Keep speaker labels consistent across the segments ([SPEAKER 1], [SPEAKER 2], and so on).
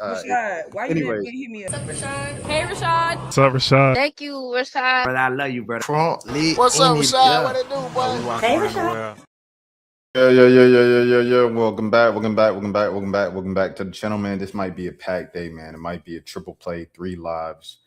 [SPEAKER 1] Rashad, why you didn't
[SPEAKER 2] Anyways,
[SPEAKER 1] hit me up?
[SPEAKER 3] What's up, Rashad? Hey, Rashad.
[SPEAKER 4] What's up, Rashad?
[SPEAKER 3] Thank you, Rashad.
[SPEAKER 2] brother, I love you, brother. Trump lit.
[SPEAKER 5] What's up,
[SPEAKER 2] Any,
[SPEAKER 5] Rashad?
[SPEAKER 2] yeah.
[SPEAKER 5] What it do, boy?
[SPEAKER 4] We walking around the world.
[SPEAKER 2] Yeah. Welcome back to the channel, man. This might be a packed day, man. It might be a triple play, 3 lives.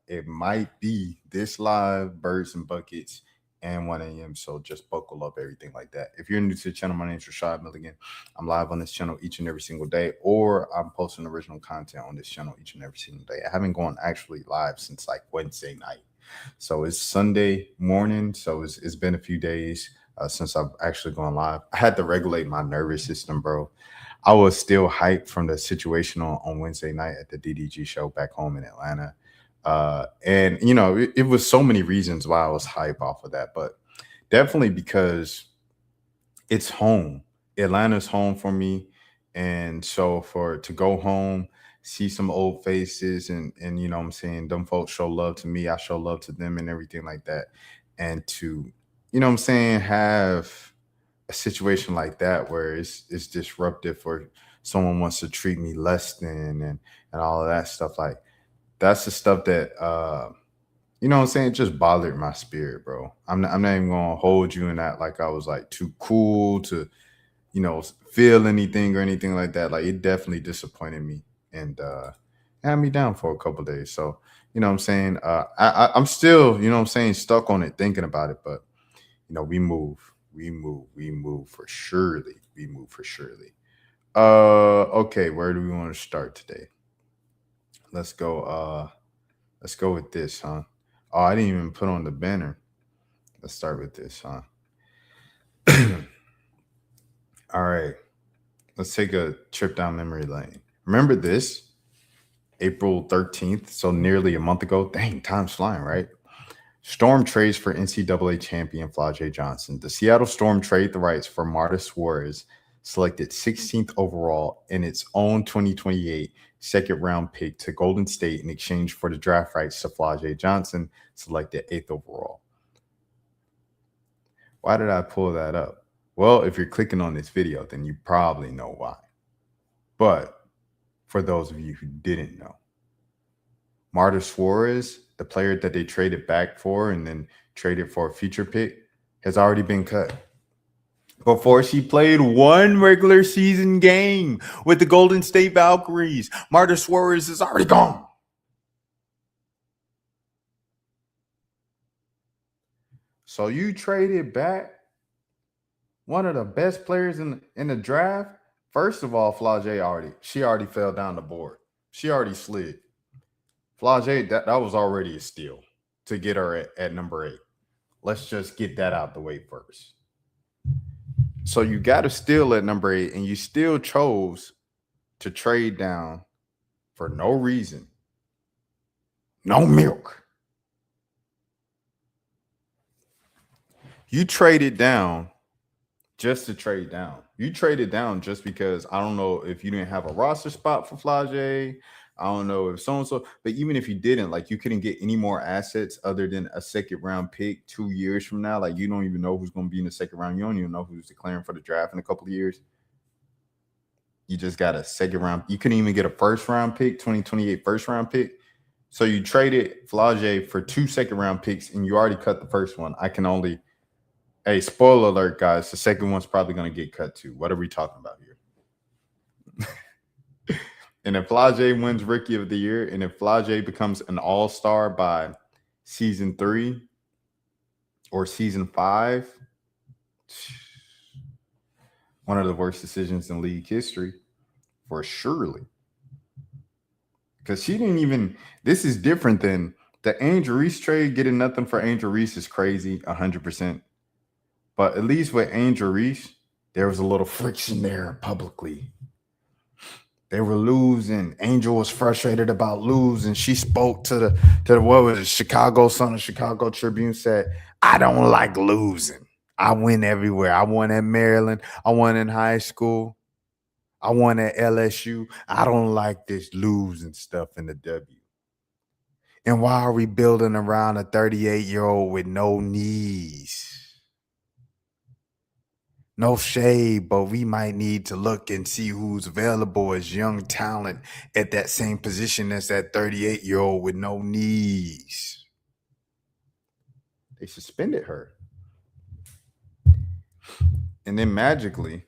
[SPEAKER 2] It might be this live, Birds and Buckets, and 1 a.m. So just buckle up, everything like that. If you're new to the channel, my name is Rashad Milligan. I'm live on this channel each and every single day, or I'm posting original content on this channel each and every single day. I haven't gone actually live since like Wednesday night. So it's Sunday morning. So it's been a few days since I've actually gone live. I had to regulate my nervous system, bro. I was still hyped from the situation on Wednesday night at the DDG show back home in Atlanta. And, you know, it was so many reasons why I was hyped off of that, but definitely because it's home. Atlanta's home for me. And so to go home, see some old faces and you know what I'm saying, them folks show love to me, I show love to them and everything like that. And to, you know what I'm saying, have a situation like that where it's disruptive or someone wants to treat me less than and all of that stuff, like that's the stuff that you know what I'm saying, it just bothered my spirit, bro. I'm not even gonna hold you in that like I was like too cool to, you know, feel anything or anything like that. Like it definitely disappointed me and had me down for a couple of days. So, you know what I'm saying? I'm still, you know what I'm saying, stuck on it, thinking about it, but you know, we move for surely. We move for surely. Okay, where do we want to start today? Let's go with this, huh? Oh, I didn't even put on the banner. Let's start with this, huh? All right. Let's take a trip down memory lane. Remember this? April 13th, so nearly a month ago. Dang, time's flying, right? Storm trades for NCAA champion Flau'jae Johnson. The Seattle Storm trade the rights for Marta Suarez, selected 16th overall in its own 2028 second-round pick to Golden State in exchange for the draft rights to Flau'jae Johnson, selected 8th overall. Why did I pull that up? Well, if you're clicking on this video, then you probably know why. But for those of you who didn't know, Marta Suarez, the player that they traded back for and then traded for a future pick, has already been cut. Before she played one regular season game with the Golden State Valkyries, Marta Suarez is already gone. So you traded back one of the best players in the draft. First of all, Flau'jae already fell down the board. She already slid. Flau'jae, that was already a steal to get her at number 8. Let's just get that out the way first. So you got a steal at number 8, and you still chose to trade down for no reason. No milk. You traded down just to trade down. You traded down just because, I don't know if you didn't have a roster spot for Flau'jae. I don't know if so-and-so, but even if you didn't, like, you couldn't get any more assets other than a second-round pick 2 years from now. Like, you don't even know who's going to be in the second round. You don't even know who's declaring for the draft in a couple of years. You just got a second-round. You couldn't even get a first-round pick, 2028 first-round pick. So you traded Flau'jae for 2 second-round picks, and you already cut the first one. Hey, spoiler alert, guys. The second one's probably going to get cut too. What are we talking about here? And if Flau'jae wins Rookie of the Year, and if Flau'jae becomes an all-star by season 3 or season 5, one of the worst decisions in league history, for surely. Because she didn't even, this is different than the Angel Reese trade. Getting nothing for Angel Reese is crazy, 100%. But at least with Angel Reese, there was a little friction there publicly. They were losing. Angel was frustrated about losing. She spoke to the what was it, Chicago Sun, Chicago Tribune, said, "I don't like losing. I win everywhere. I won at Maryland. I won in high school. I won at LSU. I don't like this losing stuff in the W. And why are we building around a 38-year-old with no knees?" No shade, but we might need to look and see who's available as young talent at that same position as that 38-year-old with no knees. They suspended her. And then magically,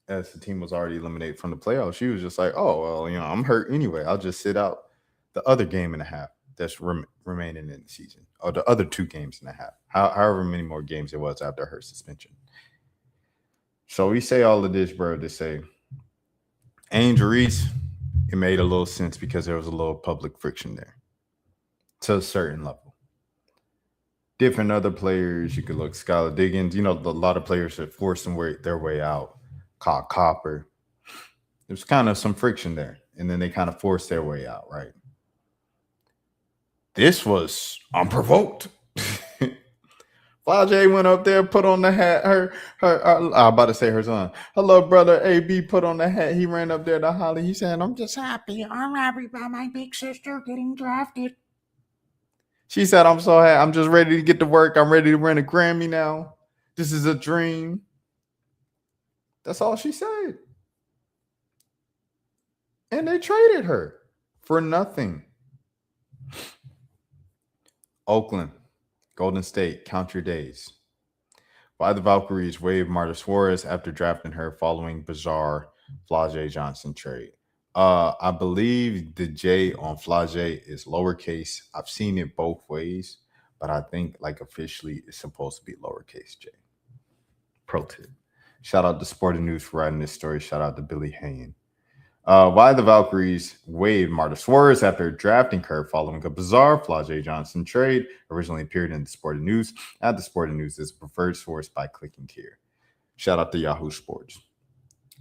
[SPEAKER 2] as the team was already eliminated from the playoffs, she was just like, oh, well, I'm hurt anyway. I'll just sit out the other game and a half that's remaining in the season, or the other 2 games and a half, however many more games it was after her suspension. So we say all of this, bro, to say Angel Reese, it made a little sense because there was a little public friction there to a certain level. Different other players, you could look Skylar Diggins, a lot of players that forced their way out. Caught Copper. There's kind of some friction there, and then they kind of forced their way out, right? This was unprovoked. Flajay went up there, put on the hat. I'm about to say her son. Her little brother AB put on the hat. He ran up there to Holly. He said, I'm happy about my big sister getting drafted. She said, I'm so happy. I'm just ready to get to work. I'm ready to win a Grammy now. This is a dream. That's all she said. And they traded her for nothing. Oakland, Golden State, count your days. Why the Valkyries waived Marta Suarez after drafting her following bizarre Flajay Johnson trade. I believe the J on Flajay is lowercase. I've seen it both ways, but I think officially it's supposed to be lowercase J. Pro tip. Shout out to Sporting News for writing this story. Shout out to Billy Hayen. Why the Valkyries waived Marta Suarez after drafting her following a bizarre Flajay Johnson trade originally appeared in the Sporting News. At the Sporting News is a preferred source by clicking here. Shout out to Yahoo Sports.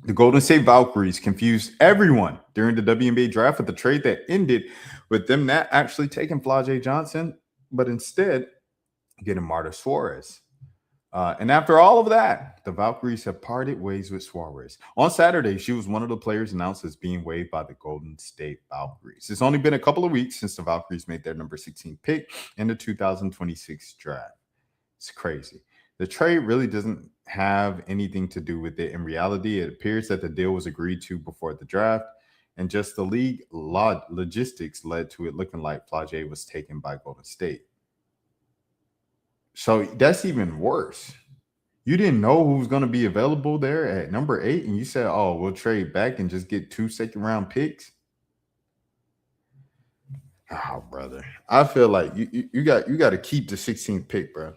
[SPEAKER 2] The Golden State Valkyries confused everyone during the WNBA draft with the trade that ended with them not actually taking Flajay Johnson, but instead getting Marta Suarez. And after all of that, the Valkyries have parted ways with Suarez. On Saturday, she was one of the players announced as being waived by the Golden State Valkyries. It's only been a couple of weeks since the Valkyries made their number 16 pick in the 2026 draft. It's crazy. The trade really doesn't have anything to do with it. In reality, it appears that the deal was agreed to before the draft, and just the league logistics led to it looking like Flajay was taken by Golden State. So that's even worse. You didn't know who was going to be available there at number 8, and you said, oh, we'll trade back and just get 2 second-round picks? Oh, brother. I feel like you got to keep the 16th pick, bro.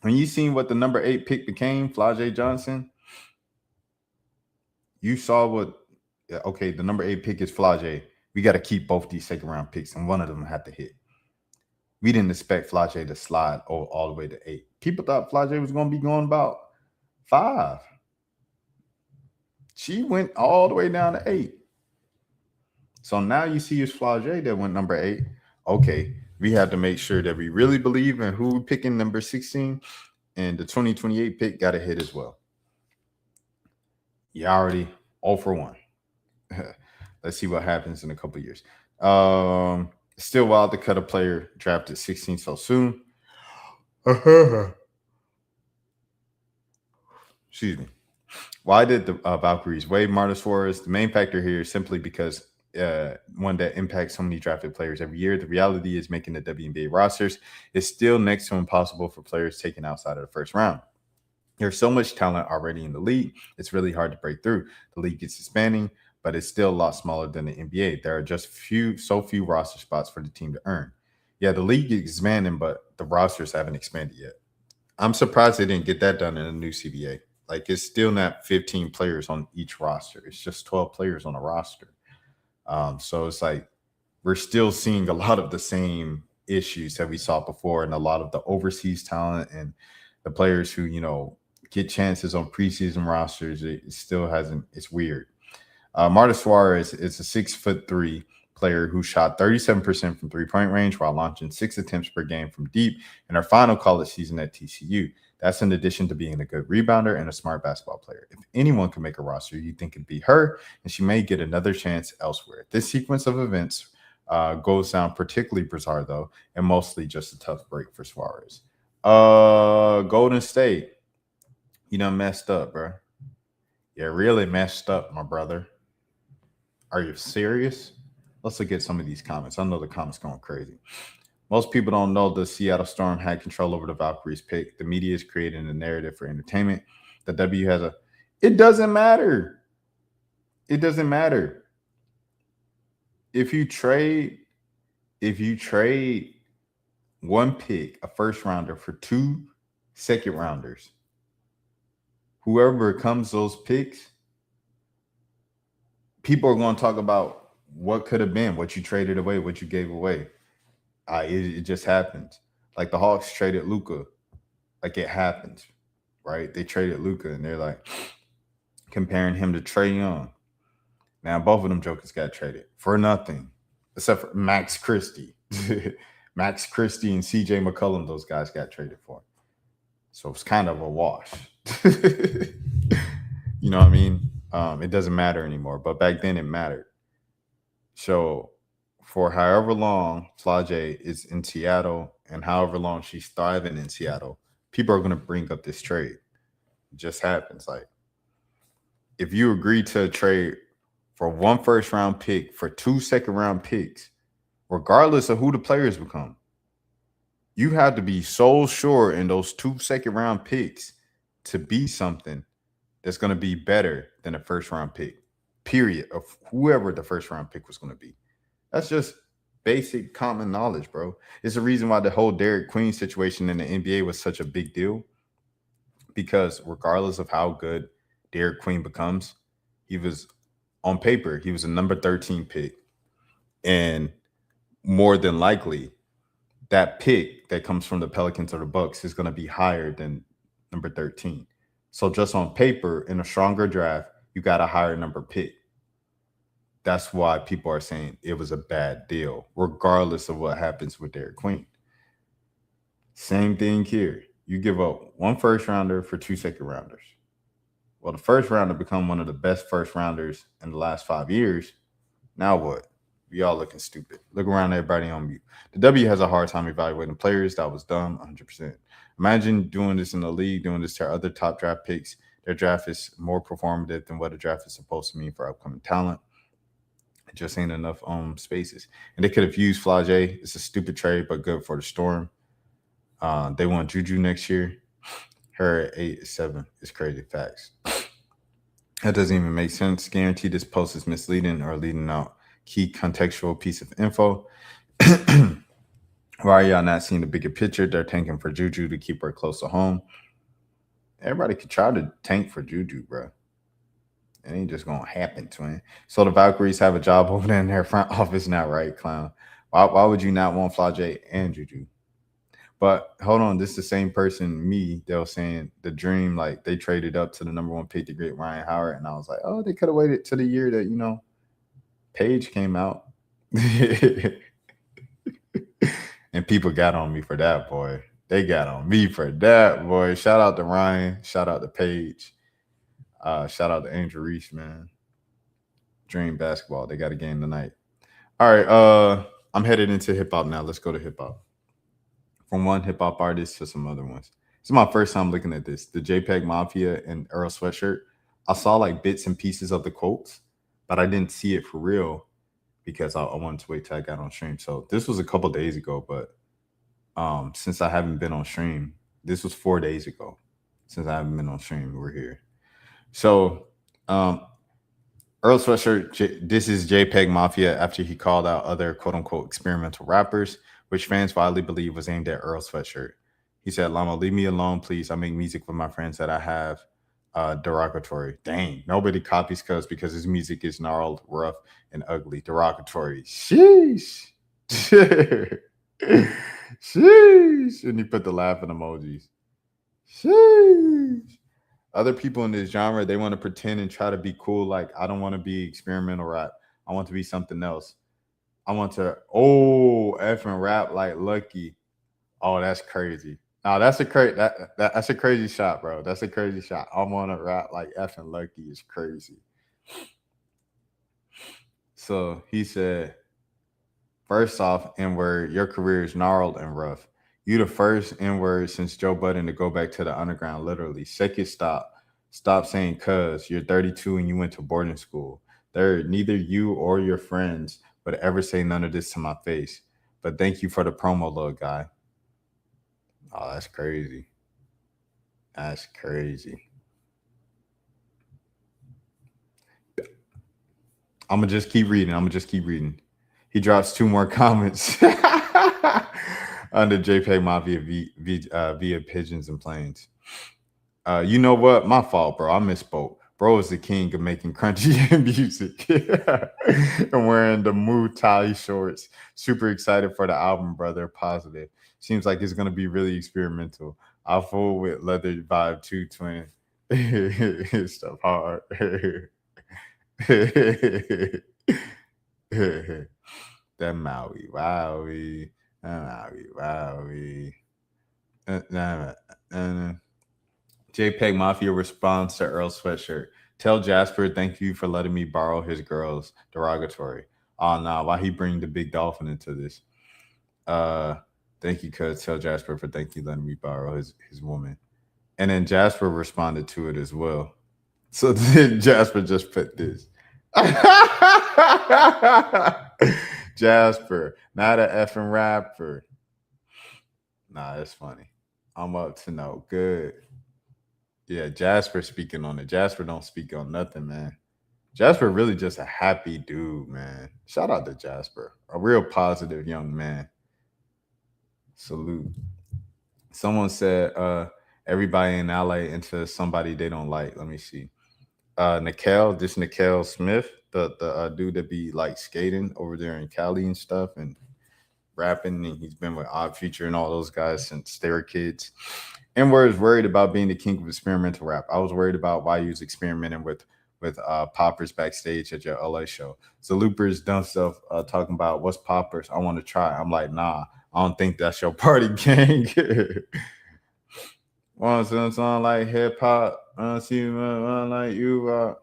[SPEAKER 2] When you seen what the number 8 pick became, Flajay Johnson, you saw what, okay, the number 8 pick is Flajay. We got to keep both these second-round picks, and one of them had to hit. We didn't expect Flajay to slide all the way to 8. People thought Flajay was going to be going about 5. She went all the way down to 8. So now you see it's Flajay that went number 8. Okay, we have to make sure that we really believe in who we're picking number 16, and the 2028 pick got to hit as well. You already 0 for 1. Let's see what happens in a couple of years. Still wild to cut a player drafted 16 so soon. Excuse me. Why did the Valkyries waive Marta Suarez? The main factor here is simply because one that impacts so many drafted players every year. The reality is making the WNBA rosters is still next to impossible for players taken outside of the first round. There's so much talent already in the league. It's really hard to break through. The league is expanding, but it's still a lot smaller than the NBA. There are just so few roster spots for the team to earn. Yeah, the league is expanding, but the rosters haven't expanded yet. I'm surprised they didn't get that done in a new CBA. It's still not 15 players on each roster. It's just 12 players on a roster. So it's we're still seeing a lot of the same issues that we saw before, and a lot of the overseas talent and the players who, get chances on preseason rosters. It still hasn't. It's weird. Marta Suarez is a 6'3" player who shot 37% from three-point range while launching 6 attempts per game from deep in her final college season at TCU. That's in addition to being a good rebounder and a smart basketball player. If anyone can make a roster, you think it'd be her, and she may get another chance elsewhere. This sequence of events goes down particularly bizarre, though, and mostly just a tough break for Suarez. Golden State. You done messed up, bro. You really messed up, my brother. Are you serious? Let's look at some of these comments. I know the comments going crazy. Most people don't know the Seattle Storm had control over the Valkyries pick. The media is creating a narrative for entertainment. The W has a. It doesn't matter. It doesn't matter. If you trade, if you trade one pick, a first rounder, for two second rounders, whoever becomes those picks, people are going to talk about what could have been, what you traded away, what you gave away. It just happens. Like the Hawks traded Luca. Like it happens, right? They traded Luca, and they're like comparing him to Trae Young. Now both of them jokers got traded for nothing, except for Max Christie. Max Christie and CJ McCollum, those guys got traded for. So it's kind of a wash. You know what I mean? It doesn't matter anymore. But back then it mattered. So for however long Flage is in Seattle and however long she's thriving in Seattle, people are going to bring up this trade. It just happens. Like, if you agree to a trade for one first round pick for two second round picks, regardless of who the players become, you have to be so sure in those two second round picks to be something that's going to be better than a first round pick, period, of whoever the first round pick was going to be. That's just basic common knowledge, bro. It's the reason why the whole Derek Queen situation in the NBA was such a big deal, because regardless of how good Derek Queen becomes, he was, on paper, he was a number 13 pick. And more than likely, that pick that comes from the Pelicans or the Bucks is going to be higher than number 13. So just on paper, in a stronger draft, you got a higher number pick. That's why people are saying it was a bad deal, regardless of what happens with Derek Queen. Same thing here. You give up one first rounder for two second rounders. Well, the first rounder become one of the best first rounders in the last 5 years. Now what? We all looking stupid. Look around, everybody on mute. The W has a hard time evaluating players. That was dumb, 100%. Imagine doing this in the league, doing this to other top draft picks. Their draft is more performative than what a draft is supposed to mean for upcoming talent. It just ain't enough spaces. And they could have used Flage. It's a stupid trade, but good for the Storm. They want Juju next year. Her at 8-7 is crazy facts. That doesn't even make sense. Guarantee this post is misleading or leading out key contextual piece of info. Why are y'all not seeing the bigger picture? They're tanking for Juju to keep her close to home. Everybody could try to tank for Juju, bro. It ain't just gonna happen, twin. So the Valkyries have a job over there in their front office now, right, clown? Why would you not want Flage and Juju? But hold on, this is the same person, me, they were saying the dream, like they traded up to the number one pick to get Ryan Howard. And I was like, oh, they could have waited to the year that, Page came out. And people got on me for that, boy. They got on me for that, boy. Shout out to Ryan. Shout out to Page. Shout out to Angel Reese, man. Dream basketball. They got a game tonight. All right. I'm headed into hip hop now. Let's go to hip hop. From one hip hop artist to some other ones. This is my first time looking at this. The JPEGMAFIA and Earl Sweatshirt. I saw like bits and pieces of the quotes, but I didn't see it for real because I wanted to wait till I got on stream. So this was a couple days ago, but since I haven't been on stream, this was 4 days ago. Since I haven't been on stream, we're here. So Earl Sweatshirt, this is JPEGMAFIA after he called out other quote unquote experimental rappers, which fans widely believe was aimed at Earl Sweatshirt. He said, Llama, leave me alone, please. I make music with my friends that I have. Derogatory. Dang, nobody copies Cuz because his music is gnarled, rough, and ugly. Derogatory. Sheesh. Sheesh. And he put the laughing emojis. Sheesh. Other people in this genre, they want to pretend and try to be cool. Like, I don't want to be experimental rap. I want to be something else. I want to, effing rap like Lucky. Oh, that's crazy. No, that's a crazy shot, bro. That's a crazy shot. I want to rap like effing Lucky is crazy. So he said, first off, N-word, your career is gnarled and rough. You the first N-word since Joe Budden to go back to the underground, literally. Second, stop saying cuz you're 32 and you went to boarding school. Third, neither you or your friends would ever say none of this to my face. But thank you for the promo, little guy. Oh, that's crazy. That's crazy. I'm gonna just keep reading. He drops 2 more comments under JPEGMAFIA via pigeons and planes. You know what? My fault, bro. I misspoke. Bro is the king of making crunchy music and wearing the Moo Tally shorts. Super excited for the album, brother. Positive. Seems like it's gonna be really experimental. I'll fool with leather vibe too, twin. Stuff hard. That Maui, Wowie, Maui, Wowie. JPEG Mafia responds to Earl Sweatshirt. Tell Jasper thank you for letting me borrow his girls. Derogatory. Oh nah, why he bring the big dolphin into this? Thank you, cuz. Tell Jasper for thank you letting me borrow his woman. And then Jasper responded to it as well. So then Jasper just put this. Jasper, not a effing rapper. Nah, that's funny. I'm up to no good. Yeah, Jasper speaking on it. Jasper don't speak on nothing, man. Jasper really just a happy dude, man. Shout out to Jasper. A real positive young man. Salute. Someone said everybody in LA into somebody they don't like. Let me see. Nikhil Smith, the dude that be like skating over there in Cali and stuff and rapping, and he's been with Odd Future and all those guys since they were kids. And was worried about being the king of experimental rap. I was worried about why you was experimenting with poppers backstage at your LA show. So Loopers done stuff talking about what's poppers. I want to try. I'm like, nah, I don't think that's your party gang. Want to sound like hip hop? See like you.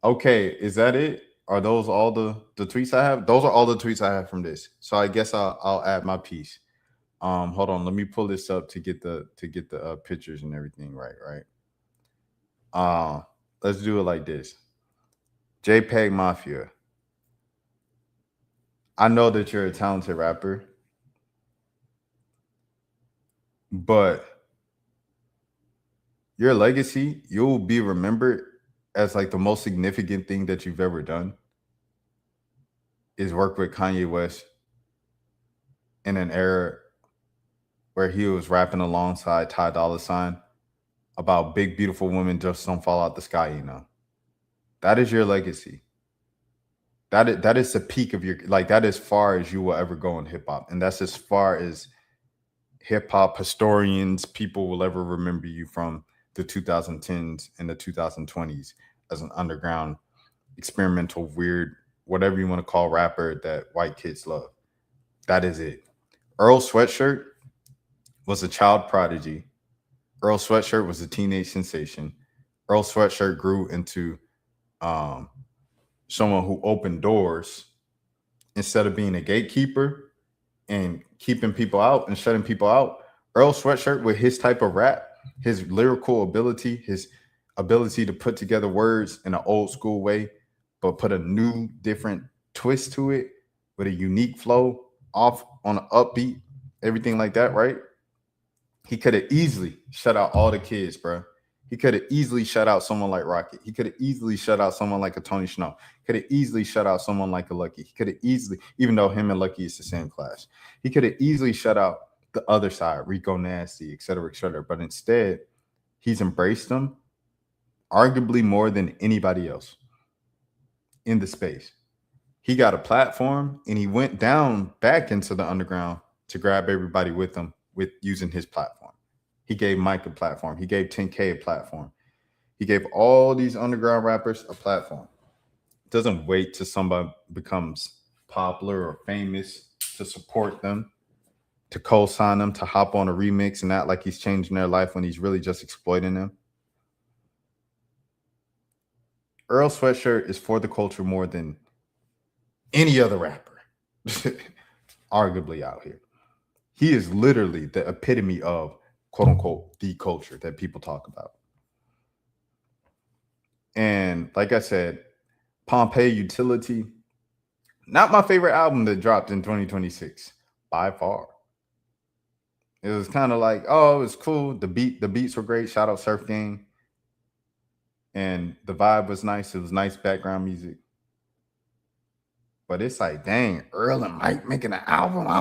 [SPEAKER 2] Okay, is that it? Are those all the tweets I have? Those are all the tweets I have from this. So I guess I'll add my piece. Hold on, let me pull this up to get the pictures and everything right. Let's do it like this. JPEG Mafia. I know that you're a talented rapper, but your legacy, you'll be remembered as like the most significant thing that you've ever done is work with Kanye West in an era where he was rapping alongside Ty Dolla $ign about big, beautiful women just don't fall out the sky, you know. That is your legacy. That is the peak of your, like, that is far as you will ever go in hip hop. And that's as far as hip hop historians, people will ever remember you from the 2010s and the 2020s as an underground, experimental, weird, whatever you want to call rapper that white kids love. That is it. Earl Sweatshirt was a child prodigy. Earl Sweatshirt was a teenage sensation. Earl Sweatshirt grew into someone who opened doors instead of being a gatekeeper and keeping people out and shutting people out. Earl Sweatshirt, with his type of rap, his lyrical ability, his ability to put together words in an old school way, but put a new, different twist to it with a unique flow, off on an upbeat, everything like that, right? He could have easily shut out all the kids, bro. He could have easily shut out someone like Rocket. He could have easily shut out someone like a Tony Snow. Could have easily shut out someone like a Lucky. He could have easily, even though him and Lucky is the same class, he could have easily shut out the other side, Rico Nasty, et cetera, et cetera. But instead, he's embraced them arguably more than anybody else in the space. He got a platform and he went down back into the underground to grab everybody with him with using his platform. He gave Mike a platform. He gave 10K a platform. He gave all these underground rappers a platform. Doesn't wait till somebody becomes popular or famous to support them, to co-sign them, to hop on a remix and act like he's changing their life when he's really just exploiting them. Earl Sweatshirt is for the culture more than any other rapper. arguably out here. He is literally the epitome of quote unquote the culture that people talk about. And like I said, Pompeii Utility, not my favorite album that dropped in 2026 by far. It was kind of like, oh, it was cool. The beats were great. Shout out Surf Gang. And the vibe was nice. It was nice background music. But it's like, dang, Earl and Mike making an album. I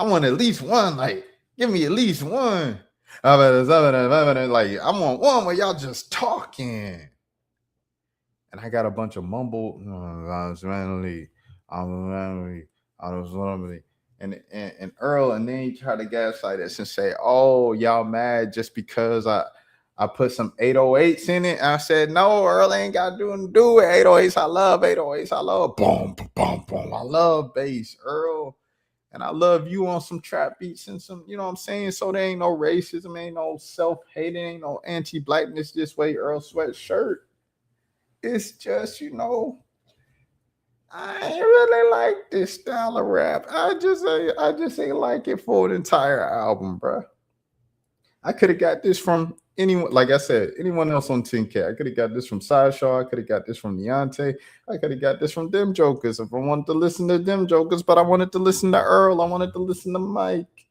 [SPEAKER 2] want at least one. Like, give me at least one. Like, I want one where y'all just talking. And I got a bunch of mumble. And Earl, and then he tried to gaslight us and say, "Oh, y'all mad just because I put some 808s in it." And I said, "No, Earl ain't got to do with 808s. I love 808s. I love boom, boom, boom. I love bass, Earl, and I love you on some trap beats and some, you know what I'm saying. So there ain't no racism, ain't no self-hating, ain't no anti-blackness this way, Earl Sweatshirt. It's just, I ain't really like this style of rap. I just ain't like it for an entire album, bro. I could have got this from anyone, like I said, anyone else on 10K. I could have got this from Sideshow. I could have got this from Deonte. I could have got this from them jokers if I wanted to listen to them jokers, but I wanted to listen to Earl. I wanted to listen to Mike.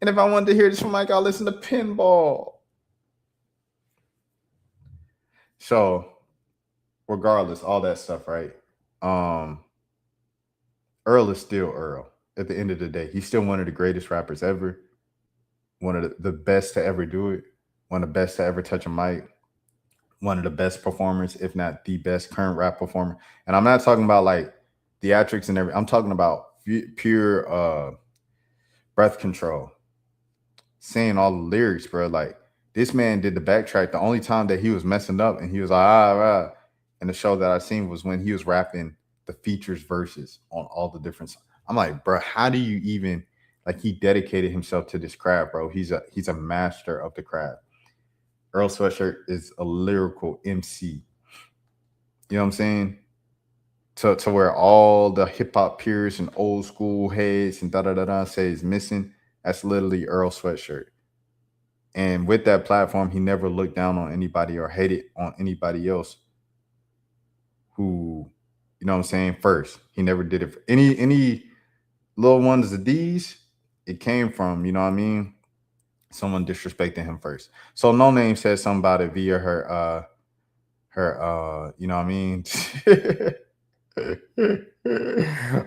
[SPEAKER 2] And if I wanted to hear this from Mike, I'll listen to Pinball. So regardless, all that stuff, right? Earl is still Earl at the end of the day. He's still one of the greatest rappers ever, one of the best to ever do it, one of the best to ever touch a mic, one of the best performers, if not the best current rap performer. And I'm not talking about like theatrics and everything. I'm talking about pure breath control, saying all the lyrics, bro. Like, this man did the backtrack. The only time that he was messing up and he was like, and the show that I seen was when he was rapping the features verses on all the different songs. I'm like, bro, how do you even, like, he dedicated himself to this craft, bro. He's a master of the craft. Earl Sweatshirt is a lyrical MC. You know what I'm saying? To where all the hip hop peers and old school heads and say is missing. That's literally Earl Sweatshirt. And with that platform, he never looked down on anybody or hated on anybody else who, you know what I'm saying, first. He never did it for any little ones of these. It came from, you know what I mean, someone disrespecting him first. So No Name said something about it via her you know what I mean,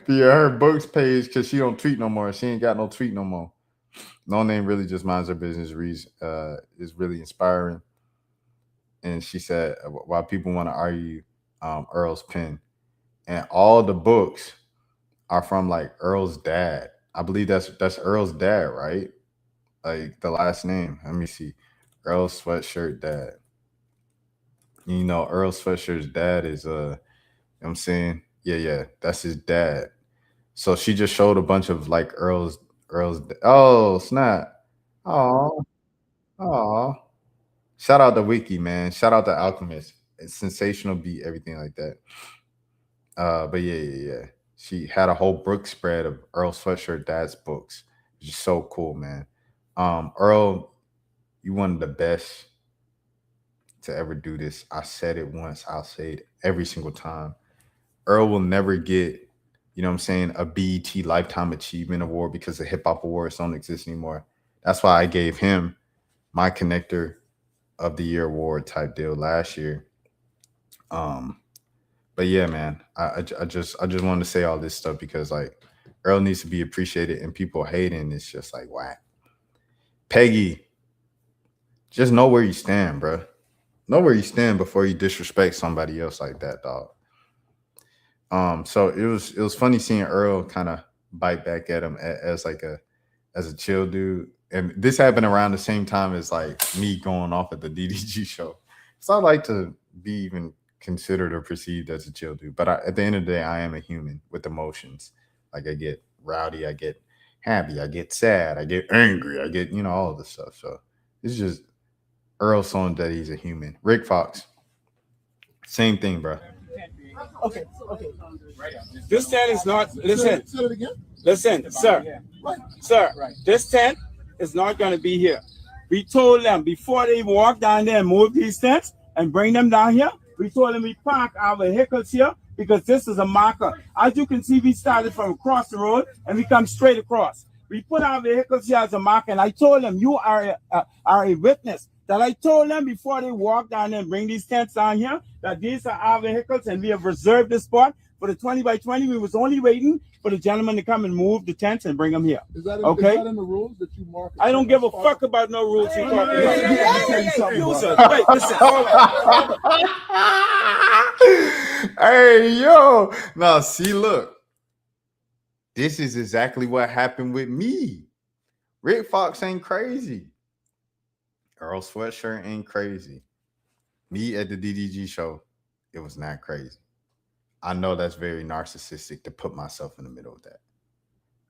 [SPEAKER 2] via her books page, because she don't tweet no more. She ain't got no tweet no more. No Name really just minds her business. Is really inspiring. And she said, why people want to argue Earl's pen. And all the books are from like Earl's dad. I believe that's Earl's dad, right? Like the last name. Let me see. Earl Sweatshirt dad. You know, Earl Sweatshirt's dad is you know what I'm saying? Yeah, that's his dad. So she just showed a bunch of like Earl's oh snap. Oh, oh. Shout out to Wiki, man. Shout out to Alchemist. It's sensational beat, everything like that. But yeah. She had a whole book spread of Earl Sweatshirt dad's books. It's just so cool, man. Earl, you one of the best to ever do this. I said it once, I'll say it every single time. Earl will never get, you know what I'm saying, a BET Lifetime Achievement Award because the hip hop awards don't exist anymore. That's why I gave him my Connector of the Year award type deal last year. But yeah, man, I just wanted to say all this stuff because like Earl needs to be appreciated, and people hating it's just like whack. Peggy, just know where you stand, bro. Know where you stand before you disrespect somebody else like that, dog. So it was funny seeing Earl kind of bite back at him as a chill dude, and this happened around the same time as like me going off at the DDG show. So I like to be even considered or perceived as a chill dude, but at the end of the day, I am a human with emotions. Like I get rowdy, I get happy, I get sad, I get angry, I get all this stuff. So it's just Earl showing that he's a human. Rick Fox, same thing, bro.
[SPEAKER 1] Okay. This tent is not. Listen. Listen, sir. Sir, this tent is not going to be here. We told them before they walk down there and move these tents and bring them down here. We told them we park our vehicles here because this is a marker. As you can see, we started from across the road and we come straight across. We put our vehicles here as a marker, and I told them you are a witness. That I told them before they walk down there and bring these tents down here that these are our vehicles and we have reserved this spot for the 20 by 20. We was only waiting for the gentleman to come and move the tents and bring them here.
[SPEAKER 4] Is that in,
[SPEAKER 1] okay?
[SPEAKER 4] Is that in the rules that you mark?
[SPEAKER 1] I don't give a fuck about no rules. You talking
[SPEAKER 2] Wait, listen. Hey, yo. Now, see, look. This is exactly what happened with me. Rick Fox ain't crazy. Earl Sweatshirt ain't crazy. Me at the DDG show, it was not crazy. I know that's very narcissistic to put myself in the middle of that.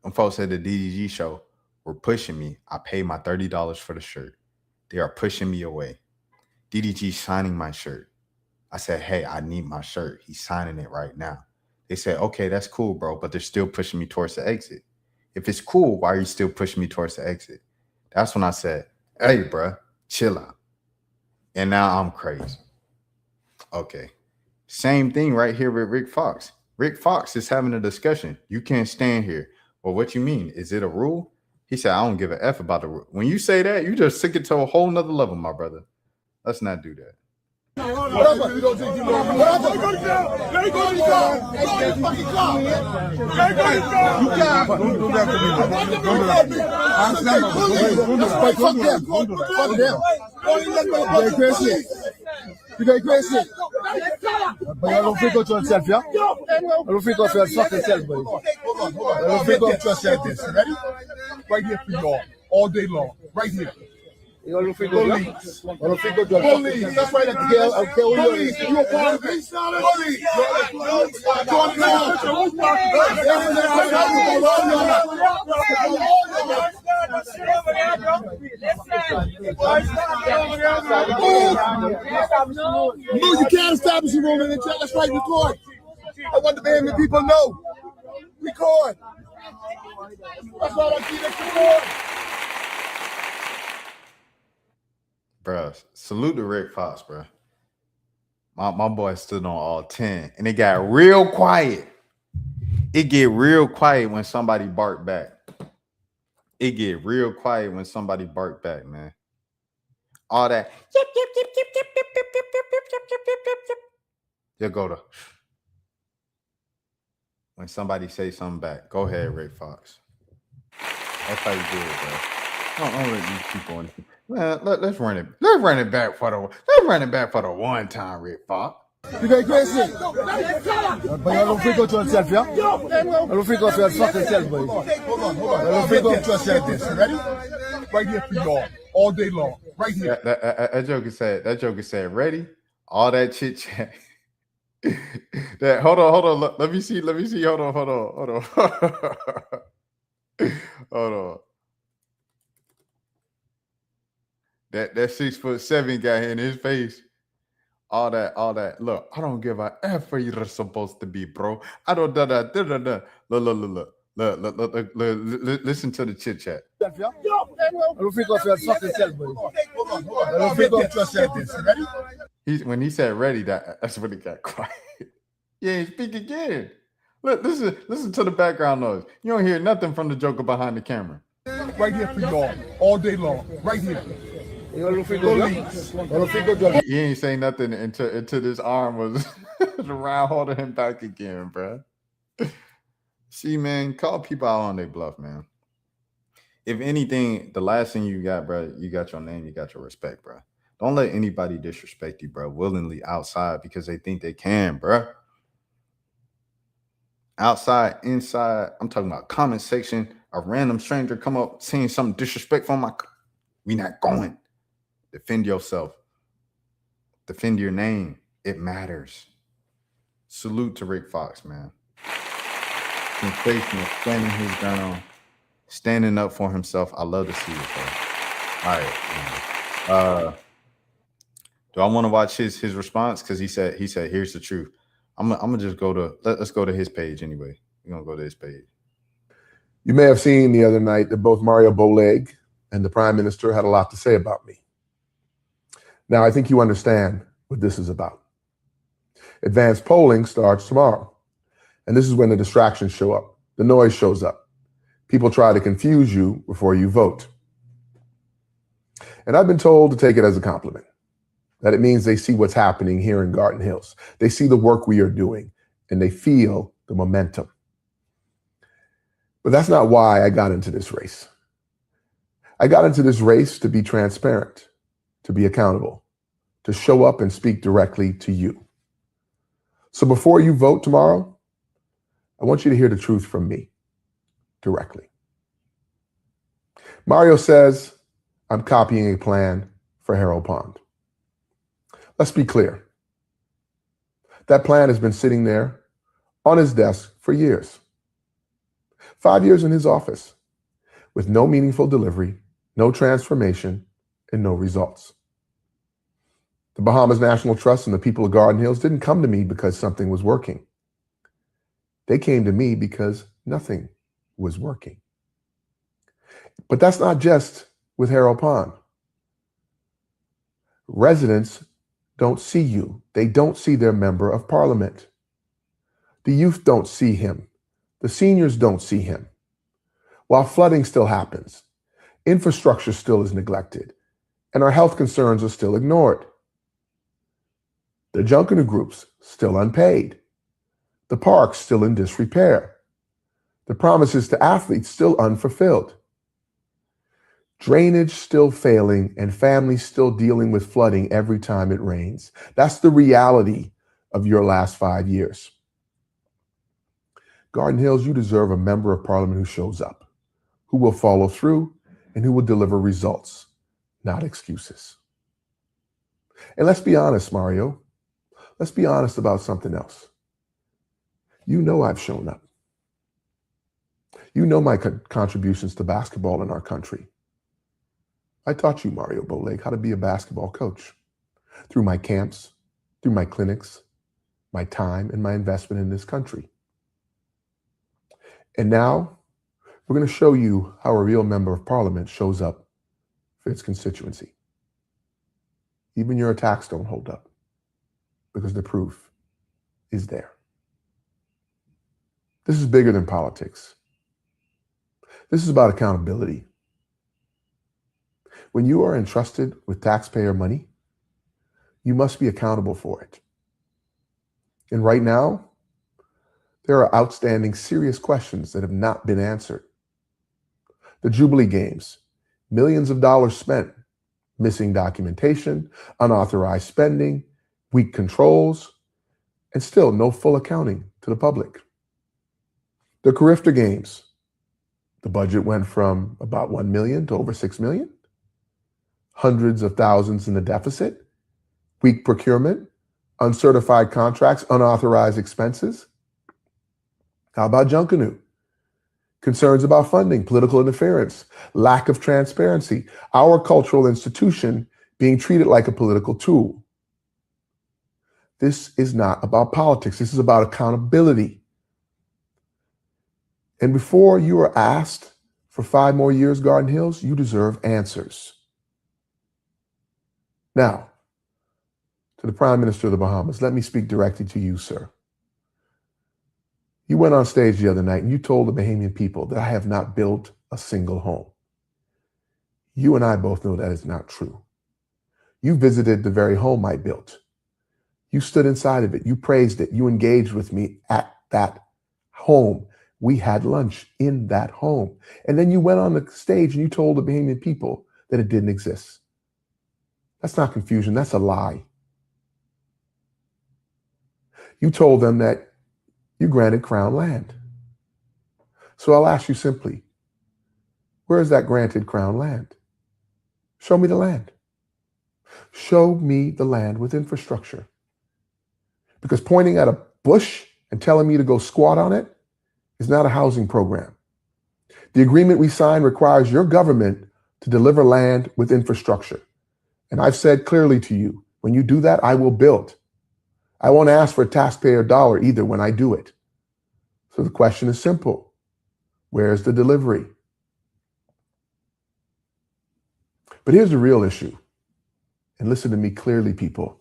[SPEAKER 2] Them folks at the DDG show were pushing me. I paid my $30 for the shirt. They are pushing me away. DDG signing my shirt. I said, hey, I need my shirt. He's signing it right now. They said, okay, that's cool, bro, but they're still pushing me towards the exit. If it's cool, why are you still pushing me towards the exit? That's when I said, hey, bro, chill out. And now I'm crazy. Okay. Same thing right here with Rick Fox. Rick Fox is having a discussion. You can't stand here. Well, what you mean? Is it a rule? He said, I don't give a F about the rule. When you say that, you just took it to a whole nother level, my brother. Let's not do that.
[SPEAKER 4] You got crazy. But I don't think of yourself, yeah? I don't think of yourself fucking self, buddy. I don't think of yourself this. Ready? Right here for y'all. All day long. Right here. You don't think of police. I don't think of yourself. Police. That's right at the girl. I'll tell you. Police. You a part of it. Police. No, you can't establish a rule in the chat. That's right, record. I want the man people know. Record. That's all I see. Let's record.
[SPEAKER 2] Bro, salute to Rick Fox, bro. My boy stood on all 10, and it got real quiet. It get real quiet when somebody bark back. It get real quiet when somebody bark back, man. All that. You go to when somebody say something back. Go ahead, Rick Fox. That's how you do it, bro. Don't let these people in. Man, let's run it. Let's run it back for the one time, Rick Fox.
[SPEAKER 4] You got crazy. But I don't think of yourself, yeah? I don't think of yourself fucking self, buddy. I don't think of yourself this. Ready? Right here for y'all. All day long. Right here.
[SPEAKER 2] That joker said, ready? All that chit chat. That hold on. Let me see. Hold on. Hold on. That 6'7" guy in his face. All that. Look, I don't give a F where you're supposed to be, bro. I don't da. Look. Listen to the chit chat.
[SPEAKER 4] I don't think of yourself fucking self, buddy. I don't think of yourself this. Ready?
[SPEAKER 2] When he said ready, that's when it got quiet. Yeah, speak again. Look, listen to the background noise. You don't hear nothing from the joker behind the camera.
[SPEAKER 4] Right here for y'all. All day long. Right here.
[SPEAKER 2] He ain't say nothing until this arm was around holding him back again, bro. See, man, call people out on their bluff, man. If anything, the last thing you got, bro, you got your name, you got your respect, bro. Don't let anybody disrespect you, bro, willingly outside because they think they can, bro. Outside, inside, I'm talking about comment section, a random stranger come up saying something disrespectful. I'm like, we not going. Defend yourself. Defend your name. It matters. Salute to Rick Fox, man. Sensational, standing his ground, standing up for himself. I love to see it, bro. All right. Do I want to watch his response? Because he said, here's the truth. I'm gonna just go to let's go to his page anyway. We're gonna go to his page.
[SPEAKER 5] You may have seen the other night that both Mario Bowleg and the Prime Minister had a lot to say about me. Now, I think you understand what this is about. Advanced polling starts tomorrow, and this is when the distractions show up. The noise shows up. People try to confuse you before you vote. And I've been told to take it as a compliment, that it means they see what's happening here in Garden Hills. They see the work we are doing, and they feel the momentum. But that's not why I got into this race. I got into this race to be transparent, to be accountable, to show up and speak directly to you. So before you vote tomorrow, I want you to hear the truth from me directly. Mario says I'm copying a plan for Harold Pond. Let's be clear. That plan has been sitting there on his desk for years. 5 years in his office with no meaningful delivery, no transformation, and no results. The Bahamas National Trust and the people of Garden Hills didn't come to me because something was working. They came to me because nothing was working. But that's not just with Harold Pond. Residents don't see you. They don't see their member of parliament. The youth don't see him. The seniors don't see him. While flooding still happens, infrastructure still is neglected, and our health concerns are still ignored. The Junkanoo groups still unpaid. The parks still in disrepair. The promises to athletes still unfulfilled. Drainage still failing and families still dealing with flooding every time it rains. That's the reality of your last 5 years. Garden Hills, you deserve a member of parliament who shows up, who will follow through, and who will deliver results, not excuses. And let's be honest, Mario. Let's be honest about something else. You know I've shown up. You know my contributions to basketball in our country. I taught you, Mario Bowleg, how to be a basketball coach through my camps, through my clinics, my time, and my investment in this country. And now we're going to show you how a real member of parliament shows up for its constituency. Even your attacks don't hold up because the proof is there. This is bigger than politics. This is about accountability. When you are entrusted with taxpayer money, you must be accountable for it. And right now, there are outstanding serious questions that have not been answered. The Jubilee Games, millions of dollars spent, missing documentation, unauthorized spending, weak controls, and still no full accounting to the public. The Carifta Games, the budget went from about 1 million to over 6 million. Hundreds of thousands in the deficit, weak procurement, uncertified contracts, unauthorized expenses. How about Junkanoo? Concerns about funding, political interference, lack of transparency, our cultural institution being treated like a political tool. This is not about politics. This is about accountability. And before you are asked for 5 more years, Garden Hills, you deserve answers. Now, to the Prime Minister of the Bahamas, let me speak directly to you, sir. You went on stage the other night and you told the Bahamian people that I have not built a single home. You and I both know that is not true. You visited the very home I built. You stood inside of it. You praised it. You engaged with me at that home. We had lunch in that home. And then you went on the stage and you told the Bahamian people that it didn't exist. That's not confusion. That's a lie. You told them that you granted Crown land. So I'll ask you simply, where is that granted Crown land? Show me the land. Show me the land with infrastructure. Because pointing at a bush and telling me to go squat on it is not a housing program. The agreement we signed requires your government to deliver land with infrastructure. And I've said clearly to you, when you do that, I will build. I won't ask for a taxpayer dollar either when I do it. So the question is simple. Where's the delivery? But here's the real issue. And listen to me clearly, people.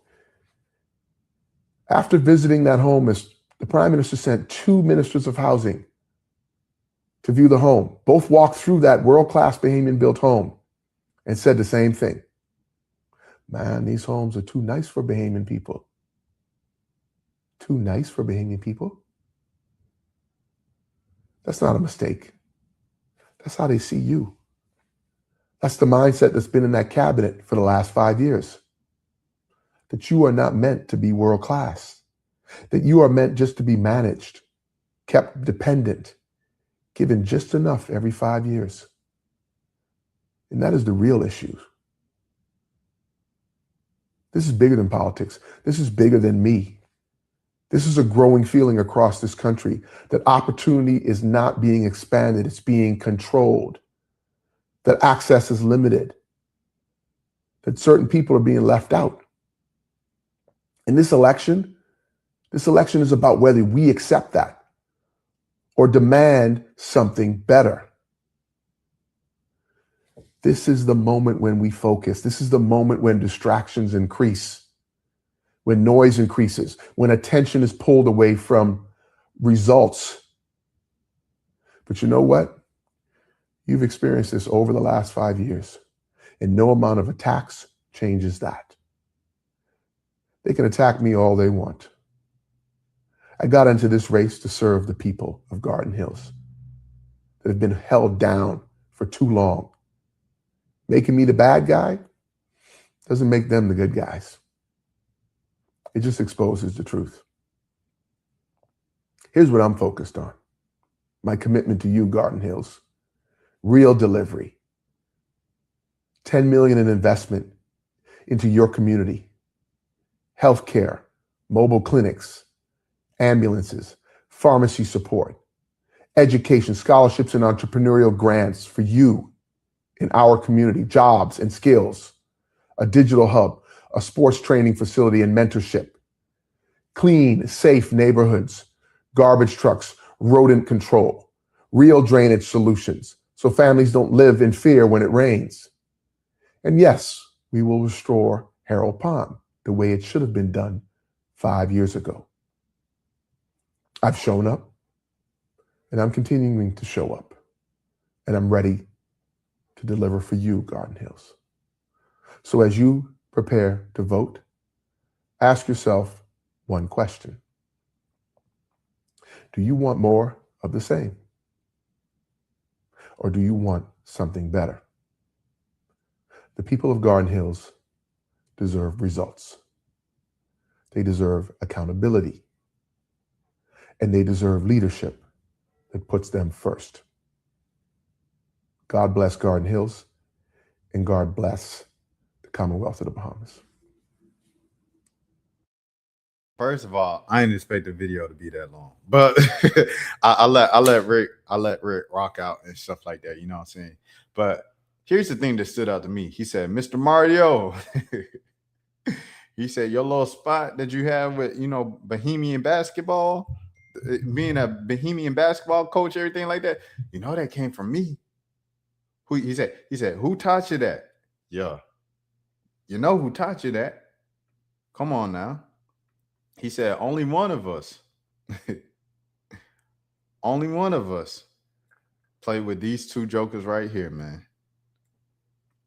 [SPEAKER 5] After visiting that home, the Prime Minister sent 2 ministers of housing to view the home. Both walked through that world-class Bahamian-built home and said the same thing. Man, these homes are too nice for Bahamian people. Too nice for Bahamian people? That's not a mistake. That's how they see you. That's the mindset that's been in that cabinet for the last 5 years. That you are not meant to be world class. That you are meant just to be managed, kept dependent, given just enough every 5 years. And that is the real issue. This is bigger than politics. This is bigger than me. This is a growing feeling across this country that opportunity is not being expanded, it's being controlled, that access is limited, that certain people are being left out. And this election is about whether we accept that or demand something better. This is the moment when we focus. This is the moment when distractions increase, when noise increases, when attention is pulled away from results. But you know what? You've experienced this over the last 5 years, and no amount of attacks changes that. They can attack me all they want. I got into this race to serve the people of Garden Hills that have been held down for too long. Making me the bad guy doesn't make them the good guys. It just exposes the truth. Here's what I'm focused on. My commitment to you, Garden Hills. Real delivery. $10 million in investment into your community. Healthcare, mobile clinics, ambulances, pharmacy support, education, scholarships, and entrepreneurial grants for you in our community, jobs and skills, a digital hub, a sports training facility and mentorship, clean, safe neighborhoods, garbage trucks, rodent control, real drainage solutions so families don't live in fear when it rains. And yes, we will restore Harold Pond the way it should have been done 5 years ago. I've shown up, and I'm continuing to show up, and I'm ready to deliver for you, Garden Hills. So as you prepare to vote, ask yourself one question. Do you want more of the same? Or do you want something better? The people of Garden Hills deserve results. They deserve accountability. And they deserve leadership that puts them first. God bless Garden Hills, and God bless the Commonwealth of the Bahamas.
[SPEAKER 2] First of all, I didn't expect the video to be that long, but I let Rick rock out and stuff like that. You know what I'm saying? But here's the thing that stood out to me. He said, "Mr. Mario," he said, "Your little spot that you have with, Bahamian basketball, being a Bahamian basketball coach, everything like that, that came from me." He said, "Who taught you that?" Yeah. You know who taught you that? Come on now. He said, only one of us, only one of us play with these two jokers right here, man.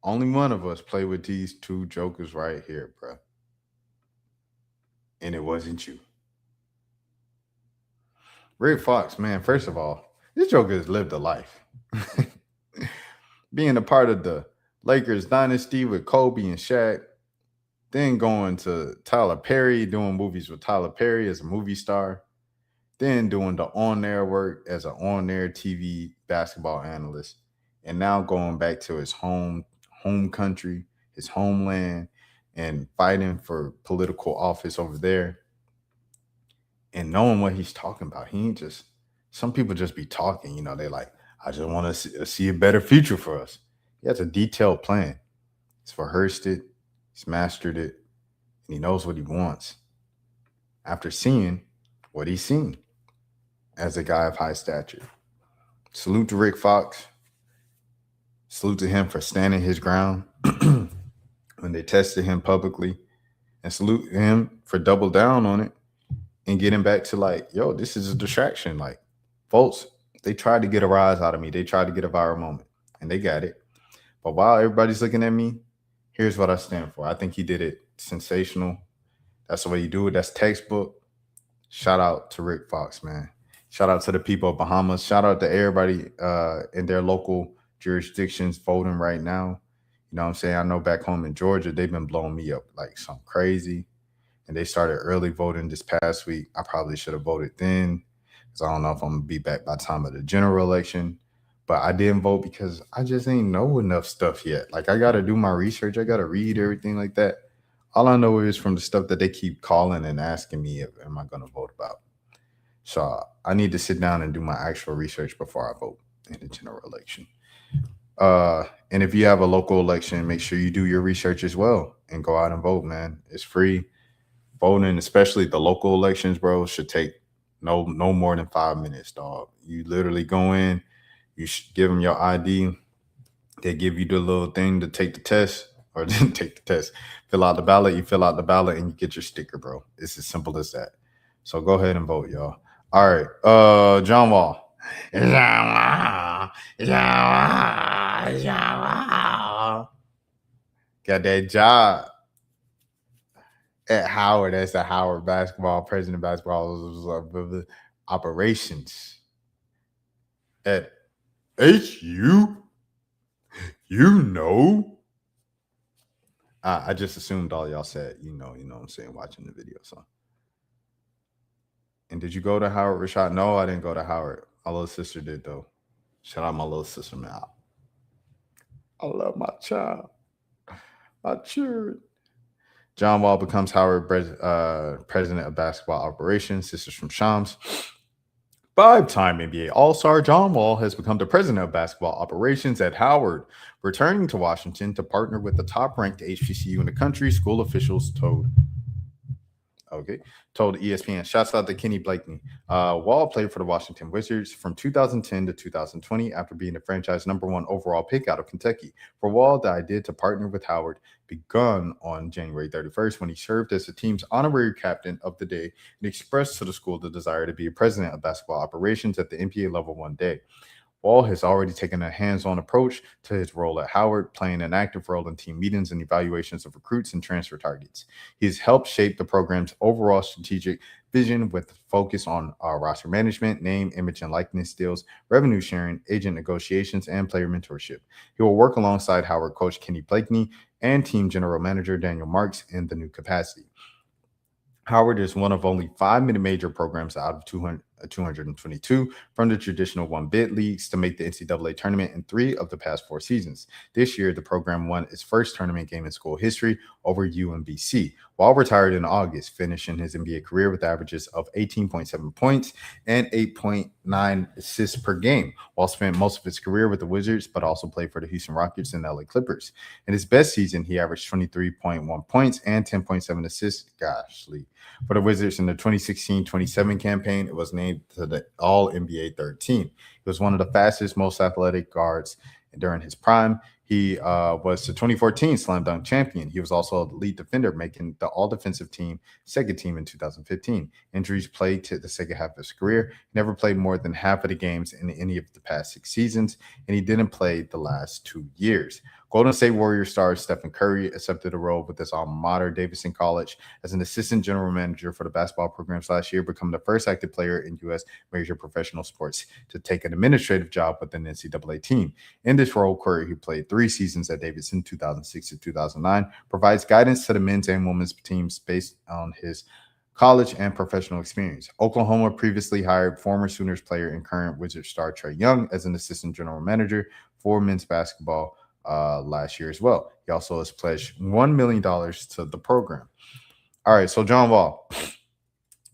[SPEAKER 2] Only one of us play with these two jokers right here, bro. And it wasn't you. Rick Fox, man, first of all, this joker has lived a life. Being a part of the Lakers dynasty with Kobe and Shaq, then going to Tyler Perry, doing movies with Tyler Perry as a movie star, then doing the on-air work as an on-air TV basketball analyst, and now going back to his home country, his homeland, and fighting for political office over there, and knowing what he's talking about. He ain't just, some people just be talking, they like, I just want to see a better future for us. He has a detailed plan. He's rehearsed it. He's mastered it. And he knows what he wants. after seeing what he's seen as a guy of high stature. Salute to Rick Fox. Salute to him for standing his ground when they tested him publicly, and salute him for double down on it and getting back to like, yo, this is a distraction. Like, folks, they tried to get a rise out of me. They tried to get a viral moment, and they got it. But while everybody's looking at me, here's what I stand for. I think he did it sensational. That's the way you do it. That's textbook. Shout out to Rick Fox, man. Shout out to the people of Bahamas. Shout out to everybody in their local jurisdictions voting right now. You know what I'm saying? I know back home in Georgia, they've been blowing me up like something crazy. And they started early voting this past week. I probably should have voted then, because I don't know if I'm going to be back by the time of the general election. But I didn't vote because I just ain't know enough stuff yet. Like, I got to do my research. I got to read everything like that. All I know is from the stuff that they keep calling and asking me, am I going to vote about? So I need to sit down and do my actual research before I vote in the general election. And if you have a local election, make sure you do your research as well and go out and vote, man. It's free. Voting, especially the local elections, bro, should take no more than 5 minutes, dog. You literally go in, you should give them your ID. They give you the little thing to take the test, or didn't take the test. Fill out the ballot. You fill out the ballot and you get your sticker, bro. It's as simple as that. So go ahead and vote, y'all. All right. John Wall. Got that job at Howard as the Howard president of basketball operations at HU. You know, I just assumed all y'all said, you know what I'm saying, watching the video. So, and did you go to Howard, Rashad? No, I didn't go to Howard. My little sister did, though. Shout out my little sister, man. I love my child. My children. John Wall becomes Howard president of basketball operations. This is from Shams. 5-time NBA All-Star John Wall has become the president of basketball operations at Howard, returning to Washington to partner with the top-ranked HBCU in the country, school officials told ESPN. Shouts out to Kenny Blakeney. Wall played for the Washington Wizards from 2010 to 2020 after being the franchise #1 overall pick out of Kentucky. For Wall, the idea to partner with Howard begun on January 31st when he served as the team's honorary captain of the day and expressed to the school the desire to be a president of basketball operations at the NBA level one day. Wall has already taken a hands-on approach to his role at Howard, playing an active role in team meetings and evaluations of recruits and transfer targets. He has helped shape the program's overall strategic vision with focus on roster management, name, image, and likeness deals, revenue sharing, agent negotiations, and player mentorship. He will work alongside Howard coach Kenny Blakeney and team general manager Daniel Marks in the new capacity. Howard is one of only 5 mid-major programs out of 222 from the traditional one-bid leagues to make the NCAA tournament in 3 of the past 4 seasons. This year, the program won its first tournament game in school history over UMBC. Wall retired in August, finishing his NBA career with averages of 18.7 points and 8.9 assists per game. Wall spent most of his career with the Wizards, but also played for the Houston Rockets and LA Clippers. In his best season, he averaged 23.1 points and 10.7 assists. For the Wizards in the 2016-27 campaign, it was named to the All-NBA third team. He was one of the fastest, most athletic guards during his prime. He was the 2014 Slam Dunk champion. He was also a lead defender, making the all-defensive team second team in 2015. Injuries plagued to the second half of his career. He never played more than half of the games in any of the past 6 seasons, and he didn't play the last 2 years. Golden State Warriors star Stephen Curry accepted a role with his alma mater, Davidson College, as an assistant general manager for the basketball programs last year, becoming the first active player in U.S. major professional sports to take an administrative job with an NCAA team. In this role, Curry, who played 3 seasons at Davidson, 2006 to 2009, provides guidance to the men's and women's teams based on his college and professional experience. Oklahoma previously hired former Sooners player and current Wizards star Trae Young as an assistant general manager for men's basketball last year as well. He also has pledged $1 million to the program. All right, so John Wall.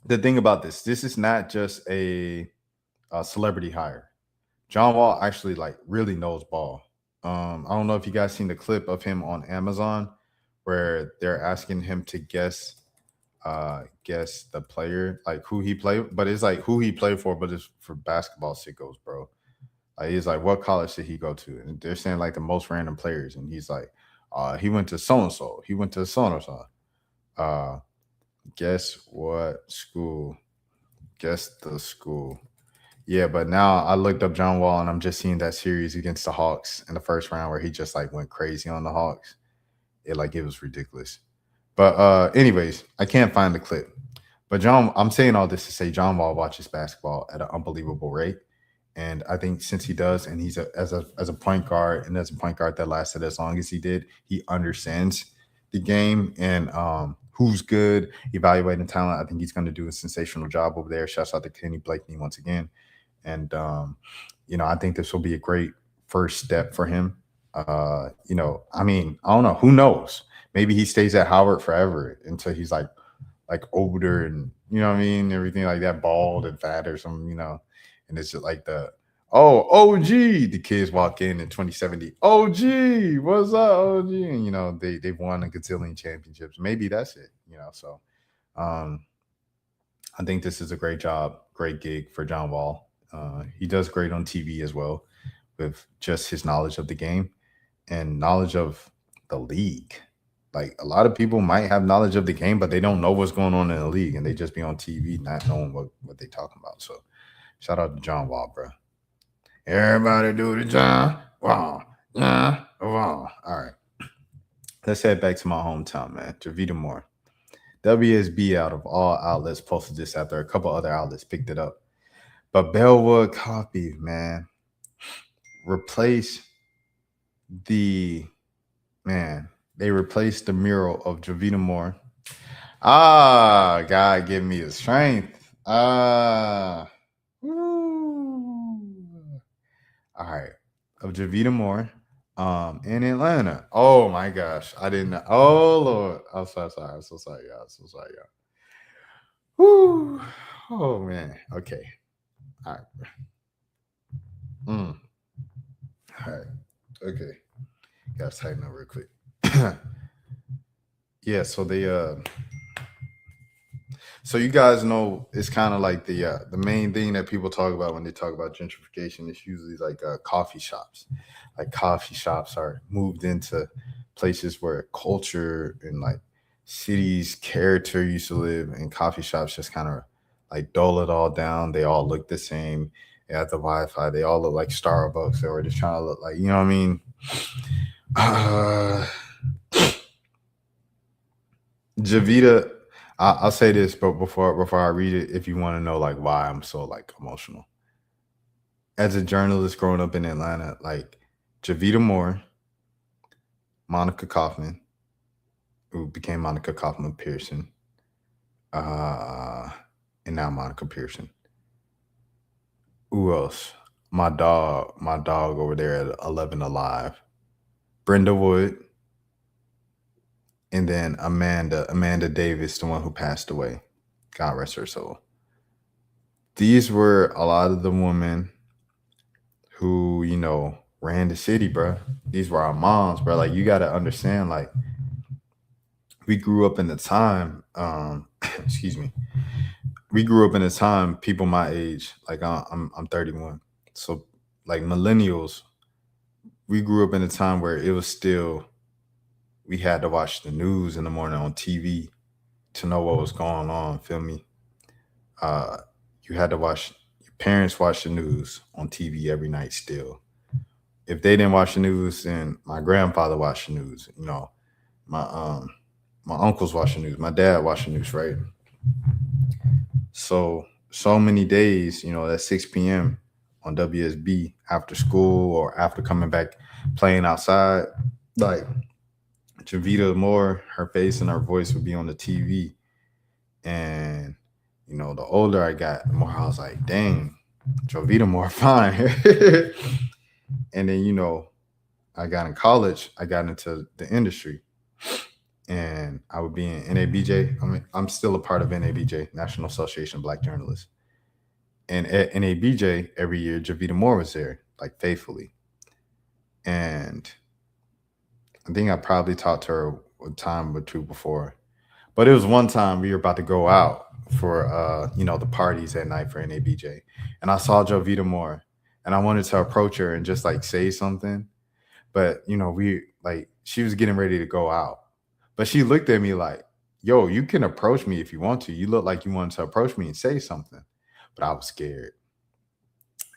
[SPEAKER 2] The thing about this is not just a celebrity hire. John Wall actually really knows ball. I don't know if you guys seen the clip of him on Amazon where they're asking him to guess guess the player, like who he played, but it's like who he played for, but it's for basketball sickos, bro. Like he's like, what college did he go to? And they're saying like the most random players, and he's like, he went to so and so. He went to so and so. Guess what school? Guess the school. Yeah, but now I looked up John Wall, and I'm just seeing that series against the Hawks in the first round where he just like went crazy on the Hawks. It was ridiculous. But anyways, I can't find the clip. But I'm saying all this to say John Wall watches basketball at an unbelievable rate. And I think since he does, and he's as a point guard, and as a point guard that lasted as long as he did, he understands the game and who's good, evaluating talent. I think he's going to do a sensational job over there. Shouts out to Kenny Blakeney once again. And I think this will be a great first step for him. I mean, I don't know. Who knows? Maybe he stays at Howard forever until he's like older and you know what I mean, everything like that, bald and fat or something, and it's just like OG, the kids walk in 2070, OG, what's up, OG? And they've won a gazillion championships. Maybe that's it, so I think this is a great gig for John Wall. He does great on TV as well with just his knowledge of the game and knowledge of the league. Like a lot of people might have knowledge of the game, but they don't know what's going on in the league, and they just be on TV not knowing what they talking about. So shout out to John Wall, bro. Everybody do the John Wall. John Wall. All right. Let's head back to my hometown, man. Jovita Moore. WSB out of all outlets posted this after a couple other outlets picked it up. But Bellwood Coffee, man, they replaced the mural of Jovita Moore. God give me the strength. All right. Of Jovita Moore in Atlanta. Oh my gosh. I didn't know. Oh Lord. I'm so sorry. I'm so sorry, y'all. Woo. Oh man. Okay. All right. All right. Okay. Gotta tighten up real quick. Yeah, so so you guys know it's kind of like the main thing that people talk about when they talk about gentrification is usually like coffee shops. Like coffee shops are moved into places where culture and like cities character used to live, and coffee shops just kind of like dull it all down. They all look the same. They have the Wi-Fi. They all look like Starbucks. They were just trying to look like, you know what I mean? Jovita, I'll say this, but before I read it, if you want to know like why I'm so like emotional. As a journalist growing up in Atlanta, like Jovita Moore, Monica Kaufman, who became Monica Kaufman Pearson, and now Monica Pearson. Who else? My dog over there at 11 Alive. Brenda Wood. And then Amanda Davis, the one who passed away. God rest her soul. These were a lot of the women who, ran the city, bro. These were our moms, bro. Like, you got to understand, like, we grew up in the time, excuse me. We grew up in a time, people my age, like I'm 31. So like millennials, we grew up in a time where it was still, we had to watch the news in the morning on TV to know what was going on. Feel me? You had to watch, your parents watch the news on TV every night still. If they didn't watch the news, then my grandfather watched the news. My uncles watched the news. My dad watched the news, right? So many days, at 6 p.m. on WSB after school or after coming back playing outside, like Jovita Moore, her face and her voice would be on the TV. And, the older I got, the more I was like, dang, Jovita Moore fine. And then, I got in college, I got into the industry. And I would be in NABJ. I mean, I'm still a part of NABJ, National Association of Black Journalists. And at NABJ, every year, Jovita Moore was there, like faithfully. And I think I probably talked to her a time or two before. But it was one time we were about to go out for the parties at night for NABJ, and I saw Jovita Moore, and I wanted to approach her and just like say something, but she was getting ready to go out, but she looked at me like, "Yo, you can approach me if you want to. You look like you wanted to approach me and say something," but I was scared,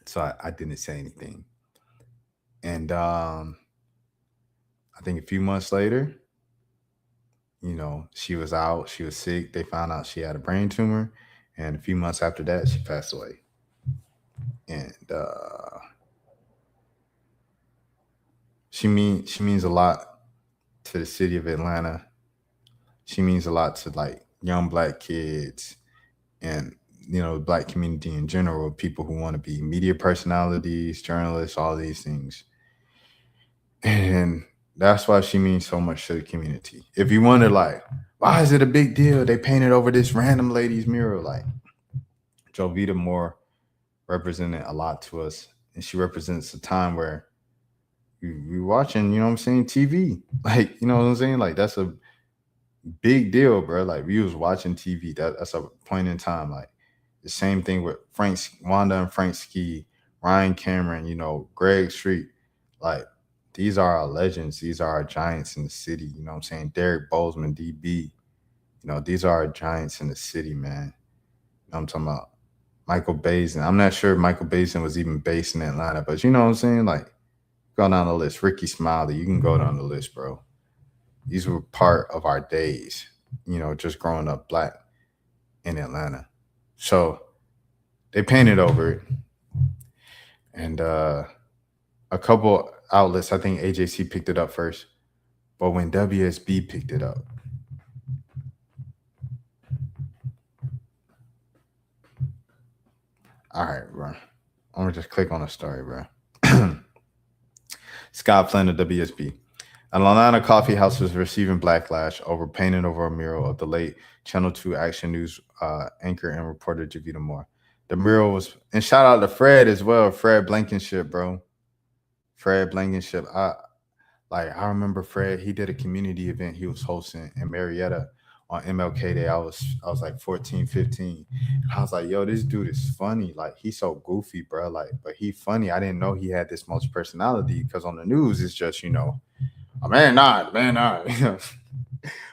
[SPEAKER 2] so I didn't say anything. And I think a few months later, she was out, she was sick. They found out she had a brain tumor. And a few months after that, she passed away. And she means a lot to the city of Atlanta. She means a lot to like young Black kids and, the Black community in general, people who want to be media personalities, journalists, all these things. And that's why she means so much to the community. If you wonder, like, why is it a big deal? They painted over this random lady's mural. Like, Jovita Moore represented a lot to us. And she represents a time where we watching, TV. Like, you know what I'm saying? Like, that's a big deal, bro. Like, we was watching TV. That's a point in time. Like, the same thing with Wanda and Frank Ski, Ryan Cameron, Greg Street. Like, these are our legends. These are our giants in the city. You know what I'm saying? Derek Bozeman, DB. These are our giants in the city, man. I'm talking about Michael Basin. I'm not sure if Michael Basin was even based in Atlanta, but you know what I'm saying? Like, go down the list. Ricky Smiley, you can go down the list, bro. These were part of our days, just growing up Black in Atlanta. So they painted over it. And a couple outlets, I think AJC picked it up first. But when WSB picked it up, all right, bro. I'm going to just click on the story, bro. Scott Flynn of WSB. An Atlanta coffee house is receiving backlash over painting over a mural of the late Channel 2 Action News anchor and reporter Jovita Moore. The mural was, and shout out to Fred as well, Fred Blankenship, bro. Fred Blankenship. I remember Fred, he did a community event he was hosting in Marietta on MLK Day. I was like 14, 15. And I was like, yo, this dude is funny. Like, he's so goofy, bro. Like, but he funny. I didn't know he had this much personality because on the news it's just, a man not.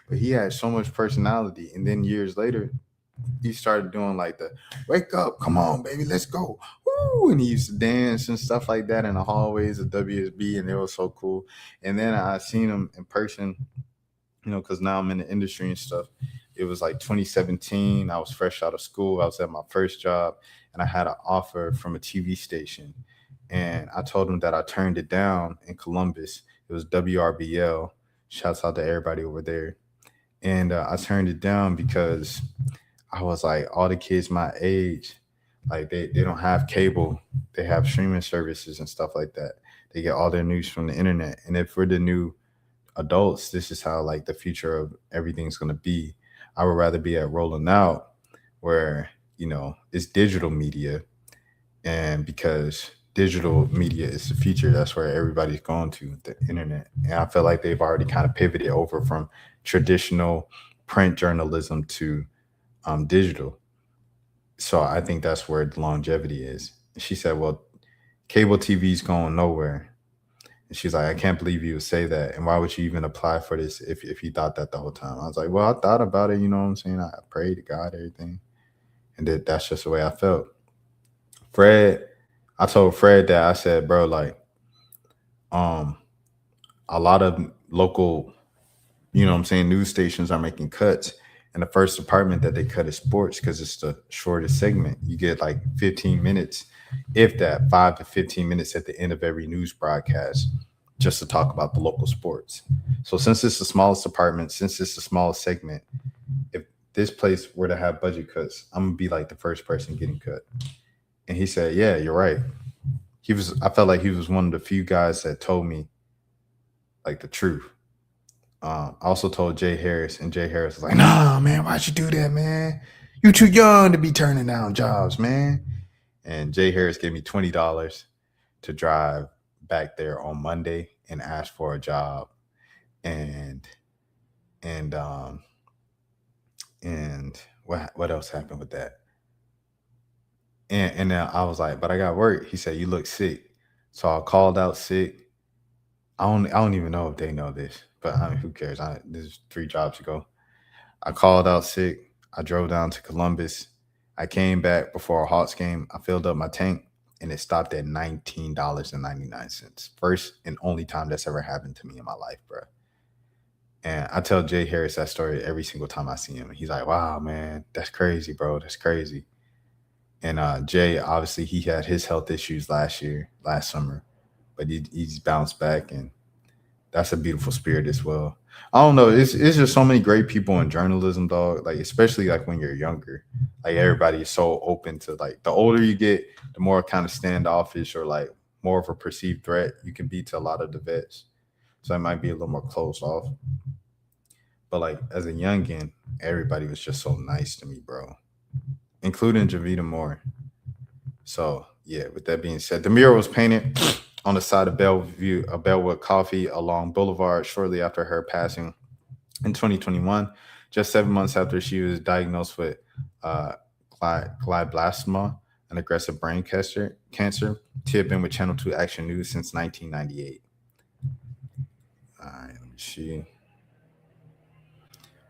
[SPEAKER 2] But he had so much personality. And then years later, he started doing like the wake up, come on, baby, let's go. Woo! And he used to dance and stuff like that in the hallways of WSB, and it was so cool. And then I seen him in person, because now I'm in the industry and stuff. It was like 2017. I was fresh out of school. I was at my first job, and I had an offer from a TV station. And I told him that I turned it down in Columbus. It was WRBL. Shouts out to everybody over there. And I turned it down because I was like, all the kids my age, like they don't have cable. They have streaming services and stuff like that. They get all their news from the internet. And if we're the new adults, this is how like the future of everything's going to be. I would rather be at Rolling Out where, it's digital media. And because digital media is the future, that's where everybody's going to, the internet. And I feel like they've already kind of pivoted over from traditional print journalism to digital. So I think that's where the longevity is. And she said, well, cable TV's going nowhere. And she's like, I can't believe you would say that. And why would you even apply for this if you thought that the whole time? I was like, well, I thought about it. You know what I'm saying? I prayed to God, everything. And that's just the way I felt. I told Fred that, I said, bro, like, a lot of local, news stations are making cuts. And the first department that they cut is sports because it's the shortest segment. You get like 15 minutes, if that, 5 to 15 minutes at the end of every news broadcast just to talk about the local sports. So since it's the smallest department, since it's the smallest segment, if this place were to have budget cuts, I'm going to be like the first person getting cut. And he said, yeah, you're right. I felt like he was one of the few guys that told me like the truth. I also told Jay Harris, and Jay Harris was like, nah, man, why'd you do that, man? You too young to be turning down jobs, man. And Jay Harris gave me $20 to drive back there on Monday and ask for a job. And And what else happened with that? And then I was like, but I got work. He said, you look sick. So I called out sick. I don't even know if they know this, but I mean, who cares? This is 3 jobs ago. I called out sick. I drove down to Columbus. I came back before a Hawks game. I filled up my tank and it stopped at $19.99. First and only time that's ever happened to me in my life, bro. And I tell Jay Harris that story every single time I see him. He's like, wow, man, that's crazy, bro. That's crazy. And Jay, obviously, he had his health issues last summer, but he's bounced back, and that's a beautiful spirit as well. I don't know. It's just so many great people in journalism, dog. Like, especially like when you're younger, like everybody is so open to, like, the older you get, the more kind of standoffish or like more of a perceived threat you can be to a lot of the vets. So it might be a little more closed off. But like as a youngin, everybody was just so nice to me, bro, including Jovita Moore. So yeah, with that being said, the mural was painted on the side of Bellwood Coffee along Boulevard shortly after her passing in 2021, just 7 months after she was diagnosed with glioblastoma, an aggressive brain cancer. She had been with Channel 2 Action News since 1998. All right, let me see.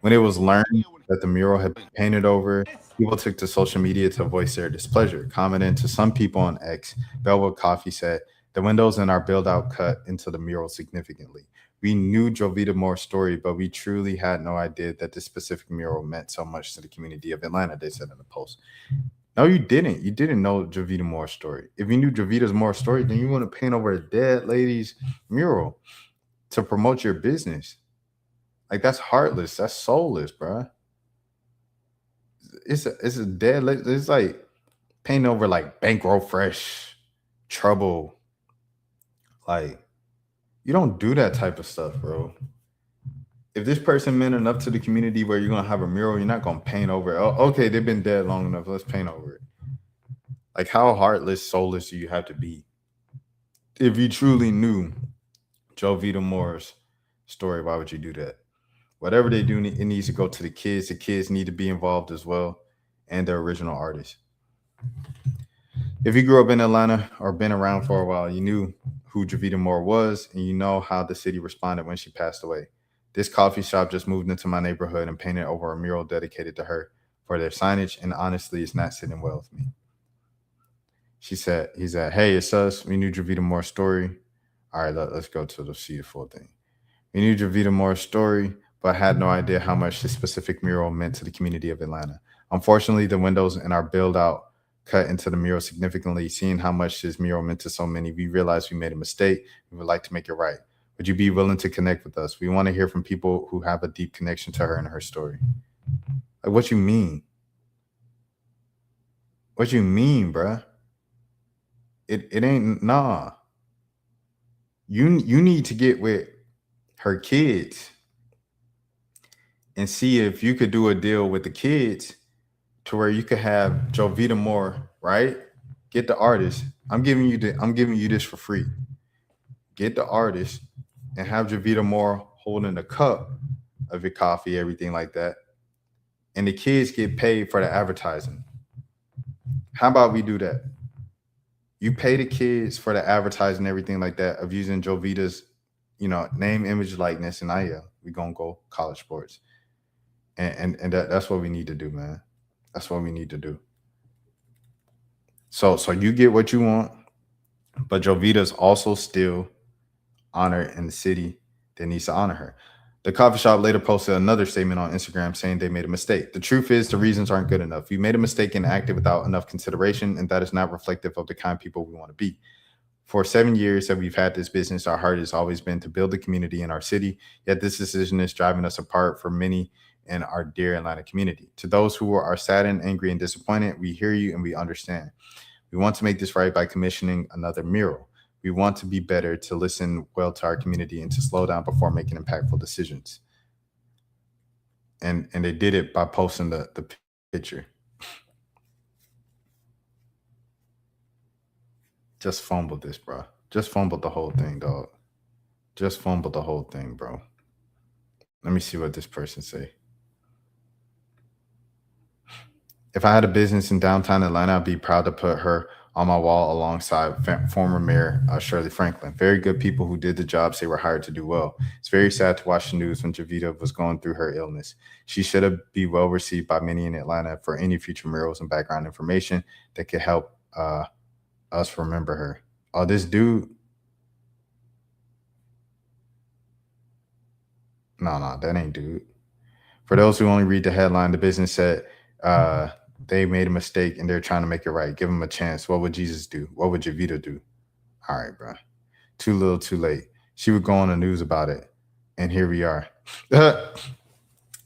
[SPEAKER 2] When it was learned that the mural had been painted over, people took to social media to voice their displeasure. Commenting to some people on X, Bellwood Coffee said, the windows in our build-out cut into the mural significantly. We knew Jovita Moore's story, but we truly had no idea that this specific mural meant so much to the community of Atlanta, they said in the post. No, you didn't. You didn't know Jovita Moore's story. If you knew Jovita Moore's story, then you want to paint over a dead lady's mural to promote your business. Like, that's heartless. That's soulless, bro. It's a dead. It's like painting over like Bankroll Fresh, Trouble. Like, you don't do that type of stuff, bro. If this person meant enough to the community where you're gonna have a mural, you're not gonna paint over it. Oh, okay, they've been dead long enough. Let's paint over it. Like, how heartless, soulless do you have to be if you truly knew Jovita Moore's story? Why would you do that? Whatever they do, it needs to go to the kids. The kids need to be involved as well, and the original artists. If you grew up in Atlanta or been around for a while, you knew who Jovita Moore was, and you know how the city responded when she passed away. This coffee shop just moved into my neighborhood and painted over a mural dedicated to her for their signage, and honestly, it's not sitting well with me. He said, hey, it's us. We knew Jovita Moore's story. All right, let's go to see the full thing. We knew Jovita Moore's story, but had no idea how much this specific mural meant to the community of Atlanta. Unfortunately, the windows in our build-out cut into the mural significantly. Seeing how much this mural meant to so many, we realized we made a mistake. We would like to make it right. Would you be willing to connect with us? We want to hear from people who have a deep connection to her and her story. Like, what you mean? What you mean, bruh? It ain't, nah. You need to get with her kids and see if you could do a deal with the kids to where you could have Jovita Moore, right? Get the artist. I'm giving you this for free. Get the artist and have Jovita Moore holding the cup of your coffee, everything like that. And the kids get paid for the advertising. How about we do that? You pay the kids for the advertising, everything like that, of using Jovita's, name, image, likeness, and we're gonna go college sports. And that's what we need to do, man. That's what we need to do. So you get what you want, but Jovita's also still honored in the city that needs to honor her. The coffee shop later posted another statement on Instagram saying they made a mistake. The truth is the reasons aren't good enough. We made a mistake and acted without enough consideration, and that is not reflective of the kind of people we want to be. For 7 years that we've had this business, our heart has always been to build a community in our city, yet this decision is driving us apart from many in our dear Atlanta community. To those who are saddened, angry, and disappointed, we hear you and we understand. We want to make this right by commissioning another mural. We want to be better, to listen well to our community, and to slow down before making impactful decisions. And they did it by posting the picture. Just fumbled this, bro. Just fumbled the whole thing, dog. Just fumbled the whole thing, bro. Let me see what this person say. If I had a business in downtown Atlanta, I'd be proud to put her on my wall alongside former Mayor Shirley Franklin. Very good people who did the jobs they were hired to do well. It's very sad to watch the news when Jovita was going through her illness. She should be well received by many in Atlanta for any future murals and background information that could help us remember her. Oh, this dude. No, that ain't dude. For those who only read the headline, the business said they made a mistake and they're trying to make it right. Give them a chance. What would Jesus do? What would Jovita do? All right, bro. Too little, too late. She would go on the news about it. And here we are.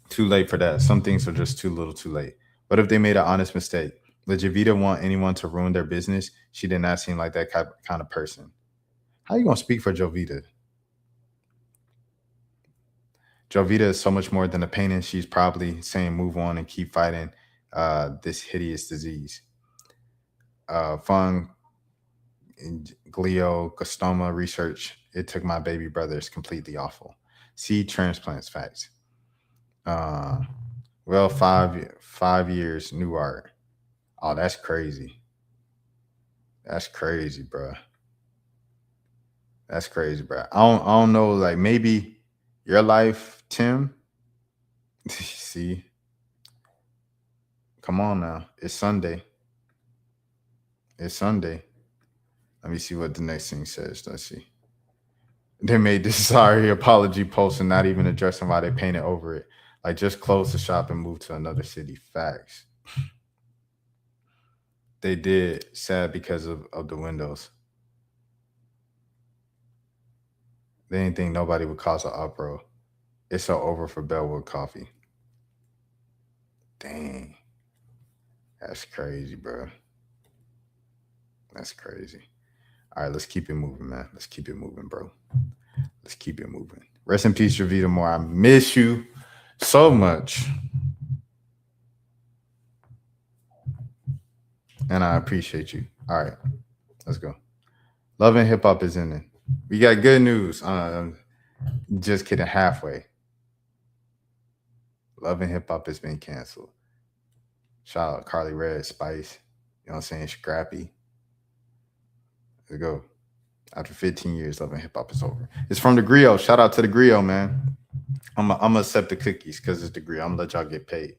[SPEAKER 2] Too late for that. Some things are just too little, too late. What if they made an honest mistake? Would Jovita want anyone to ruin their business? She did not seem like that kind of person. How are you going to speak for Jovita? Jovita is so much more than a painting. She's probably saying move on and keep fighting this hideous disease. Glioblastoma research. It took my baby brother. It's completely awful. Seed transplants facts. Well, 5 years, new art. Oh, that's crazy. That's crazy, bro. That's crazy, bro. I don't know, like maybe your life, Tim. See? Come on now. It's Sunday. It's Sunday. Let me see what the next thing says. Let's see. They made this sorry apology post and not even addressing why they painted over it. Like, just close the shop and move to another city. Facts. They did. Sad because of the windows. They didn't think nobody would cause an uproar. It's so over for Bellwood Coffee. Dang. That's crazy, bro. That's crazy. All right, let's keep it moving, man. Let's keep it moving, bro. Let's keep it moving. Rest in peace, Jovita Moore. I miss you so much. And I appreciate you. All right, let's go. Love and Hip Hop is in it. We got good news. Just kidding, halfway. Love and Hip Hop has been canceled. Shout out Carly Red, Spice. You know what I'm saying? Scrappy. Let's go. After 15 years, Love and Hip Hop is over. It's from the Griot. Shout out to the Griot, man. I'm gonna accept the cookies because it's the Griot. I'm gonna let y'all get paid.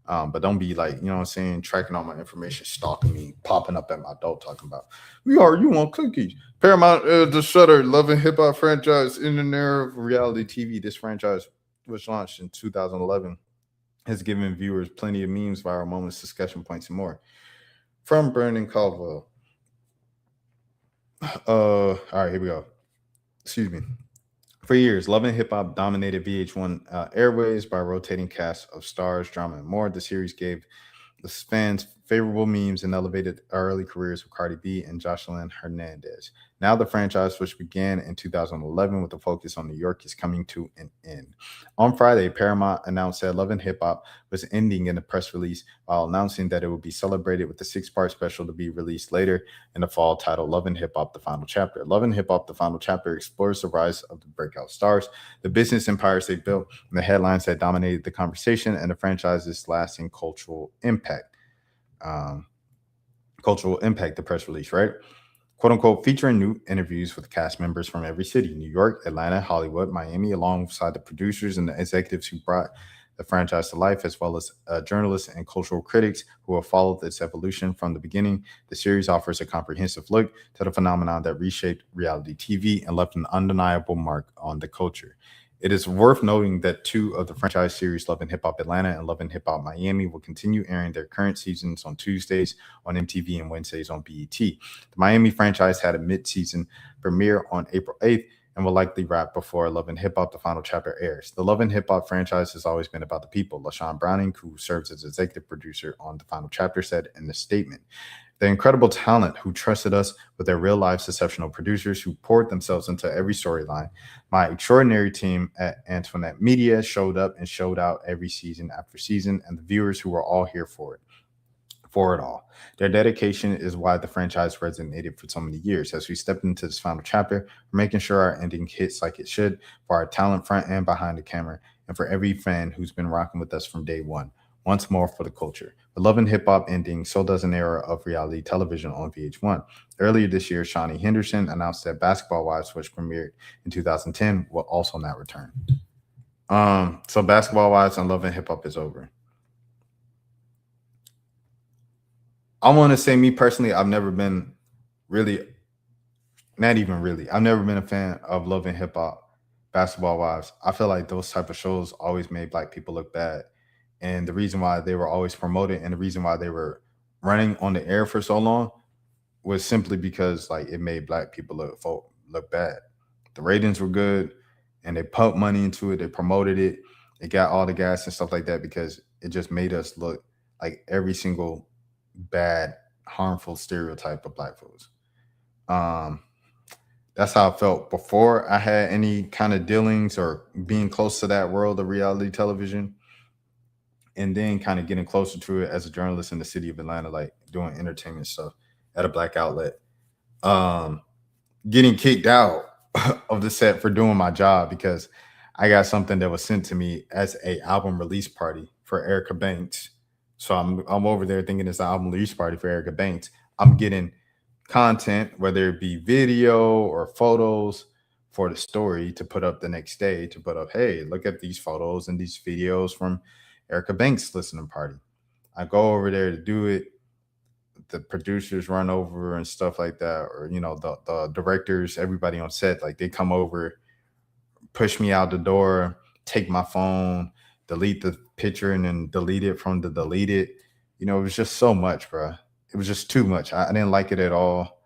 [SPEAKER 2] But don't be like, you know what I'm saying, tracking all my information, stalking me, popping up at my door talking about, you want cookies. Paramount, the Shutter, Love and Hip Hop franchise in the era of reality TV. This franchise was launched in 2011. Has given viewers plenty of memes, viral moments, discussion points, and more. From Brandon Caldwell. All right, here we go. Excuse me. For years, Love and Hip Hop dominated VH1 airways by a rotating cast of stars, drama, and more. The series gave the fans favorable memes and elevated early careers of Cardi B and Jocelyn Hernandez. Now the franchise, which began in 2011 with a focus on New York, is coming to an end. On Friday, Paramount announced that Love and Hip Hop was ending in a press release while announcing that it would be celebrated with a 6-part special to be released later in the fall titled Love and Hip Hop, The Final Chapter. Love and Hip Hop, The Final Chapter explores the rise of the breakout stars, the business empires they built, and the headlines that dominated the conversation, and the franchise's lasting cultural impact. The press release, right? Quote unquote, featuring new interviews with cast members from every city, New York, Atlanta, Hollywood, Miami, alongside the producers and the executives who brought the franchise to life, as well as journalists and cultural critics who have followed its evolution from the beginning. The series offers a comprehensive look to the phenomenon that reshaped reality TV and left an undeniable mark on the culture. It is worth noting that 2 of the franchise series, Love and Hip Hop Atlanta and Love and Hip Hop Miami, will continue airing their current seasons on Tuesdays on MTV and Wednesdays on BET. The Miami franchise had a mid-season premiere on April 8th and will likely wrap before Love and Hip Hop, The Final Chapter airs. The Love and Hip Hop franchise has always been about the people, LaShawn Browning, who serves as executive producer on The Final Chapter, said in the statement. The incredible talent who trusted us with their real-life exceptional producers who poured themselves into every storyline. My extraordinary team at Antoinette Media showed up and showed out every season after season, and the viewers who were all here for it all. Their dedication is why the franchise resonated for so many years. As we step into this final chapter, we're making sure our ending hits like it should for our talent front and behind the camera, and for every fan who's been rocking with us from day one. once more for the culture. With Love and Hip Hop ending, so does an era of reality television on VH1. Earlier this year, Shawnee Henderson announced that Basketball Wives, which premiered in 2010, will also not return. So Basketball Wives and Love and Hip Hop is over. I want to say, me personally, I've never been really, not even really, I've never been a fan of Love and Hip Hop, Basketball Wives. I feel like those type of shows always made Black people look bad. And the reason why they were always promoted and the reason why they were running on the air for so long was simply because like it made Black people look bad. The ratings were good and they pumped money into it. They promoted it. It got all the gas and stuff like that because it just made us look like every single bad, harmful stereotype of Black folks. That's how I felt before I had any kind of dealings or being close to that world of reality television. And then kind of getting closer to it as a journalist in the city of Atlanta, like doing entertainment stuff at a Black outlet. Getting kicked out of the set for doing my job because I got something that was sent to me as a album release party for Erica Banks. So I'm over there thinking it's an album release party for Erica Banks. I'm getting content, whether it be video or photos for the story to put up the next day, to put up, hey, look at these photos and these videos from Erica Banks' listening party. I go over there to do it. The producers run over and stuff like that, or the directors, everybody on set, like they come over, push me out the door, take my phone, delete the picture, and then delete it from the deleted. It was just so much, bro. It was just too much. I didn't like it at all.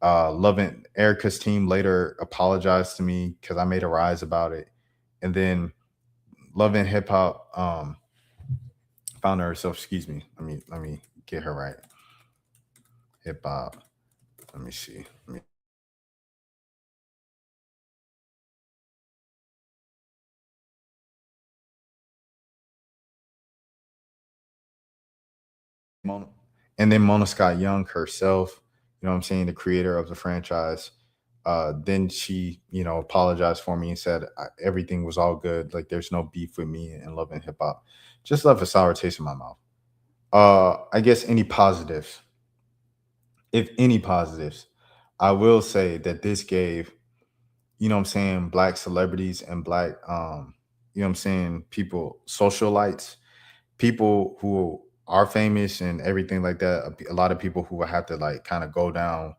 [SPEAKER 2] Loving Erica's team later apologized to me because I made a rise about it, and then Love and Hip Hop found herself. Excuse me. Let me get her right. Hip Hop. Let me see. And then Mona Scott Young herself, the creator of the franchise. Then she, apologized for me and said everything was all good. Like there's no beef with me and Love and Hip Hop. Just left a sour taste in my mouth. I guess any positives. If any positives, I will say that this gave, Black celebrities and Black, people, socialites, people who are famous and everything like that. A lot of people who will have to like kind of go down,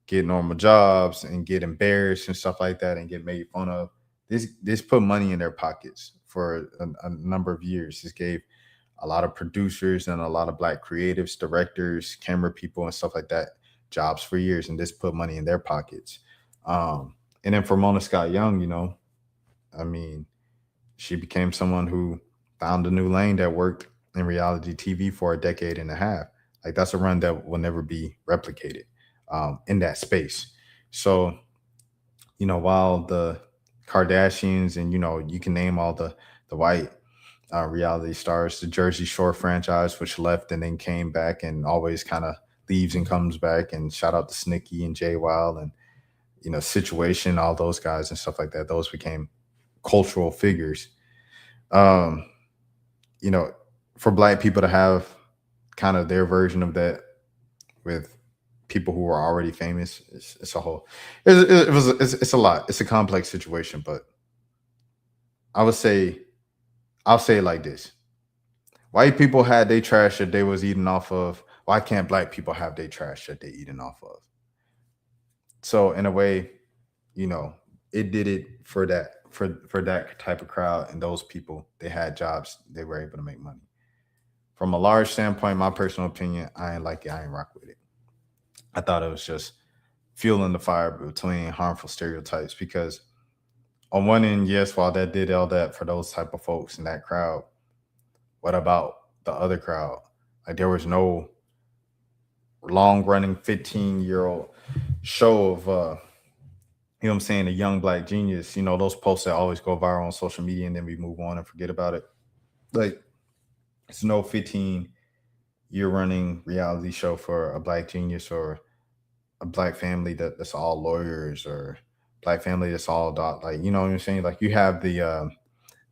[SPEAKER 2] get normal jobs and get embarrassed and stuff like that and get made fun of. This put money in their pockets for a number of years. This gave a lot of producers and a lot of Black creatives, directors, camera people and stuff like that jobs for years, and this put money in their pockets. And then for Mona Scott Young, she became someone who found a new lane that worked in reality TV for a decade and a half. Like that's a run that will never be replicated in that space. So, while the Kardashians and, you can name all the white reality stars, the Jersey Shore franchise, which left and then came back and always kind of leaves and comes back, and shout out to Snicky and Jay Wild and, Situation, all those guys and stuff like that. Those became cultural figures. For Black people to have kind of their version of that with people who are already famous, it's a whole, it's a lot. It's a complex situation, but I'll say it like this. White people had their trash that they was eating off of. Why can't Black people have their trash that they eating off of? So in a way, it did it for that type of crowd, and those people, they had jobs, they were able to make money. From a large standpoint, my personal opinion, I ain't like it. I ain't rock with it. I thought it was just fueling the fire between harmful stereotypes, because on one end, yes, while that did all that for those type of folks in that crowd, what about the other crowd? Like there was no long-running 15-year-old show of a young Black genius, those posts that always go viral on social media and then we move on and forget about it. Like it's no 15-year running reality show for a Black genius or a Black family that's all lawyers, or Black family that's all like, you know what I'm saying? Like you have the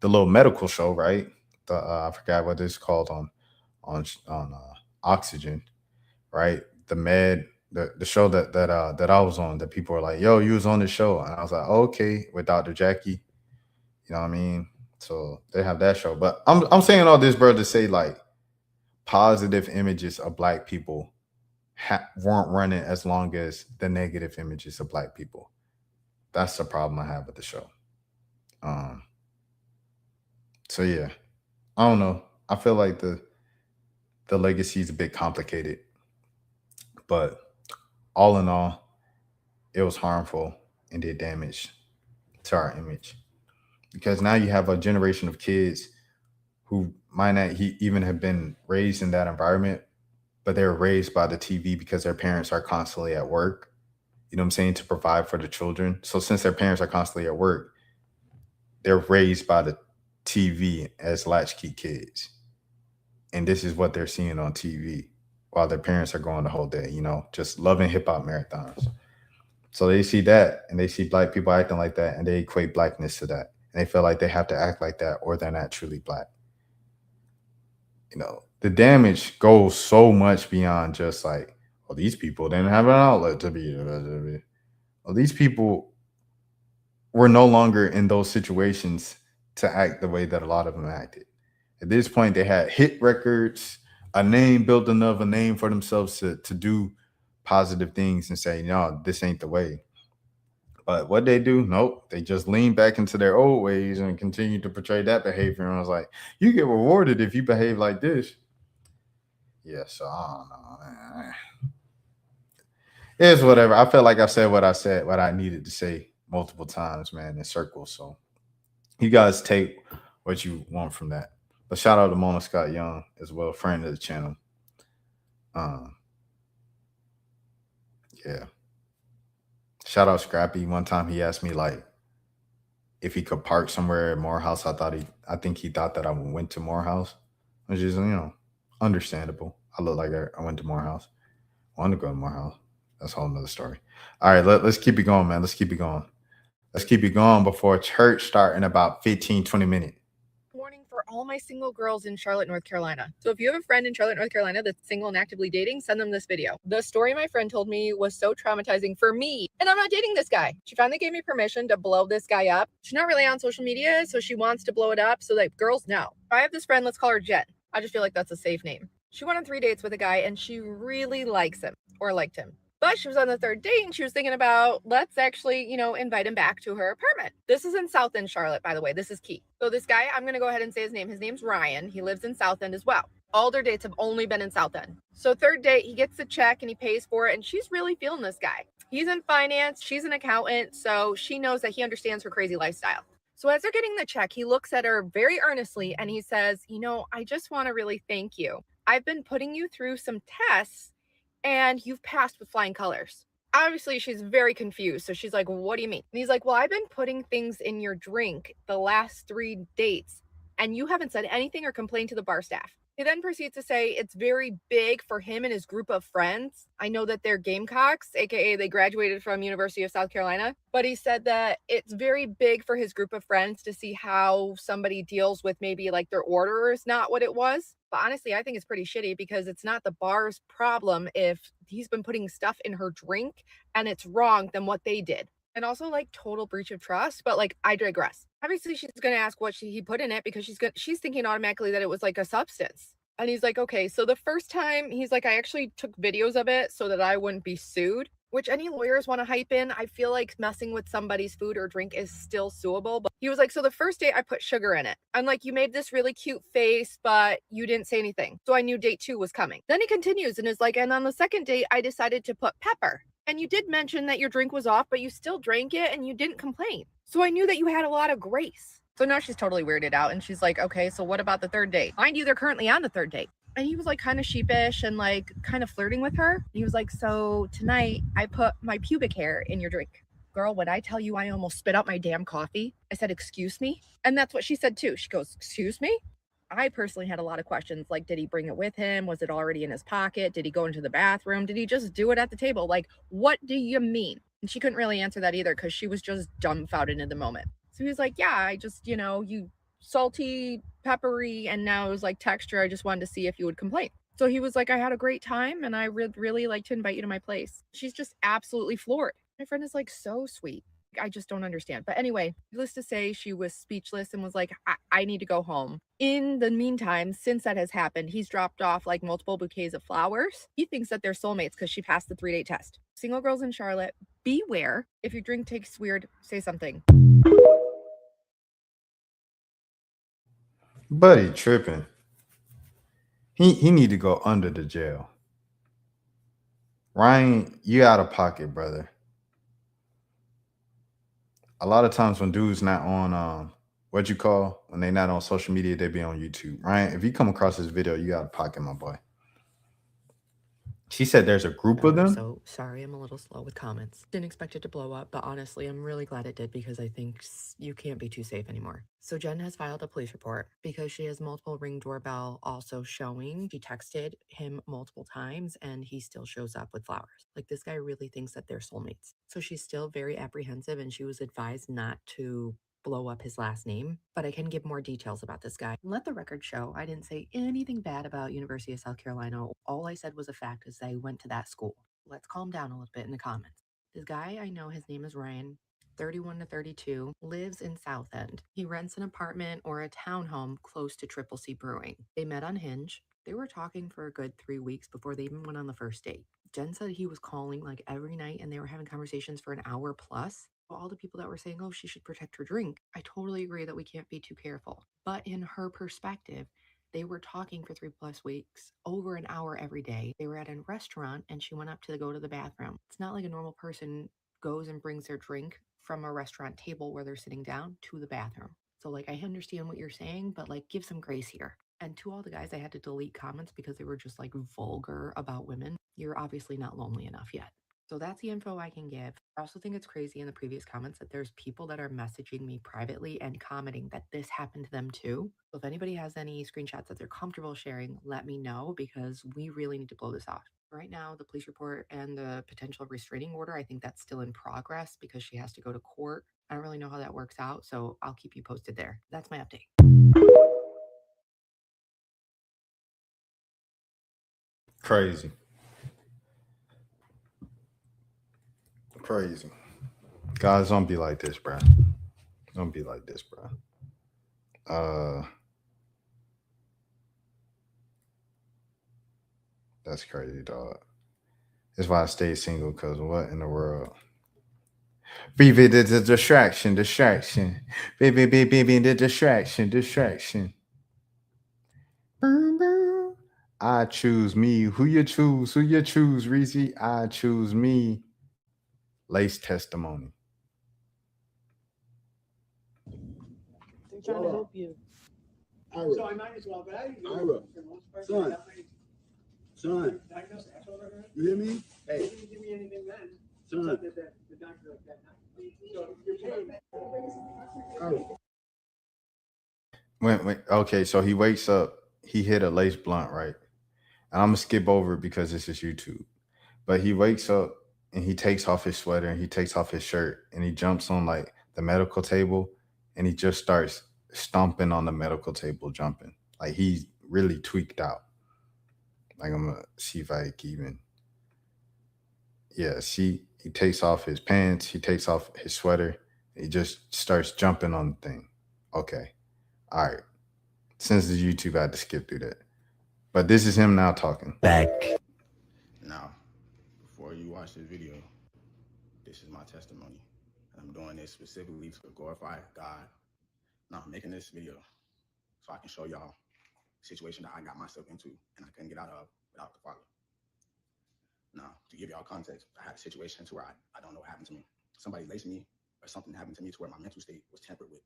[SPEAKER 2] little medical show, right? I forgot what it's called on on Oxygen, right? The show that I was on, that people were like, yo, you was on the show. And I was like, oh, okay, with Dr. Jackie. You know what I mean? So they have that show. But I'm saying all this, bro, to say like positive images of black people weren't running as long as the negative images of black people. That's the problem I have with the show. So yeah, I don't know. I feel like the legacy is a bit complicated, but all in all, it was harmful and did damage to our image, because now you have a generation of kids who might not even have been raised in that environment, but they were raised by the TV because their parents are constantly at work, you know what I'm saying, to provide for the children. So since their parents are constantly at work, they're raised by the TV as latchkey kids. And this is what they're seeing on TV while their parents are going the whole day, you know, just loving hip hop marathons. So they see that and they see black people acting like that, and they equate blackness to that. And they feel like they have to act like that or they're not truly black. You know, the damage goes so much beyond just like, well, these people didn't have an outlet to be. Well, these people were no longer in those situations to act the way that a lot of them acted. At this point, they had hit records, a name, built enough a name for themselves to do positive things and say, no, this ain't the way. But what they do, nope, they just lean back into their old ways and continue to portray that behavior. And I was like, you get rewarded if you behave like this. Yeah, so I don't know, man. It's whatever. I feel like I said what I needed to say multiple times, man, in circles. So you guys take what you want from that. But shout out to Mona Scott Young as well, friend of the channel. Yeah. Shout out Scrappy. One time he asked me like if he could park somewhere at Morehouse. I think he thought that I went to Morehouse, which is, you know, understandable. I look like I went to Morehouse. I wanted to go to Morehouse. That's a whole nother story. All right, let's keep it going, man. Let's keep it going. Let's keep it going before church start in about 15, 20 minutes.
[SPEAKER 6] Warning for all my single girls in Charlotte, North Carolina. So if you have a friend in Charlotte, North Carolina that's single and actively dating, send them this video. The story my friend told me was so traumatizing for me, and I'm not dating this guy. She finally gave me permission to blow this guy up. She's not really on social media, so she wants to blow it up so that girls know. I have this friend, let's call her Jen. I just feel like that's a safe name. She went on 3 dates with a guy and she really likes him, or liked him. But she was on the third date and she was thinking about, let's actually, you know, invite him back to her apartment. This is in South End, Charlotte, by the way. This is key. So this guy, I'm going to go ahead and say his name. His name's Ryan. He lives in South End as well. All their dates have only been in South End. So third date, he gets the check and he pays for it. And she's really feeling this guy. He's in finance. She's an accountant. So she knows that he understands her crazy lifestyle. So as they're getting the check, he looks at her very earnestly and he says, you know, I just want to really thank you. I've been putting you through some tests and you've passed with flying colors. Obviously, she's very confused. So she's like, what do you mean? And he's like, well, I've been putting things in your drink the last 3 dates, and you haven't said anything or complained to the bar staff. He then proceeds to say it's very big for him and his group of friends. I know that they're Gamecocks, aka they graduated from University of South Carolina. But he said that it's very big for his group of friends to see how somebody deals with maybe like their order is not what it was. But honestly, I think it's pretty shitty because it's not the bar's problem if he's been putting stuff in her drink and it's wrong than what they did. And also like total breach of trust, but like I digress. Obviously, she's going to ask what he put in it because she's thinking automatically that it was like a substance. And he's like, okay, so the first time he's like, I actually took videos of it so that I wouldn't be sued, which any lawyers want to hype in. I feel like messing with somebody's food or drink is still suable. But he was like, so the first date I put sugar in it. I'm like, you made this really cute face, but you didn't say anything. So I knew date 2 was coming. Then he continues and is like, and on the second date, I decided to put pepper. And you did mention that your drink was off, but you still drank it and you didn't complain. So I knew that you had a lot of grace. So now she's totally weirded out and she's like, okay, so what about the third date? Mind you, they're currently on the third date. And he was like kind of sheepish and like kind of flirting with her. He was like, so tonight I put my pubic hair in your drink. Girl, when I tell you I almost spit out my damn coffee, I said, excuse me. And that's what she said too. She goes, excuse me? I personally had a lot of questions. Like, did he bring it with him? Was it already in his pocket? Did he go into the bathroom? Did he just do it at the table? Like, what do you mean? And she couldn't really answer that either because she was just dumbfounded in the moment. So he was like, yeah, I just, you know, you salty, peppery, and now it was like texture. I just wanted to see if you would complain. So he was like, I had a great time and I would really like to invite you to my place. She's just absolutely floored. My friend is like so sweet. I just don't understand. But anyway, needless to say, she was speechless and was like, I need to go home. In the meantime, since that has happened, he's dropped off like multiple bouquets of flowers. He thinks that they're soulmates because she passed the 3-date test. Single girls in Charlotte, beware. If your drink tastes weird, say something.
[SPEAKER 2] Buddy tripping. He need to go under the jail. Ryan, you out of pocket, brother. A lot of times when dudes not on what you call when they not on social media, they be on YouTube. Ryan, if you come across this video, you out of pocket, my boy. She said there's a group of them.
[SPEAKER 7] So sorry, I'm a little slow with comments. Didn't expect it to blow up, but honestly, I'm really glad it did because I think you can't be too safe anymore. So Jen has filed a police report because she has multiple Ring doorbell also showing. She texted him multiple times and he still shows up with flowers. Like, this guy really thinks that they're soulmates. So she's still very apprehensive and she was advised not to blow up his last name, but I can give more details about this guy. Let the record show I didn't say anything bad about University of South Carolina. All I said was a fact is that I went to that school. Let's calm down a little bit in the comments. This guy, I know his name is Ryan, 31 to 32, lives in South End. He rents an apartment or a townhome close to Triple C Brewing. They met on Hinge. They were talking for a good 3 weeks before they even went on the first date. Jen said he was calling like every night and they were having conversations for an hour plus. All the people that were saying, oh, she should protect her drink. I totally agree that we can't be too careful. But in her perspective, they were talking for 3+ weeks, over an hour every day. They were at a restaurant and she went up to go to the bathroom. It's not like a normal person goes and brings their drink from a restaurant table where they're sitting down to the bathroom. So like, I understand what you're saying, but like, give some grace here. And to all the guys, I had to delete comments because they were just like vulgar about women. You're obviously not lonely enough yet. So that's the info I can give. I also think it's crazy in the previous comments that there's people that are messaging me privately and commenting that this happened to them too. So if anybody has any screenshots that they're comfortable sharing, let me know because we really need to blow this off. Right now, the police report and the potential restraining order, I think that's still in progress because she has to go to court. I don't really know how that works out, so I'll keep you posted there. That's my update.
[SPEAKER 2] Crazy. Crazy. Guys, don't be like this, bro. Don't be like this, bro. That's crazy, dog. That's why I stay single, because what in the world? Baby, the distraction. Baby, the distraction. I choose me. Who you choose, Reezy? I choose me. Lace testimony.
[SPEAKER 8] They're trying to help you.
[SPEAKER 4] So I might as well, but Ira, son, you hear me? Hey, you didn't give me anything then. Son, the doctor like that night. So you're paying.
[SPEAKER 2] Wait. Okay, so he wakes up. He hit a lace blunt, right? And I'm gonna skip over it because this is YouTube. But he wakes up and he takes off his sweater and he takes off his shirt and he jumps on like the medical table and he just starts stomping on the medical table, jumping. Like he's really tweaked out. Like I'm gonna see if I can even. Yeah, see, he takes off his pants, he takes off his sweater, he just starts jumping on the thing. Okay. All right. Since the YouTube, I had to skip through that. But this is him now talking.
[SPEAKER 9] Back. Now, before you watch this video, this is my testimony. And I'm doing this specifically to glorify God. Now, I'm making this video so I can show y'all the situation that I got myself into and I couldn't get out of without the Father. Now, to give y'all context, I had a situation to where I don't know what happened to me. Somebody laced me or something happened to me to where my mental state was tampered with.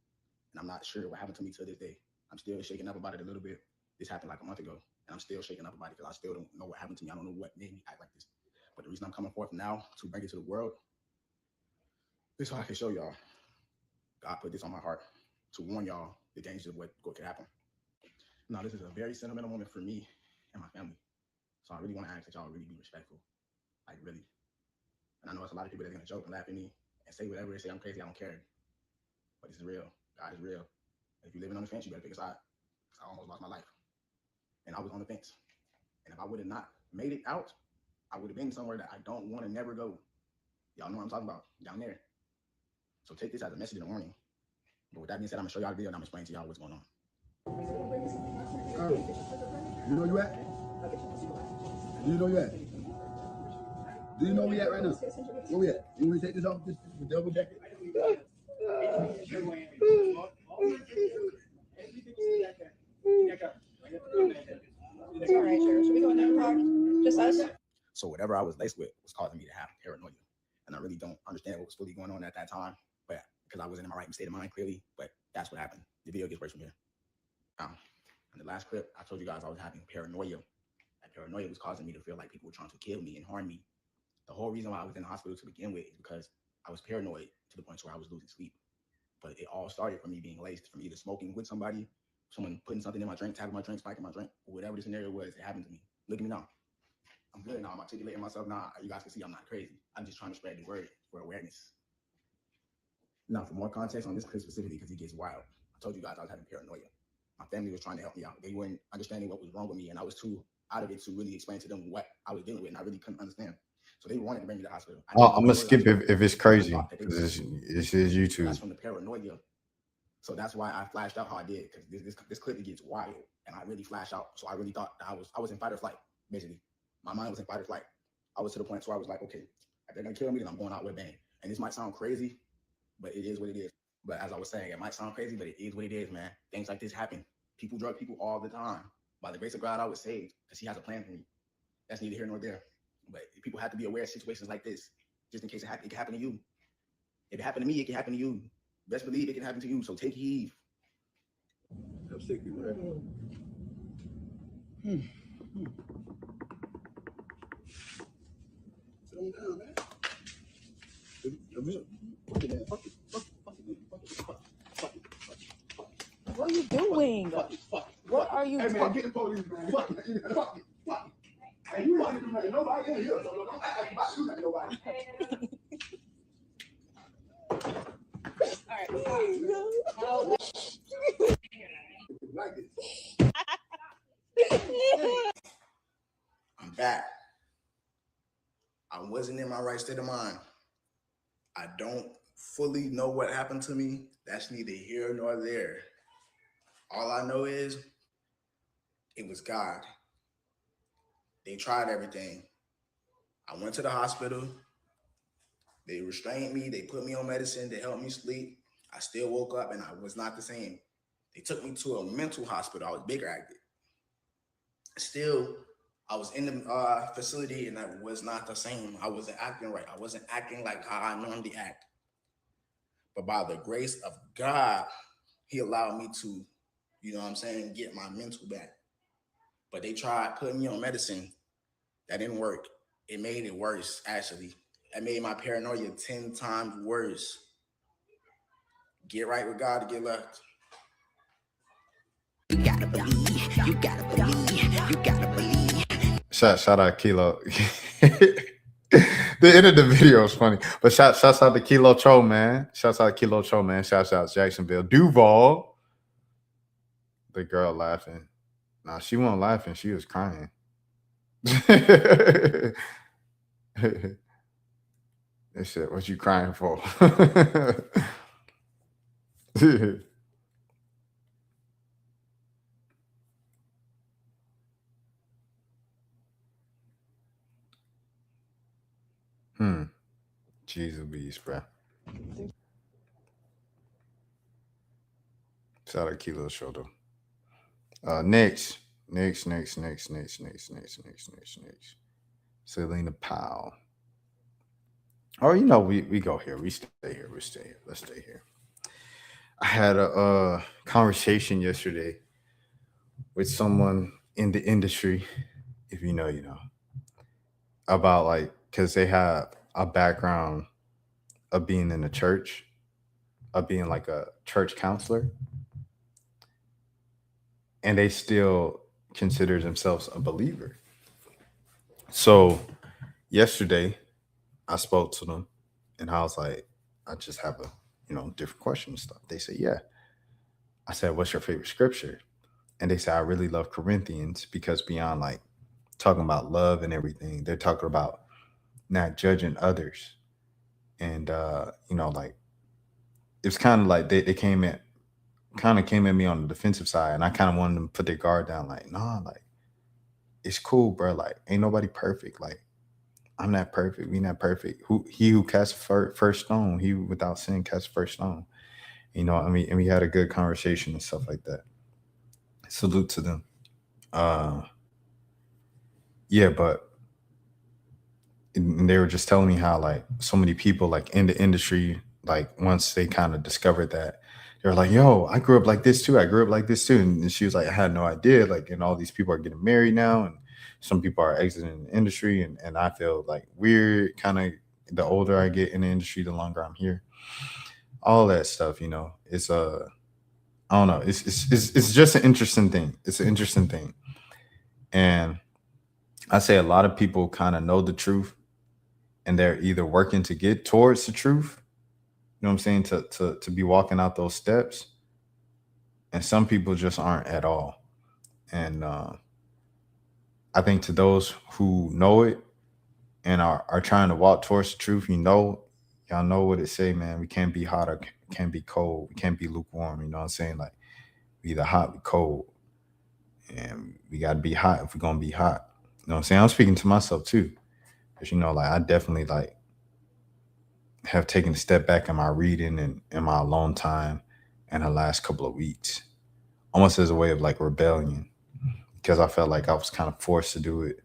[SPEAKER 9] And I'm not sure what happened to me to this day. I'm still shaking up about it a little bit. This happened like a month ago, and I'm still shaking up about it because I still don't know what happened to me. I don't know what made me act like this. But the reason I'm coming forth now to bring it to the world is so I can show y'all. God put this on my heart to warn y'all the dangers of what could happen. Now, this is a very sentimental moment for me and my family. So I really want to ask that y'all really be respectful. Like, really. And I know it's a lot of people that are going to joke and laugh at me and say whatever, say I'm crazy, I don't care. But it's real. God is real. If you're living on the fence, you better pick a side. I almost lost my life. And I was on the fence. And if I would have not made it out, I would have been somewhere that I don't want to never go. Y'all know what I'm talking about, down there. So take this as a message in the morning. But with that being said, I'm going to show y'all the video and I'm going to explain to y'all what's going on.
[SPEAKER 4] You know where you at? Do you know where you at? Do you know where you at right now? Where we at? You want me to take this off? This double jacket?
[SPEAKER 6] It's all right, sure. Should we go in there and talk? Just us?
[SPEAKER 9] So whatever I was laced with was causing me to have paranoia. And I really don't understand what was fully going on at that time, but because I wasn't in my right state of mind clearly, but that's what happened. The video gets worse from here. In the last clip, I told you guys I was having paranoia. That paranoia was causing me to feel like people were trying to kill me and harm me. The whole reason why I was in the hospital to begin with is because I was paranoid to the point where I was losing sleep. But it all started from me being laced, from either smoking with somebody, someone putting something in my drink, tapping my drink, spiking my drink, whatever the scenario was, it happened to me. Look at me now. I'm good now. I'm articulating myself now. You guys can see I'm not crazy. I'm just trying to spread the word for awareness. Now, for more context on this clip specifically, because it gets wild, I told you guys I was having paranoia. My family was trying to help me out. They weren't understanding what was wrong with me, and I was too out of it to really explain to them what I was dealing with, and I really couldn't understand. So they wanted to bring me to the hospital.
[SPEAKER 2] I'm gonna skip if it's crazy because this is YouTube.
[SPEAKER 9] That's from the paranoia. So that's why I flashed out how I did, because this clip, it gets wild, and I really flashed out. So I really thought that I was in fight or flight, basically. My mind was in fight or flight. I was to the point where I was like, okay, if they're gonna kill me, then I'm going out with a bang. And this might sound crazy, but it is what it is. But as I was saying, it might sound crazy, but it is what it is, man. Things like this happen. People drug people all the time. By the grace of God, I was saved because he has a plan for me. That's neither here nor there. But people have to be aware of situations like this, just in case it can happen to you. If it happened to me, it can happen to you. Best believe it can happen to you, so take heed.
[SPEAKER 4] I'm sick, man. Sit down, man.
[SPEAKER 8] What are you doing? What are you
[SPEAKER 4] doing? Hey, man,
[SPEAKER 8] doing?
[SPEAKER 4] get the police, man. Fuck it. Hey, you want to do nothing? Nobody in here, so don't act about shooting at nobody.
[SPEAKER 8] All right.
[SPEAKER 4] Like this.
[SPEAKER 9] I'm back. I wasn't in my right state of mind. I don't fully know what happened to me. That's neither here nor there. All I know is it was God. They tried everything. I went to the hospital. They restrained me. They put me on medicine to help me sleep. I still woke up and I was not the same. They took me to a mental hospital. I was bigger active. Still, I was in the facility and I was not the same. I wasn't acting right. I wasn't acting like how I normally act. But by the grace of God, he allowed me to, you know what I'm saying, get my mental back. But they tried putting me on medicine. That didn't work. It made it worse, actually. It made my paranoia 10 times worse. Get right with God to get left.
[SPEAKER 10] You gotta believe, you gotta believe, you gotta believe.
[SPEAKER 2] Shout out Kilo. The end of the video is funny, but shouts out to Kilo Cho, man. Shouts out to Kilo Cho, man. Shouts out Jacksonville. Duval. The girl laughing. Nah, she wasn't laughing. She was crying. They said, "What you crying for?" Jesus bees, bro. Shout out Kilo Shoulder. Next. Selena Powell. Oh, you know, we go here. We stay here. Let's stay here. I had a conversation yesterday with someone in the industry, if you know, you know, about like, because they have a background of being in the church, of being like a church counselor, and they still consider themselves a believer. So yesterday I spoke to them and I was like, I just have a, you know, different question and stuff. They said, yeah, I said, what's your favorite scripture? And they said, I really love Corinthians, because beyond like talking about love and everything, they're talking about not judging others. And like it's kind of like they came at me on the defensive side, and I kind of wanted them to put their guard down, like, nah, like it's cool, bro. Like, ain't nobody perfect. Like, I'm not perfect. We not perfect. He who casts first stone, he without sin casts first stone. I mean, and we had a good conversation and stuff like that. Salute to them. Yeah, but and they were just telling me how like so many people like in the industry, like once they kind of discovered that, they were like, yo, I grew up like this too. I grew up like this too. And she was like, I had no idea. Like, and all these people are getting married now, and some people are exiting the industry. And I feel like weird, kind of the older I get in the industry, the longer I'm here. All that stuff, it's I don't know. It's just an interesting thing. It's an interesting thing. And I say a lot of people kind of know the truth, and they're either working to get towards the truth, you know what I'm saying, to be walking out those steps. And some people just aren't at all. And I think to those who know it and are trying to walk towards the truth, y'all know what it say, man. We can't be hot or can't be cold. We can't be lukewarm. You know what I'm saying? Like, we either hot or cold. And we got to be hot if we're going to be hot. You know what I'm saying? I'm speaking to myself too. Because, like, I definitely, like, have taken a step back in my reading and in my alone time in the last couple of weeks. Almost as a way of, like, rebellion. Because I felt like I was kind of forced to do it,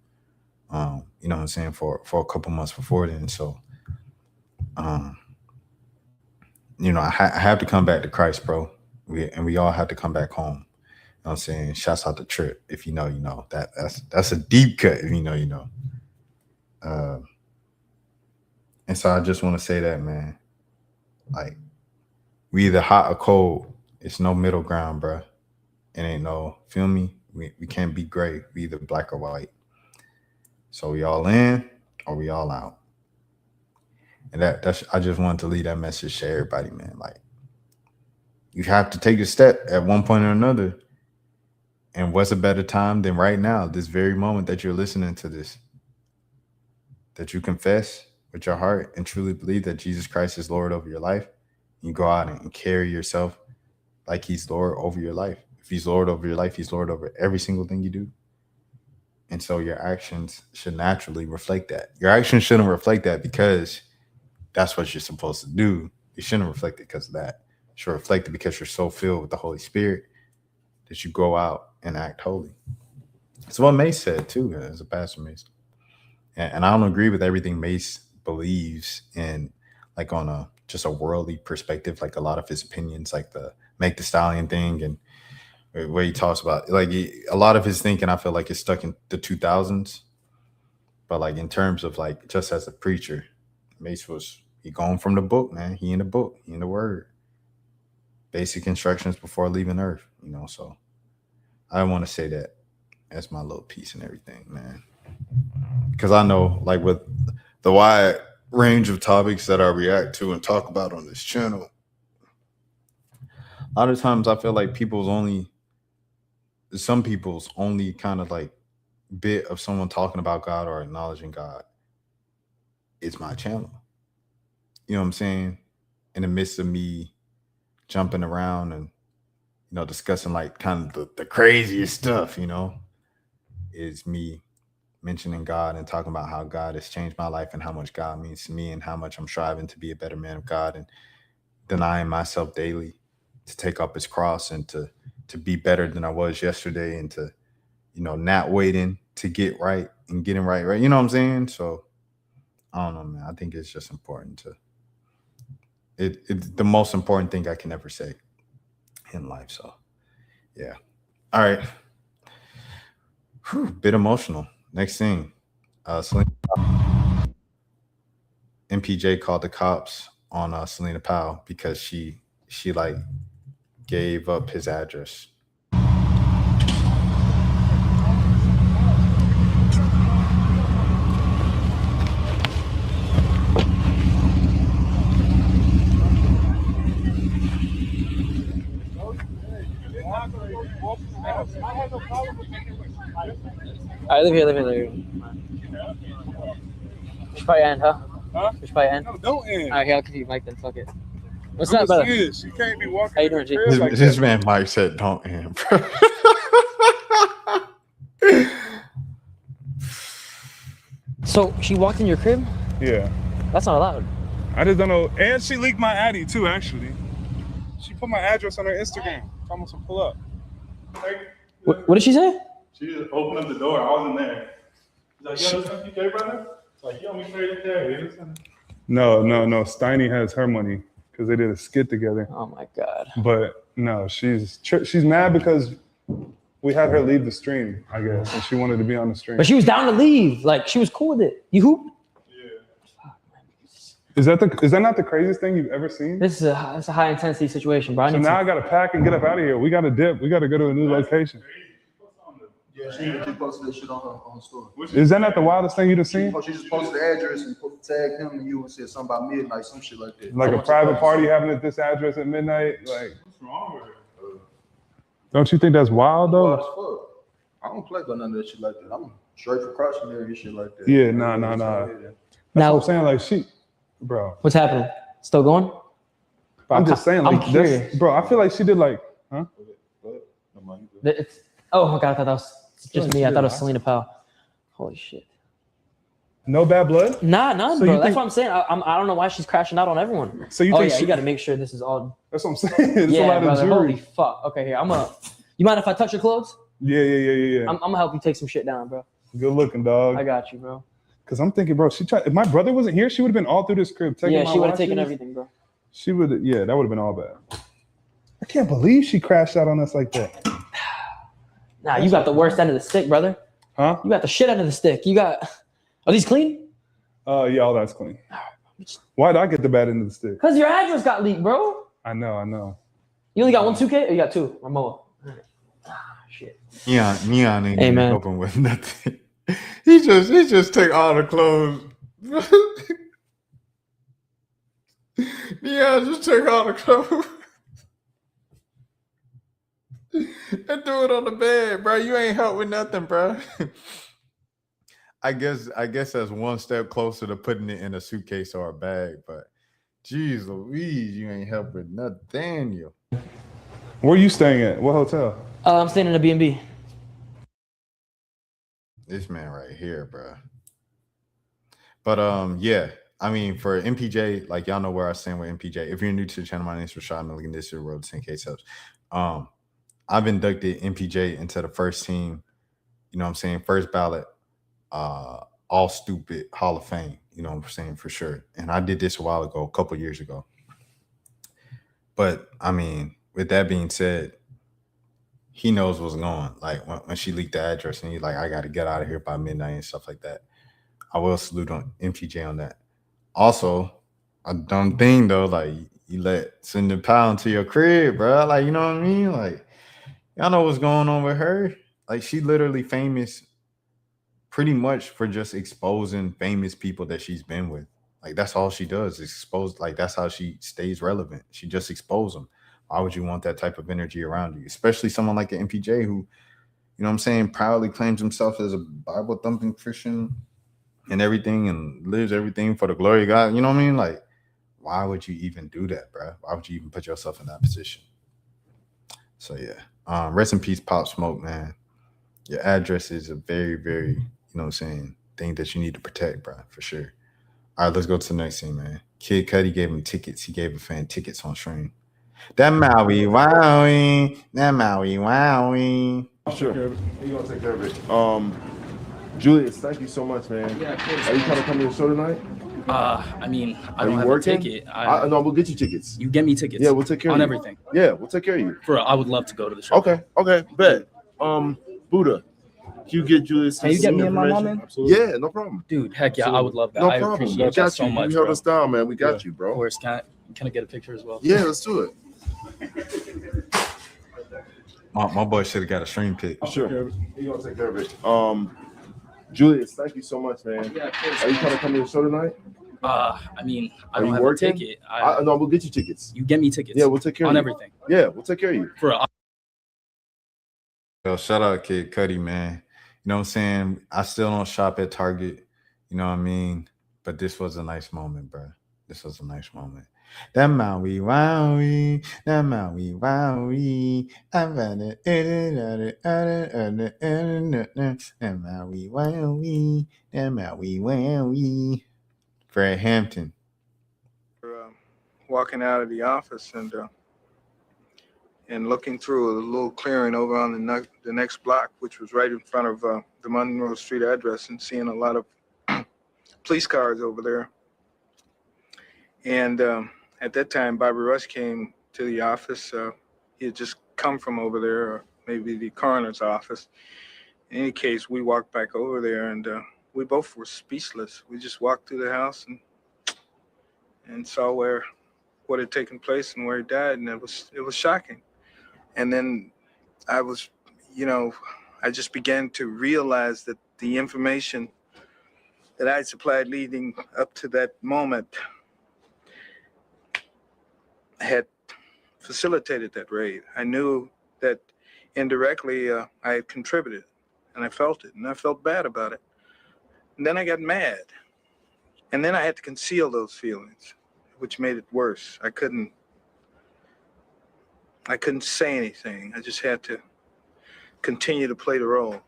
[SPEAKER 2] you know what I'm saying, for a couple months before then. So, I have to come back to Christ, bro. We all have to come back home. You know what I'm saying? Shouts out the Trip. If you know, you know. That's a deep cut. If you know, you know. And so I just want to say that, man. Like, we either hot or cold. It's no middle ground, bro. It ain't no, feel me? We can't be gray. We either black or white. So we all in or we all out. And that's I just wanted to leave that message to everybody, man. Like, you have to take a step at one point or another. And what's a better time than right now, this very moment that you're listening to this, that you confess with your heart and truly believe that Jesus Christ is Lord over your life. You go out and carry yourself like he's Lord over your life. If he's Lord over your life, he's Lord over every single thing you do. And so your actions should naturally reflect that. Your actions shouldn't reflect that because that's what you're supposed to do. You shouldn't reflect it because of that. You should reflect it because you're so filled with the Holy Spirit that you go out and act holy. It's what Mace said too, as a pastor Mace. And I don't agree with everything Mace believes in, like on just a worldly perspective, like a lot of his opinions, like the Make the Stallion thing, and where he talks about, like, a lot of his thinking, I feel like is stuck in the 2000s. But like in terms of like just as a preacher, Mace he going from the book, man. He in the book, he in the word. Basic instructions before leaving Earth, so I want to say that as my little piece and everything, man. Because I know, like, with the wide range of topics that I react to and talk about on this channel, a lot of times I feel like some people's only kind of like bit of someone talking about God or acknowledging God is my channel. You know what I'm saying? In the midst of me jumping around and, discussing like kind of the craziest stuff, is me mentioning God and talking about how God has changed my life and how much God means to me and how much I'm striving to be a better man of God and denying myself daily to take up his cross and to be better than I was yesterday and to, not waiting to get right and getting right. You know what I'm saying? So I don't know, man. I think it's just important it's the most important thing I can ever say in life. So yeah. All right. Whew, bit emotional. Next thing, MPJ called the cops on Selena Powell because she like gave up his address.
[SPEAKER 11] Alright, live here. We should probably end, huh?
[SPEAKER 1] Huh?
[SPEAKER 11] We should probably end.
[SPEAKER 1] No, don't end.
[SPEAKER 11] Alright, here, I'll give you Mike then. Fuck it. What's
[SPEAKER 1] I'm
[SPEAKER 11] up, brother?
[SPEAKER 1] saying, she can't be walking.
[SPEAKER 11] How you doing, G?
[SPEAKER 2] This man Mike said, "Don't end, bro."
[SPEAKER 11] So she walked in your crib?
[SPEAKER 1] Yeah.
[SPEAKER 11] That's not allowed.
[SPEAKER 1] I just don't know. And she leaked my Addy too, actually. She put my address on her Instagram. Almost to pull up.
[SPEAKER 11] What did she say?
[SPEAKER 1] She just opened up the door. I wasn't there. She's like, yo, this MPK, brother? It's like, yo, we straight there. No. Steiny has her money because they did a skit together.
[SPEAKER 11] Oh my God.
[SPEAKER 1] But no, she's mad because we had her leave the stream, I guess, and she wanted to be on the stream.
[SPEAKER 11] But she was down to leave. Like, she was cool with it. You hoop?
[SPEAKER 1] Is that not the craziest thing you've ever seen?
[SPEAKER 11] It's a high intensity situation, bro.
[SPEAKER 1] So now I gotta pack and get up out of here. We gotta dip. We gotta go to a new location.
[SPEAKER 4] Yeah, she posted that shit on her story.
[SPEAKER 1] Is that not the wildest thing you've seen?
[SPEAKER 4] She just posted the address and tagged him and you and said something about midnight, some shit like that.
[SPEAKER 1] Like a private party happening at this address at midnight? Like, what's wrong with her? Don't you think that's wild though?
[SPEAKER 4] Wild as fuck. I don't play about none of that shit like that. I'm straight for cautionary and shit like that.
[SPEAKER 1] Yeah, nah. That's what I'm saying. Like, bro.
[SPEAKER 11] What's happening? Still going?
[SPEAKER 1] I'm just saying, like,
[SPEAKER 11] I'm curious.
[SPEAKER 1] Bro, I feel like she did like, huh?
[SPEAKER 11] Oh my God, I thought that was just me. I thought it was Selena Powell. Holy shit.
[SPEAKER 1] No bad blood?
[SPEAKER 11] Nah,
[SPEAKER 1] So
[SPEAKER 11] bro.
[SPEAKER 1] you
[SPEAKER 11] That's what I'm saying. I don't know why she's crashing out on everyone.
[SPEAKER 1] So you think
[SPEAKER 11] you got to make sure this is all.
[SPEAKER 1] That's what I'm saying. It's
[SPEAKER 11] yeah,
[SPEAKER 1] a lot
[SPEAKER 11] brother.
[SPEAKER 1] of
[SPEAKER 11] Holy
[SPEAKER 1] jewelry.
[SPEAKER 11] fuck. Okay, here. You mind if I touch your clothes?
[SPEAKER 1] Yeah.
[SPEAKER 11] I'm gonna help you take some shit down, bro.
[SPEAKER 1] Good looking, dog.
[SPEAKER 11] I got you, bro.
[SPEAKER 1] Cause I'm thinking, bro, if my brother wasn't here, she would have been all through this crib.
[SPEAKER 11] Yeah, she would have taken everything, bro.
[SPEAKER 1] She would, that would have been all bad. I can't believe she crashed out on us like that.
[SPEAKER 11] Nah, you got the worst end of the stick, brother.
[SPEAKER 1] Huh?
[SPEAKER 11] You got the shit end of the stick. Are these clean?
[SPEAKER 1] Yeah, all that's clean. Why did I get the bad end of the stick?
[SPEAKER 11] Cause your address got leaked, bro.
[SPEAKER 1] I know.
[SPEAKER 11] You only got one 2K or you got two or more? Shit.
[SPEAKER 2] Neon ain't
[SPEAKER 11] Hey, man.
[SPEAKER 2] open with nothing. He just take all the clothes. Neon just take all the clothes and threw it on the bed, bro. You ain't help with nothing, bro. I guess that's one step closer to putting it in a suitcase or a bag, but geez Louise, you ain't help with nothing, you.
[SPEAKER 1] Where are you staying at? What hotel?
[SPEAKER 11] I'm staying in a B&B.
[SPEAKER 2] This man right here, bro. But yeah, I mean, for MPJ, like y'all know where I stand with MPJ. If you're new to the channel, my name is Rashad Milligan. This is your Road to 10K subs. I've inducted MPJ into the first team. You know what I'm saying? First ballot, all stupid Hall of Fame. You know what I'm saying, for sure. And I did this a while ago, a couple years ago. But I mean, with that being said, he knows what's going on. Like when she leaked the address and he's like, I got to get out of here by midnight and stuff like that. I will salute on MPJ on that. Also, a dumb thing though, like you let Cindy Powell into your crib, bro. Like, you know what I mean? Like, y'all know what's going on with her. Like, she literally famous pretty much for just exposing famous people that she's been with. Like, that's all she does, is expose. Like, that's how she stays relevant. She just exposes them. Why would you want that type of energy around you? Especially someone like an MPJ who, you know what I'm saying, proudly claims himself as a Bible-thumping Christian and everything and lives everything for the glory of God. You know what I mean? Like, why would you even do that, bro? Why would you even put yourself in that position? So, yeah. Rest in peace, Pop Smoke, man. Your address is a very, very, you know what I'm saying, thing that you need to protect, bro, for sure. All right, let's go to the next scene, man. Kid Cudi gave him tickets. He gave a fan tickets on stream. That Maui Wowie. That Maui Wowie.
[SPEAKER 12] Sure. You gonna take care of it. Julius, thank you so much, man.
[SPEAKER 13] Yeah, of course.
[SPEAKER 12] Are you trying to come to the show tonight?
[SPEAKER 13] I mean, I
[SPEAKER 12] Are
[SPEAKER 13] don't
[SPEAKER 12] you
[SPEAKER 13] have
[SPEAKER 12] working?
[SPEAKER 13] a ticket.
[SPEAKER 12] No, we'll get you tickets.
[SPEAKER 13] You get me tickets.
[SPEAKER 12] Yeah, we'll take care
[SPEAKER 13] on
[SPEAKER 12] of you.
[SPEAKER 13] everything.
[SPEAKER 12] Yeah, we'll take care of you.
[SPEAKER 13] Bro, I would love to go to the show.
[SPEAKER 12] Okay, bet. Buddha, can you get Julius?
[SPEAKER 13] Can you get me and my mom in?
[SPEAKER 12] Absolutely. Yeah, no problem.
[SPEAKER 13] Dude, heck yeah,
[SPEAKER 12] Absolutely.
[SPEAKER 13] I would love that.
[SPEAKER 12] No
[SPEAKER 13] I
[SPEAKER 12] problem.
[SPEAKER 13] appreciate
[SPEAKER 12] We
[SPEAKER 13] that
[SPEAKER 12] got
[SPEAKER 13] so
[SPEAKER 12] you.
[SPEAKER 13] much,
[SPEAKER 12] You held
[SPEAKER 13] bro.
[SPEAKER 12] us down, man. We got you, bro.
[SPEAKER 13] Of course, can I get a picture as well?
[SPEAKER 12] Yeah, let's do it.
[SPEAKER 2] My boy should have got a stream pic.
[SPEAKER 12] Sure. You gonna take care of it. Julius, thank you so much, man.
[SPEAKER 13] Yeah, of course.
[SPEAKER 12] Are you trying to come to the show tonight?
[SPEAKER 13] I mean, I
[SPEAKER 12] Are
[SPEAKER 13] don't
[SPEAKER 12] you
[SPEAKER 13] have
[SPEAKER 12] working?
[SPEAKER 13] a ticket.
[SPEAKER 12] No, we'll get you tickets.
[SPEAKER 13] You get me tickets.
[SPEAKER 12] Yeah, we'll take care
[SPEAKER 13] on
[SPEAKER 12] of you.
[SPEAKER 13] everything.
[SPEAKER 12] Yeah, we'll take care of you.
[SPEAKER 13] Bro,
[SPEAKER 2] Yo, shout out Kid Cudi, man. You know what I'm saying? I still don't shop at Target. You know what I mean? But this was a nice moment, bro. This was a nice moment. That Maui Wowie, that Maui Wowie, I'm at it, that Maui Wowie, that Maui Wowie. Fred Hampton.
[SPEAKER 14] Walking out of the office and looking through a little clearing over on the next block, which was right in front of the Monroe Street address, and seeing a lot of police cars over there. And at that time, Bobby Rush came to the office. He had just come from over there, or maybe the coroner's office. In any case, we walked back over there, and we both were speechless. We just walked through the house and saw what had taken place and where he died, and it was shocking. And then I just began to realize that the information that I had supplied leading up to that moment had facilitated that raid. I knew that indirectly I had contributed, and I felt it, and I felt bad about it. And then I got mad, and then I had to conceal those feelings, which made it worse. I couldn't say anything. I just had to continue to play the role.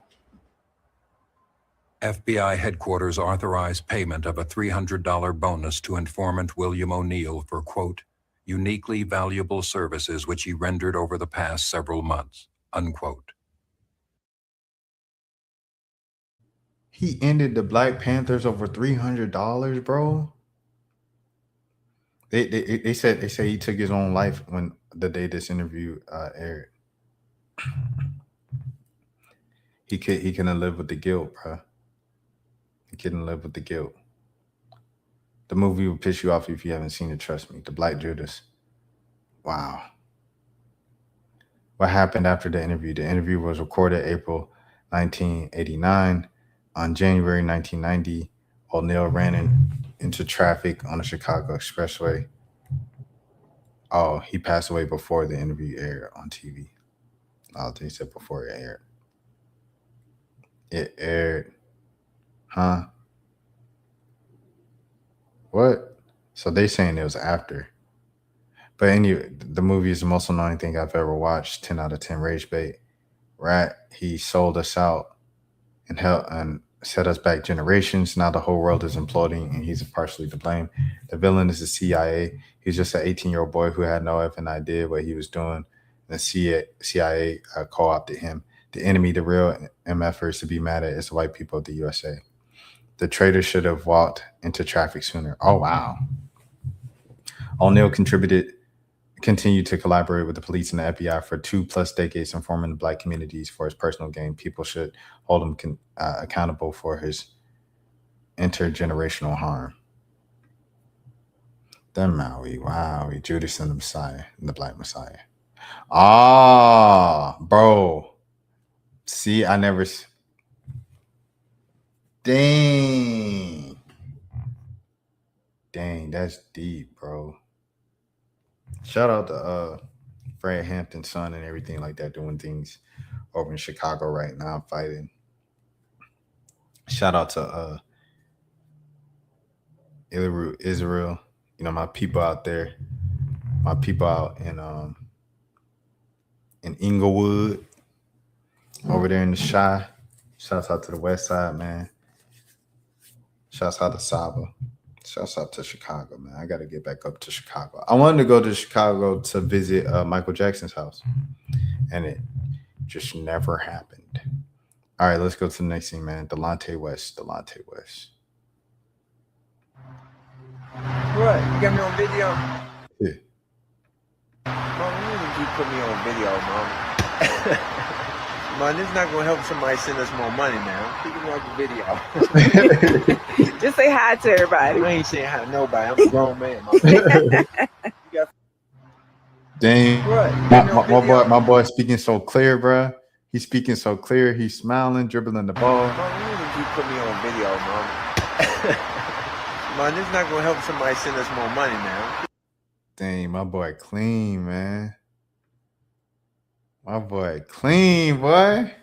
[SPEAKER 15] FBI headquarters authorized payment of a $300 bonus to informant William O'Neill for, quote, uniquely valuable services which he rendered over the past several months, unquote.
[SPEAKER 2] He ended the Black Panthers over $300, bro. They said he took his own life when the day this interview aired. He couldn't live with the guilt, bro. He couldn't live with the guilt. The movie will piss you off if you haven't seen it, trust me. The Black Judas. Wow. What happened after the interview? The interview was recorded April 1989. On January 1990, O'Neill ran into traffic on the Chicago Expressway. Oh, he passed away before the interview aired on TV. Oh, they said before it aired. It aired. Huh? What? So they saying it was after. But anyway, the movie is the most annoying thing I've ever watched. 10 out of 10 rage bait. Rat, he sold us out and set us back generations. Now the whole world is imploding and he's partially to blame. The villain is the CIA. He's just an 18-year-old boy who had no effing idea what he was doing. The CIA co-opted him. The enemy, the real MFers to be mad at is the white people of the USA. The traitor should have walked into traffic sooner. Oh, wow. O'Neill continued to collaborate with the police and the FBI for 2+ decades, informing the Black communities for his personal gain. People should hold him accountable for his intergenerational harm. The Maui, Wowie, Judas and the Messiah, and the Black Messiah. Ah, bro. See, I never. Dang, that's deep, bro. Shout out to Fred Hampton's son and everything like that, doing things over in Chicago right now, fighting. Shout out to Israel. You know, my people out there, my people out in Inglewood, over there in the Chi. Shouts out to the West Side, man. Shouts out to Saba. Shouts out to Chicago, man. I got to get back up to Chicago. I wanted to go to Chicago to visit Michael Jackson's house, and it just never happened. All right, let's go to the next thing, man. Delonte West.
[SPEAKER 16] What? You got me on video?
[SPEAKER 2] Yeah.
[SPEAKER 16] Mom, you need to keep putting me on video, Mom. Man, this is not going to help somebody send us more money, man. Keep me off the video.
[SPEAKER 8] Just say hi to everybody.
[SPEAKER 16] I ain't saying hi to nobody. I'm a grown man, man.
[SPEAKER 2] Dang. My boy speaking so clear, bro. He's speaking so clear. He's smiling, dribbling the ball.
[SPEAKER 16] Mom, you need to keep putting me on video, Mom. Man, this is not going to help somebody send us more money, man.
[SPEAKER 2] Dang, my boy clean, man. My boy clean, boy.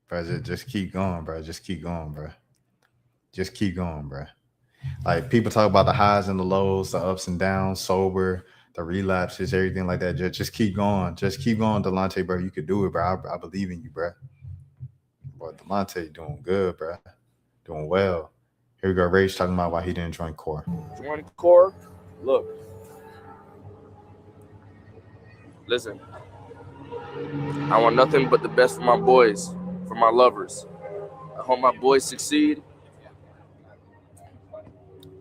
[SPEAKER 2] Bro, just keep going, bro. Just keep going, bro. Just keep going, bro. Like people talk about the highs and the lows, the ups and downs, sober, the relapses, everything like that. Just keep going. Just keep going, Delonte, bro. You could do it, bro. I believe in you, bro. Boy, Delonte doing good, bro. Doing well. Here we go. Rage talking about why he didn't join core.
[SPEAKER 17] Join core. Look. Listen. I want nothing but the best for my boys, for my lovers. I hope my boys succeed.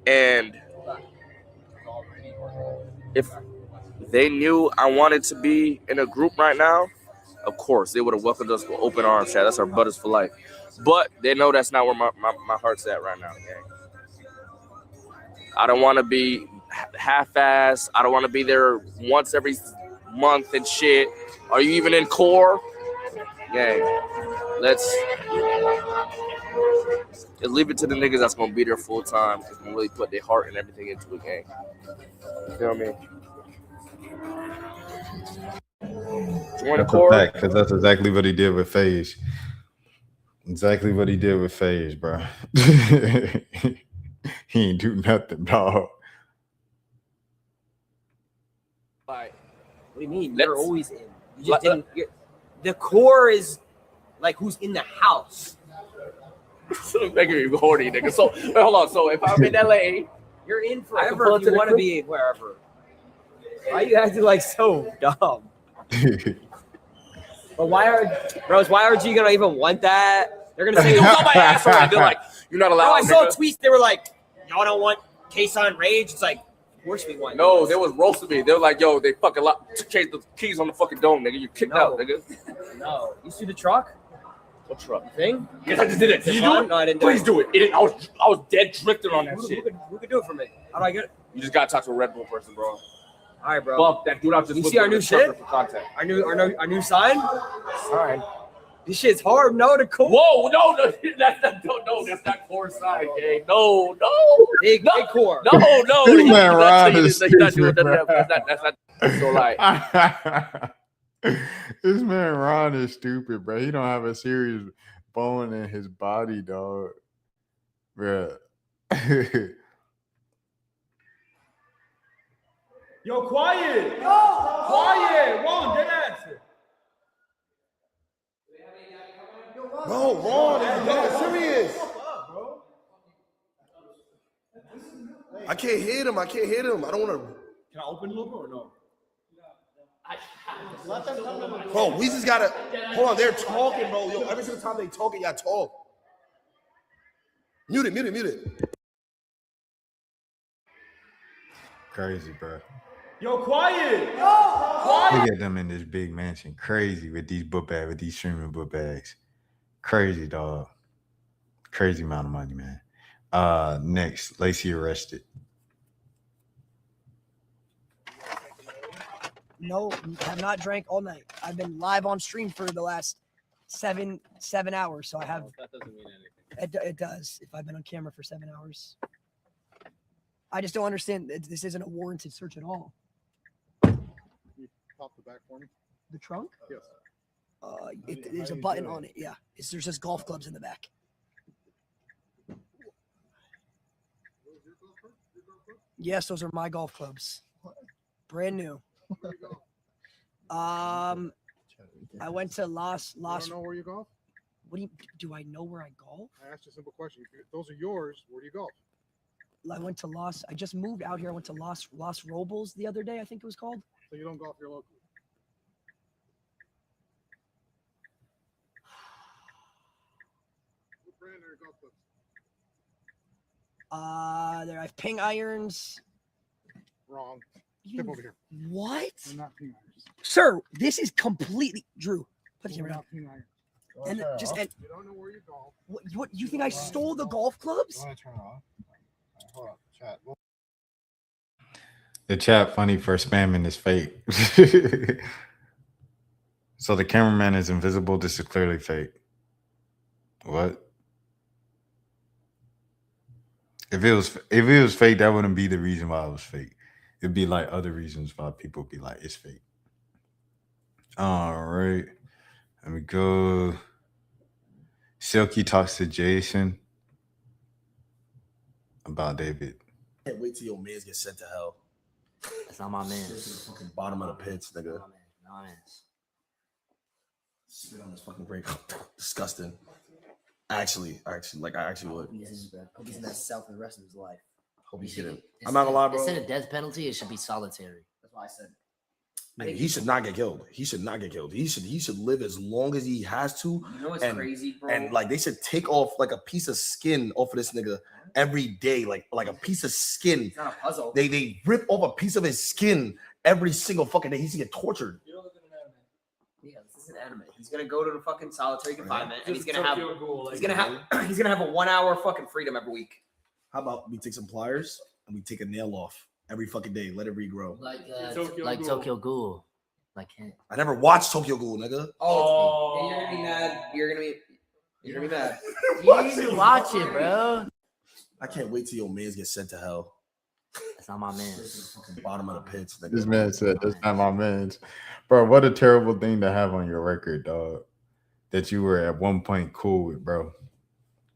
[SPEAKER 17] And if they knew I wanted to be in a group right now, of course, they would have welcomed us with open arms, chat. That's our brothers for life. But they know that's not where my heart's at right now, gang. I don't want to be half-assed. I don't want to be there once every month and shit. Are you even in core? Gang, let's leave it to the niggas that's going to be there full time and can really put their heart and everything into it, gang. You feel me? Join the core.
[SPEAKER 2] Because that's exactly what he did with FaZe. Exactly what he did with FaZe, bro. He ain't do nothing, dog.
[SPEAKER 18] What do you mean? You're always in. You just didn't. The core is like who's in the house.
[SPEAKER 17] Making me horny, nigga. So wait, hold on. So if I'm in LA,
[SPEAKER 18] you're in forever if you want to be wherever. Why are you acting like so dumb? But why aren't you gonna even want that? They're gonna say, "You're on my ass already." They're like,
[SPEAKER 17] "You're not allowed."
[SPEAKER 18] Bro, I saw tweets. They were like, "Y'all don't want K-Sign Rage." It's like, of course we want.
[SPEAKER 17] No, they was roasting me. They were like, "Yo, they fucking changed the keys on the fucking dome, nigga. You kicked out, nigga."
[SPEAKER 18] No, you see the truck?
[SPEAKER 17] What truck?
[SPEAKER 18] Thing?
[SPEAKER 17] Yes, I just did it. Did you do it?
[SPEAKER 18] No, I didn't.
[SPEAKER 17] Please do it. I was dead drifting on that shit.
[SPEAKER 18] Who could do it for me? How do I get it?
[SPEAKER 17] You just gotta talk to a Red Bull person, bro.
[SPEAKER 18] All right, bro.
[SPEAKER 17] Bump that dude out. Just
[SPEAKER 18] you see our new shit?
[SPEAKER 17] For contact.
[SPEAKER 18] Our new sign? All right. This shit's hard. No, the core.
[SPEAKER 17] Whoa, no, that's not core sign, gang. No.
[SPEAKER 18] Big core.
[SPEAKER 17] No.
[SPEAKER 2] This man Ron is stupid,
[SPEAKER 17] that's not so like.
[SPEAKER 2] This man Ron is stupid, bro. He don't have a serious bone in his body, dog. Bro.
[SPEAKER 19] Yo, quiet! Quiet! Ron, dead answer.
[SPEAKER 4] Bro, Ron, is dead serious. I can't hit him. I don't want to.
[SPEAKER 19] Can I open a little bit or no?
[SPEAKER 4] Bro, we just gotta. Hold on, they're talking, bro. Yo, every single time they talking, y'all talk. Mute it.
[SPEAKER 2] Crazy, bro.
[SPEAKER 19] Yo, quiet!
[SPEAKER 2] Look at them in this big mansion. Crazy with these book bags, with these streaming book bags. Crazy, dog. Crazy amount of money, man. Next, Lacey arrested.
[SPEAKER 20] No, I have not drank all night. I've been live on stream for the last seven hours. So I have.
[SPEAKER 13] That doesn't mean anything.
[SPEAKER 20] It does. If I've been on camera for 7 hours. I just don't understand. This isn't a warranted search at all.
[SPEAKER 4] You pop the back for me.
[SPEAKER 20] The trunk?
[SPEAKER 4] Yes.
[SPEAKER 20] There's a button on it. Yeah. There's just golf clubs in the back. Yes, those are my golf clubs. Brand new. I went to Las.
[SPEAKER 4] You don't know where you golf?
[SPEAKER 20] What do I know where I golf?
[SPEAKER 4] I asked you a simple question. If those are yours, where do you golf?
[SPEAKER 20] I went to Las. I just moved out here. I went to Las Robles the other day. I think it was called.
[SPEAKER 4] So you don't golf here locally? What brand are your golf clubs?
[SPEAKER 20] There I have ping irons.
[SPEAKER 4] Wrong. Step over here.
[SPEAKER 20] What?
[SPEAKER 4] They're not ping irons.
[SPEAKER 20] Sir, this is completely Drew. Put the
[SPEAKER 4] They're
[SPEAKER 20] camera
[SPEAKER 4] not ping irons.
[SPEAKER 20] down. And
[SPEAKER 4] You don't know where you golf.
[SPEAKER 20] What? You think I stole the golf clubs?
[SPEAKER 4] You want to turn it off? Hold on, chat.
[SPEAKER 2] The chat funny for spamming is fake. So the cameraman is invisible. This is clearly fake. What? If it was fake, that wouldn't be the reason why it was fake. It'd be like other reasons why people would be like, it's fake. All right. Let me go. Silky talks to Jason about David.
[SPEAKER 21] Can't wait till your mans get sent to hell.
[SPEAKER 22] That's not my man.
[SPEAKER 21] Fucking bottom of the pits, nigga.
[SPEAKER 22] Not my man.
[SPEAKER 21] Spit on this fucking break. Disgusting. Actually, like I actually would.
[SPEAKER 22] Hope he's in that cell for the rest of his life.
[SPEAKER 21] Hope he's getting. I'm not gonna lie, bro.
[SPEAKER 22] Instead of death penalty, it should be solitary. That's why I said.
[SPEAKER 21] Nigga, he should not get killed. He should not get killed. He should live as long as he has to.
[SPEAKER 18] You know what's crazy, bro?
[SPEAKER 21] And like they should take off like a piece of skin off of this nigga every day, like a piece of skin.
[SPEAKER 18] It's not a puzzle.
[SPEAKER 21] They rip off a piece of his skin every single fucking day. He's gonna get tortured.
[SPEAKER 18] Yeah, this is an anime. He's gonna go to the fucking solitary confinement, and he's gonna have he's gonna have a 1 hour fucking freedom every week.
[SPEAKER 21] How about we take some pliers and we take a nail off every fucking day, let it regrow.
[SPEAKER 22] Like Tokyo Ghoul. Like him.
[SPEAKER 21] I never watched Tokyo Ghoul, nigga.
[SPEAKER 18] Oh, you're gonna be mad. You're gonna be mad.
[SPEAKER 22] You need to watch it, bro.
[SPEAKER 21] I can't wait till your mans get sent to hell.
[SPEAKER 22] That's not my man.
[SPEAKER 21] Bottom of the pits, nigga.
[SPEAKER 2] This man said that's not my man's. Bro, what a terrible thing to have on your record, dog. That you were at one point cool with, bro.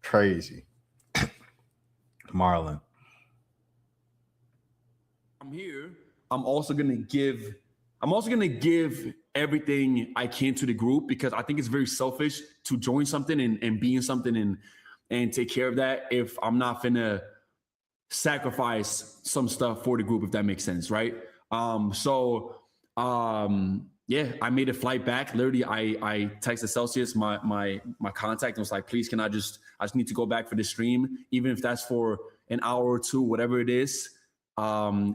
[SPEAKER 2] Crazy. Marlon.
[SPEAKER 23] I'm here. I'm also gonna give everything I can to the group because I think it's very selfish to join something and be in something and take care of that if I'm not finna sacrifice some stuff for the group, if that makes sense, right? Yeah, I made a flight back. Literally, I texted Celsius, my contact, and was like, please, I just need to go back for the stream, even if that's for an hour or two, whatever it is.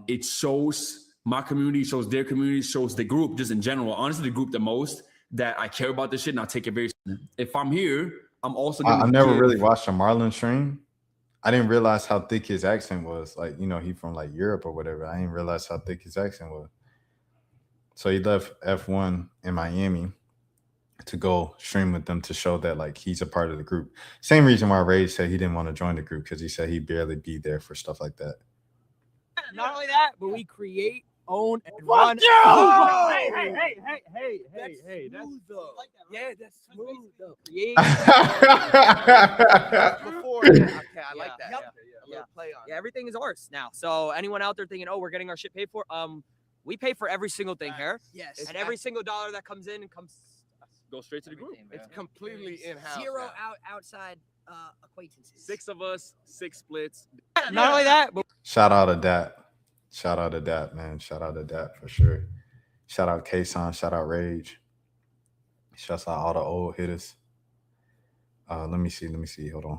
[SPEAKER 23] It shows my community, shows their community, shows the group just in general. Honestly, the group the most that I care about this shit and I take it very seriously. If I'm here, I'm also gonna
[SPEAKER 2] I never really watched a Marlon stream. I didn't realize how thick his accent was. Like, you know, he from like Europe or whatever. I didn't realize how thick his accent was. So he left F1 in Miami to go stream with them to show that like he's a part of the group. Same reason why Rage said he didn't want to join the group because he said he'd barely be there for stuff like that.
[SPEAKER 24] Not only that, but we create, own, and
[SPEAKER 19] Fuck
[SPEAKER 24] run.
[SPEAKER 19] you!
[SPEAKER 24] Oh, hey, that's
[SPEAKER 19] though.
[SPEAKER 24] yeah, that's smooth though. Create.
[SPEAKER 18] Before, okay, I like that. Yeah. Yeah, everything is ours now. So anyone out there thinking, oh, we're getting our shit paid for, we pay for every single thing here.
[SPEAKER 24] Yes.
[SPEAKER 18] And every single dollar that comes in comes
[SPEAKER 23] go straight to the group.
[SPEAKER 24] It's completely in-house.
[SPEAKER 20] Zero outside acquaintances.
[SPEAKER 23] 6 of us, 6 splits.
[SPEAKER 18] Not only that, but
[SPEAKER 2] Shout out to that. Shout out to that, man. Shout out to that for sure. Shout out K-Son. Shout out Rage. Shout out all the old hitters. Let me see. Hold on.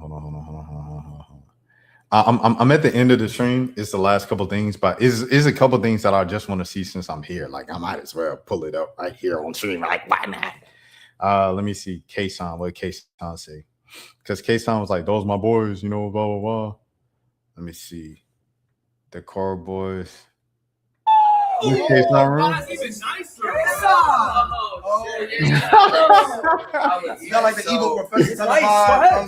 [SPEAKER 2] I'm at the end of the stream. It's the last couple things, but is a couple things that I just want to see since I'm here. Like I might as well pull it up right here on stream. Like why not? Let me see K-Son. What K-Son say? Because K-Son was like, "Those my boys," you know, blah blah blah. Let me see. The Core Boys. This K-Son room.
[SPEAKER 19] That's even nicer.
[SPEAKER 21] You got like the evil professor.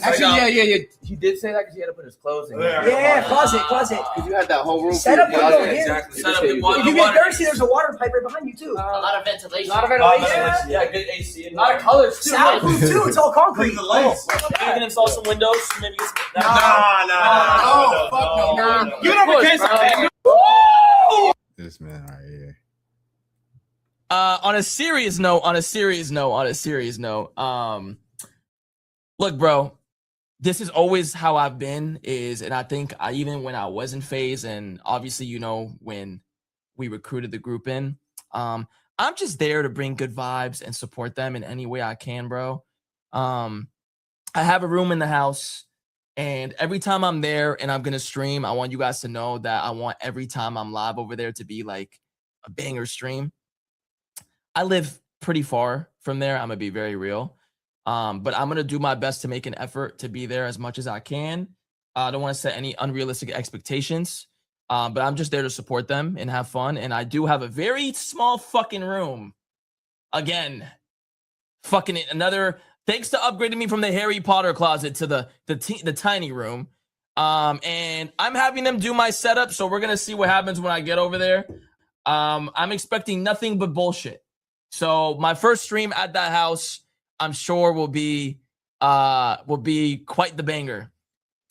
[SPEAKER 18] Actually, yeah. He did say that because he had to put his clothes in.
[SPEAKER 20] Yeah, closet.
[SPEAKER 21] Because you had that whole room.
[SPEAKER 20] Set up the door.
[SPEAKER 18] Exactly.
[SPEAKER 20] If you get thirsty, there's a water pipe right behind you too.
[SPEAKER 22] A lot of ventilation.
[SPEAKER 18] Yeah, good AC. A lot of colors too.
[SPEAKER 20] Soundproof too. It's all concrete.
[SPEAKER 18] The lights. Maybe we can install some windows. Maybe get some.
[SPEAKER 19] No. Give it up for K-Son.
[SPEAKER 2] This man right here.
[SPEAKER 25] On a serious note, look, bro, this is always how I've been and I think even when I was in phase and obviously, you know, when we recruited the group in, I'm just there to bring good vibes and support them in any way I can, bro. I have a room in the house and every time I'm there and I'm going to stream, I want you guys to know that I want every time I'm live over there to be like a banger stream. I live pretty far from there. I'm going to be very real. But I'm going to do my best to make an effort to be there as much as I can. I don't want to set any unrealistic expectations, but I'm just there to support them and have fun. And I do have a very small fucking room. Again, fucking another, thanks to upgrading me from the Harry Potter closet to the tiny room. And I'm having them do my setup. So we're going to see what happens when I get over there. I'm expecting nothing but bullshit. So my first stream at that house, I'm sure will be will be quite the banger.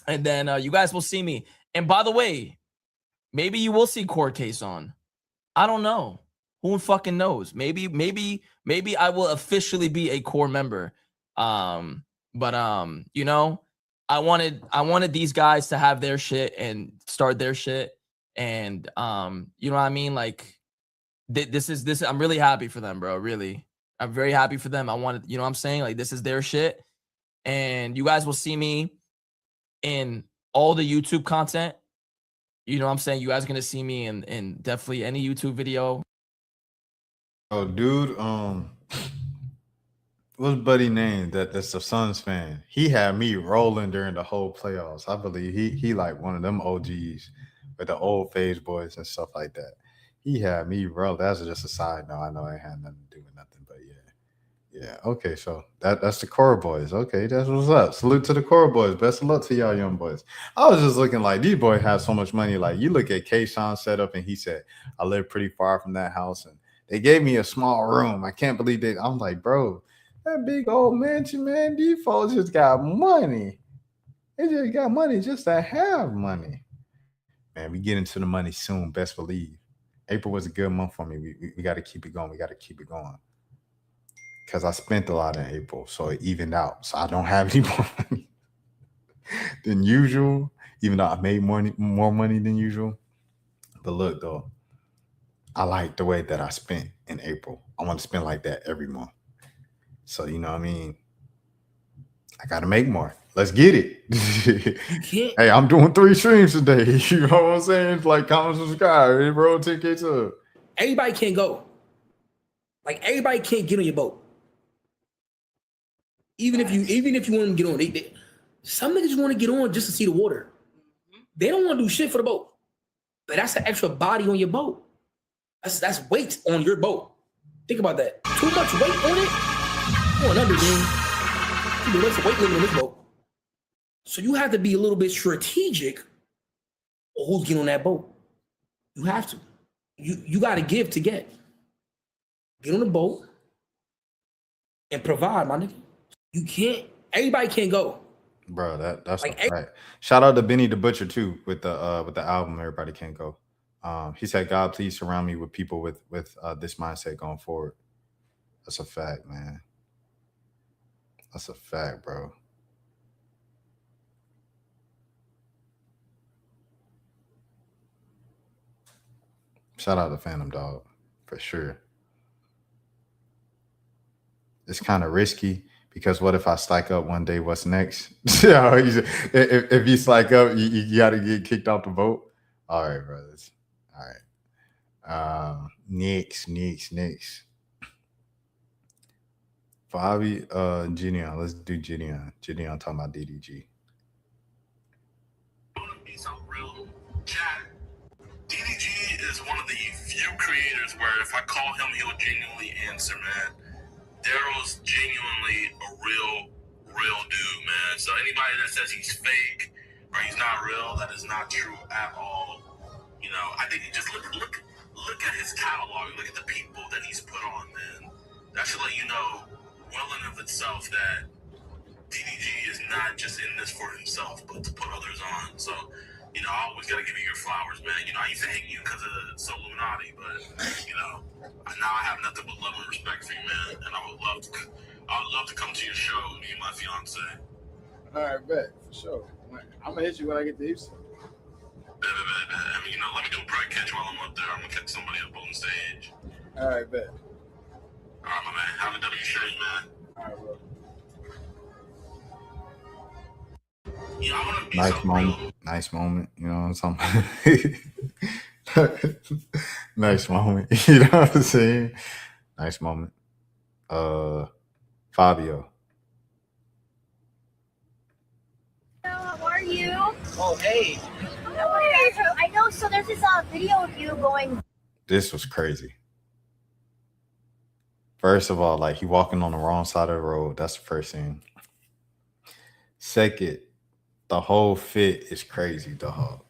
[SPEAKER 25] And then you guys will see me. And by the way, maybe you will see Court Case on. I don't know. Who fucking knows? Maybe I will officially be a core member. But you know, I wanted these guys to have their shit and start their shit. And you know what I mean? Like this I'm really happy for them, bro. Really. I'm very happy for them. I wanted, you know what I'm saying? Like this is their shit. And you guys will see me in all the YouTube content. You know what I'm saying? You guys are gonna see me in definitely any YouTube video.
[SPEAKER 2] Oh, dude, what's buddy name that's the Suns fan? He had me rolling during the whole playoffs. I believe he like one of them OGs with the old phase boys and stuff like that. He had me roll. That's just a side note. I know it had nothing to do with nothing, but yeah. Okay, so that's the core boys. Okay, that's what's up. Salute to the core boys. Best of luck to y'all young boys. I was just looking like these boys have so much money. Like you look at K-Sean's setup and he said, I live pretty far from that house and they gave me a small room. I can't believe they. I'm like, bro, that big old mansion, man. These folks just got money. They just got money just to have money. Man, we get into the money soon. Best believe. April was a good month for me. We got to keep it going. We got to keep it going. Because I spent a lot in April, so it evened out. So I don't have any more money than usual, even though I made more money than usual. But look, though, I like the way that I spent in April. I want to spend like that every month. So, you know what I mean? I got to make more. Let's get it.
[SPEAKER 3] You can't.
[SPEAKER 2] Hey, I'm doing 3 streams today. You know what I'm saying? Like, comment, subscribe. Hey, bro, 10K to.
[SPEAKER 3] Everybody can't go. Like, everybody can't get on your boat. Even if you want them to get on, some niggas want to get on just to see the water. They don't want to do shit for the boat. But that's an extra body on your boat. That's weight on your boat. Think about that. Too much weight on it. Going under, man. Too much weight limit on this boat. So you have to be a little bit strategic of who's getting on that boat. You have to. You got to give to get. Get on the boat and provide, my nigga. You can't. Everybody can't go.
[SPEAKER 2] Bro, that's like a fact. Shout out to Benny the Butcher too with the album Everybody Can't Go. He said, God, please surround me with people with this mindset going forward. That's a fact, man. That's a fact, bro. Shout out to Phantom Dog for sure. It's kind of risky because what if I slack up one day? What's next? If you slack up, you got to get kicked off the boat. All right, brothers. All right. Next. Bobby, Gideon. Let's do Gideon. Gideon talking about DDG.
[SPEAKER 5] DDG is one of the few creators where if I call him, he'll genuinely answer, man. Daryl's genuinely a real dude, man. So anybody that says he's fake or he's not real, that is not true at all. You know, I think you just look at his catalog, look at the people that he's put on, man. That should let you know well in of itself that DDG is not just in this for himself, but to put others on. So, you know, I always gotta give you your flowers, man. You know, I used to hate you because of Illuminati, but you know, now I have nothing but love and respect for you, man. And I would love to come to your show, me and my fiance.
[SPEAKER 4] All right, bet for sure. I'm gonna hit you when I get to Houston.
[SPEAKER 5] I mean, you know, let me do a break catch while I'm up there. I'm gonna catch somebody up on stage.
[SPEAKER 4] All right, bet.
[SPEAKER 5] All right, my man. Have a W shirt, man.
[SPEAKER 4] All right, bro.
[SPEAKER 2] Nice moment, you know what I'm saying? Nice moment, you know what I'm saying? Nice moment. Fabio.
[SPEAKER 6] How are you?
[SPEAKER 18] Oh, hey.
[SPEAKER 6] How are you? I know, so there's this video of you going.
[SPEAKER 2] This was crazy. First of all, like he walking on the wrong side of the road. That's the first thing. Second, the whole fit is crazy, dog.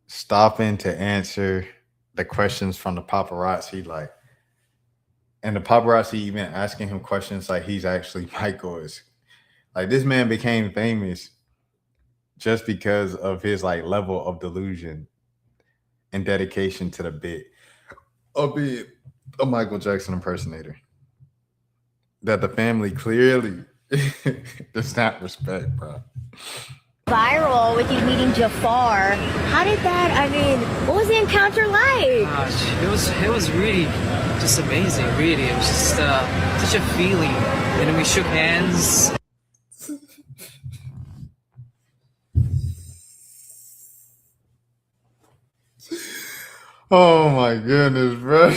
[SPEAKER 2] Stopping to answer the questions from the paparazzi, like, And the paparazzi even asking him questions like he's actually Michael. Is like this man became famous just because of his like level of delusion and dedication to the bit of being a Michael Jackson impersonator that the family clearly does not respect, bro.
[SPEAKER 6] Viral with you meeting Jafar. How did that? I mean, what was the encounter like?
[SPEAKER 1] Gosh, it was really just amazing. Really, it was just such a feeling. And then we shook hands.
[SPEAKER 2] Oh my goodness, bro.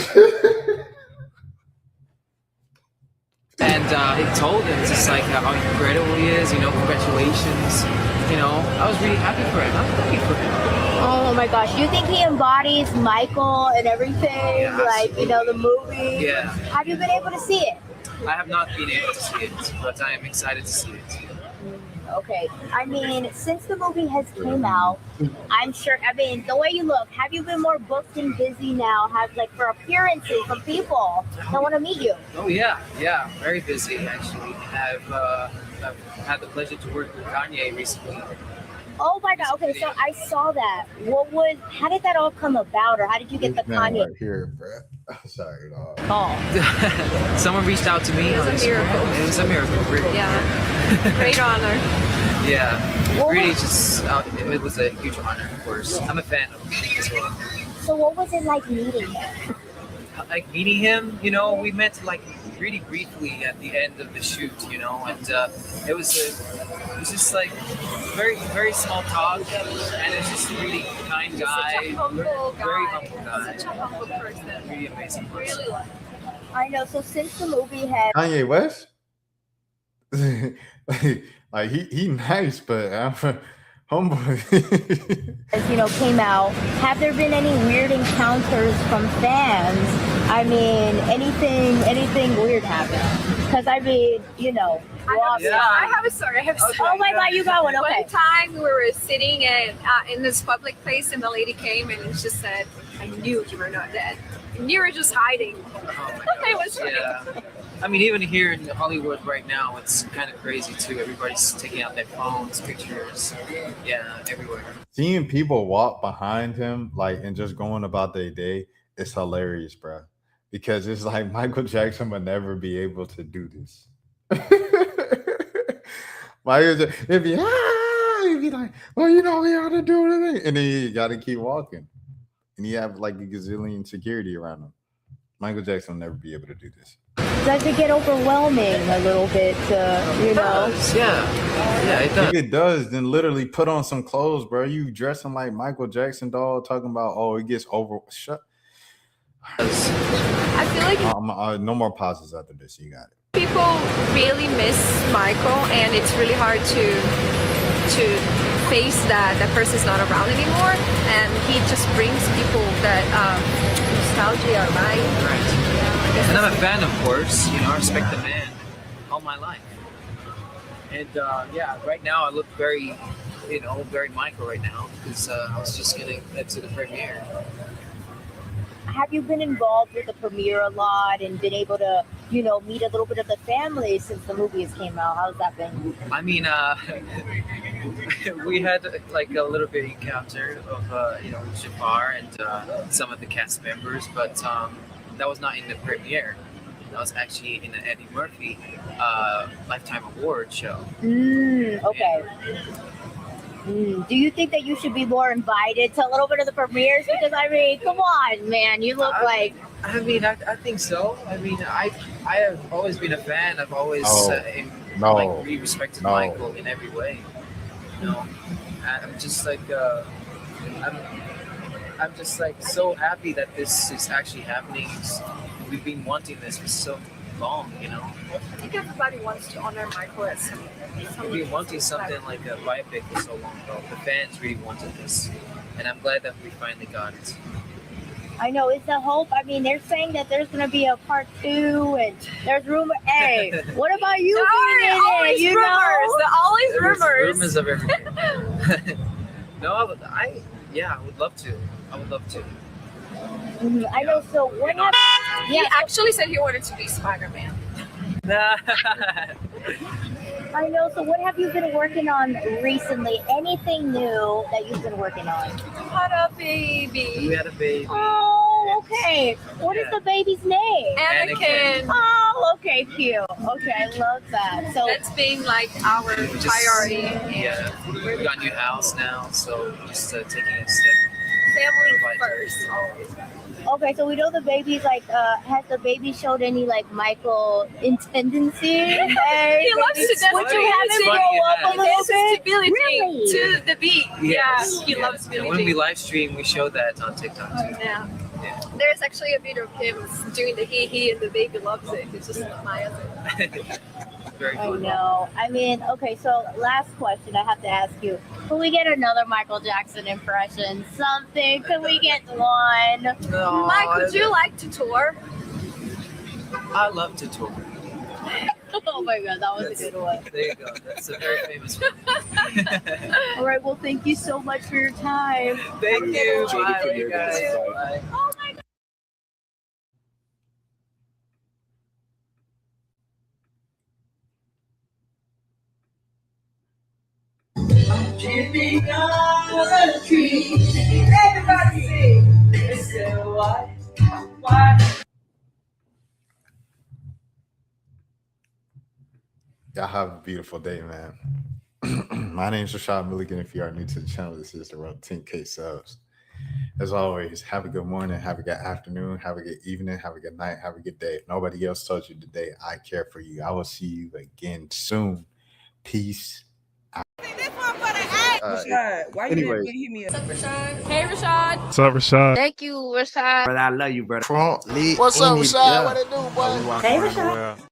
[SPEAKER 1] And I told him just like how incredible he is. You know, congratulations. You know, I was really happy for him. I'm happy for him.
[SPEAKER 6] Oh my gosh, do you think he embodies Michael and everything?
[SPEAKER 1] Yeah,
[SPEAKER 6] like, you know, the movie?
[SPEAKER 1] Yeah.
[SPEAKER 6] Have you been able to see it?
[SPEAKER 1] I have not been able to see it, but I am excited to see it.
[SPEAKER 6] Okay. I mean, since the movie has came out, I'm sure, I mean, the way you look, have you been more booked and busy now? Have like for appearances from people that want to meet you?
[SPEAKER 1] Oh yeah, very busy actually. I've had the pleasure to work with Kanye recently.
[SPEAKER 6] Oh my God. Okay, so I saw that. How did that all come about, or how did you get the Kanye?
[SPEAKER 2] Right here, bro. Sorry, dog.
[SPEAKER 6] Call.
[SPEAKER 1] Someone reached out to me.
[SPEAKER 7] It was a miracle.
[SPEAKER 1] It was a miracle, really.
[SPEAKER 7] Yeah. Great honor.
[SPEAKER 1] Yeah. Really just, it was a huge honor, of course. I'm a fan of him as well.
[SPEAKER 6] So what was it like meeting him?
[SPEAKER 1] Like meeting him, you know, we met like really briefly at the end of the shoot, you know, and it was just like very, very small talk, and it's just a really kind guy,
[SPEAKER 7] Such a humble guy.
[SPEAKER 1] Very humble guy,
[SPEAKER 7] Such a humble person.
[SPEAKER 1] really amazing person.
[SPEAKER 7] Really like.
[SPEAKER 6] I know. So since the movie had
[SPEAKER 2] Kanye West? like he nice, but humble.
[SPEAKER 6] you know, came out, have there been any weird encounters from fans? I mean, anything weird happened? Because I mean, you know,
[SPEAKER 7] I have a story.
[SPEAKER 6] Oh my God, you got one. Okay.
[SPEAKER 7] One time we were sitting in this public place, and the lady came and just said, "I knew you were not dead. You were just hiding." It was funny.
[SPEAKER 1] Yeah. I mean, even here in Hollywood right now, it's kind of crazy too. Everybody's taking out their phones, pictures, everywhere.
[SPEAKER 2] Seeing people walk behind him, like, and just going about their day, it's hilarious, bro. Because it's like Michael Jackson would never be able to do this. It'd be like, well, you know, we ought to do it, and then you got to keep walking, and you have like a gazillion security around him. Michael Jackson will never be able to do this.
[SPEAKER 6] Does it get overwhelming a little bit, you know?
[SPEAKER 1] Yeah, it does.
[SPEAKER 2] If it does, then literally put on some clothes, bro. You dressing like Michael Jackson, dog, talking about, oh, it gets over. Shut.
[SPEAKER 7] I feel like
[SPEAKER 2] no more pauses after this. You got it.
[SPEAKER 7] people really miss Michael, and it's really hard to face that person's not around anymore, and he just brings people that nostalgia, right?
[SPEAKER 1] And I'm a fan, of course. You know, I respect the man all my life. And right now I look very, very Michael right now because I was just getting to the premiere.
[SPEAKER 6] Have you been involved with the premiere a lot and been able to, meet a little bit of the family since the movie has came out? How's that been?
[SPEAKER 1] I mean, we had like a little bit encounter of, Jafar and some of the cast members, but that was not in the premiere. That was actually in the Eddie Murphy Lifetime Award show.
[SPEAKER 6] Okay. Do you think that you should be more invited to a little bit of the premieres? Because I mean, come on, man, you look like.
[SPEAKER 1] I mean, I think so. I mean, I have always been a fan. I've always really respected Michael in every way. You know, I'm just like I'm just like so happy that this is actually happening. We've been wanting this for so long, you know.
[SPEAKER 7] I think everybody wants to honor Michael at some
[SPEAKER 1] We've been wanting something like a biopic for so long, though. The fans really wanted this, and I'm glad that we finally got it.
[SPEAKER 6] I know, it's a hope. I mean, they're saying that there's going to be a part 2, and there's rumor. Hey, what about you being in it? You know?
[SPEAKER 7] Always rumors.
[SPEAKER 1] Rumors of everything. No, I would love to. I would love to.
[SPEAKER 6] I know. So what happened?
[SPEAKER 7] He actually said he wanted to be Spider-Man.
[SPEAKER 6] I know. So what have you been working on recently? Anything new that you've been working on?
[SPEAKER 7] Had a baby.
[SPEAKER 1] We had a baby.
[SPEAKER 6] Oh, okay. What is the baby's name?
[SPEAKER 7] Anakin.
[SPEAKER 6] Oh, okay, cute. Okay, I love that. So
[SPEAKER 7] that's being like our priority.
[SPEAKER 1] Yeah, we got a new house now, so just taking a step.
[SPEAKER 7] Family first, always.
[SPEAKER 6] Okay, so we know the baby's like, has the baby showed any like Michael tendencies?
[SPEAKER 7] He loves to dance.
[SPEAKER 6] Would you have him grow up a little bit?
[SPEAKER 7] Really? To the beat.
[SPEAKER 1] Yes.
[SPEAKER 7] Yeah, he loves Billie
[SPEAKER 1] And when we
[SPEAKER 7] Jean.
[SPEAKER 1] live stream, we show that on TikTok too.
[SPEAKER 7] Yeah. There's actually a video of him doing the he and the baby loves it. It's just my other.
[SPEAKER 1] Very
[SPEAKER 6] I
[SPEAKER 1] fun.
[SPEAKER 6] know. I mean, okay, so last question I have to ask you. Can we get another Michael Jackson impression? Something? Can we get one?
[SPEAKER 1] No,
[SPEAKER 7] Mike, would you like to tour?
[SPEAKER 1] I love to tour.
[SPEAKER 6] Oh my god, that was a good one.
[SPEAKER 1] There you go. That's a very famous one.
[SPEAKER 6] All right, well, thank you so much for your time.
[SPEAKER 1] Thank you.
[SPEAKER 6] Bye,
[SPEAKER 1] Bye, guys. Bye.
[SPEAKER 6] Oh my god.
[SPEAKER 19] Dripping on the tree. Everybody sing. Mr. Why?
[SPEAKER 2] Y'all have a beautiful day, man. My name is Rashad Milligan. If you are new to the channel, this is the road to 10K subs. As always, have a good morning, have a good afternoon, have a good evening, have a good night, have a good day. If nobody else told you today, I care for you. I will see you again soon. Peace out.
[SPEAKER 8] Rashad, why you
[SPEAKER 2] Anyway.
[SPEAKER 8] didn't hit me up?
[SPEAKER 7] What's up, Rashad? Hey, Rashad.
[SPEAKER 9] What's up, Rashad?
[SPEAKER 7] Thank you, Rashad.
[SPEAKER 16] Brother, I love you, brother.
[SPEAKER 9] What's up, Rashad? What it do, boy?
[SPEAKER 8] Hey, Rashad.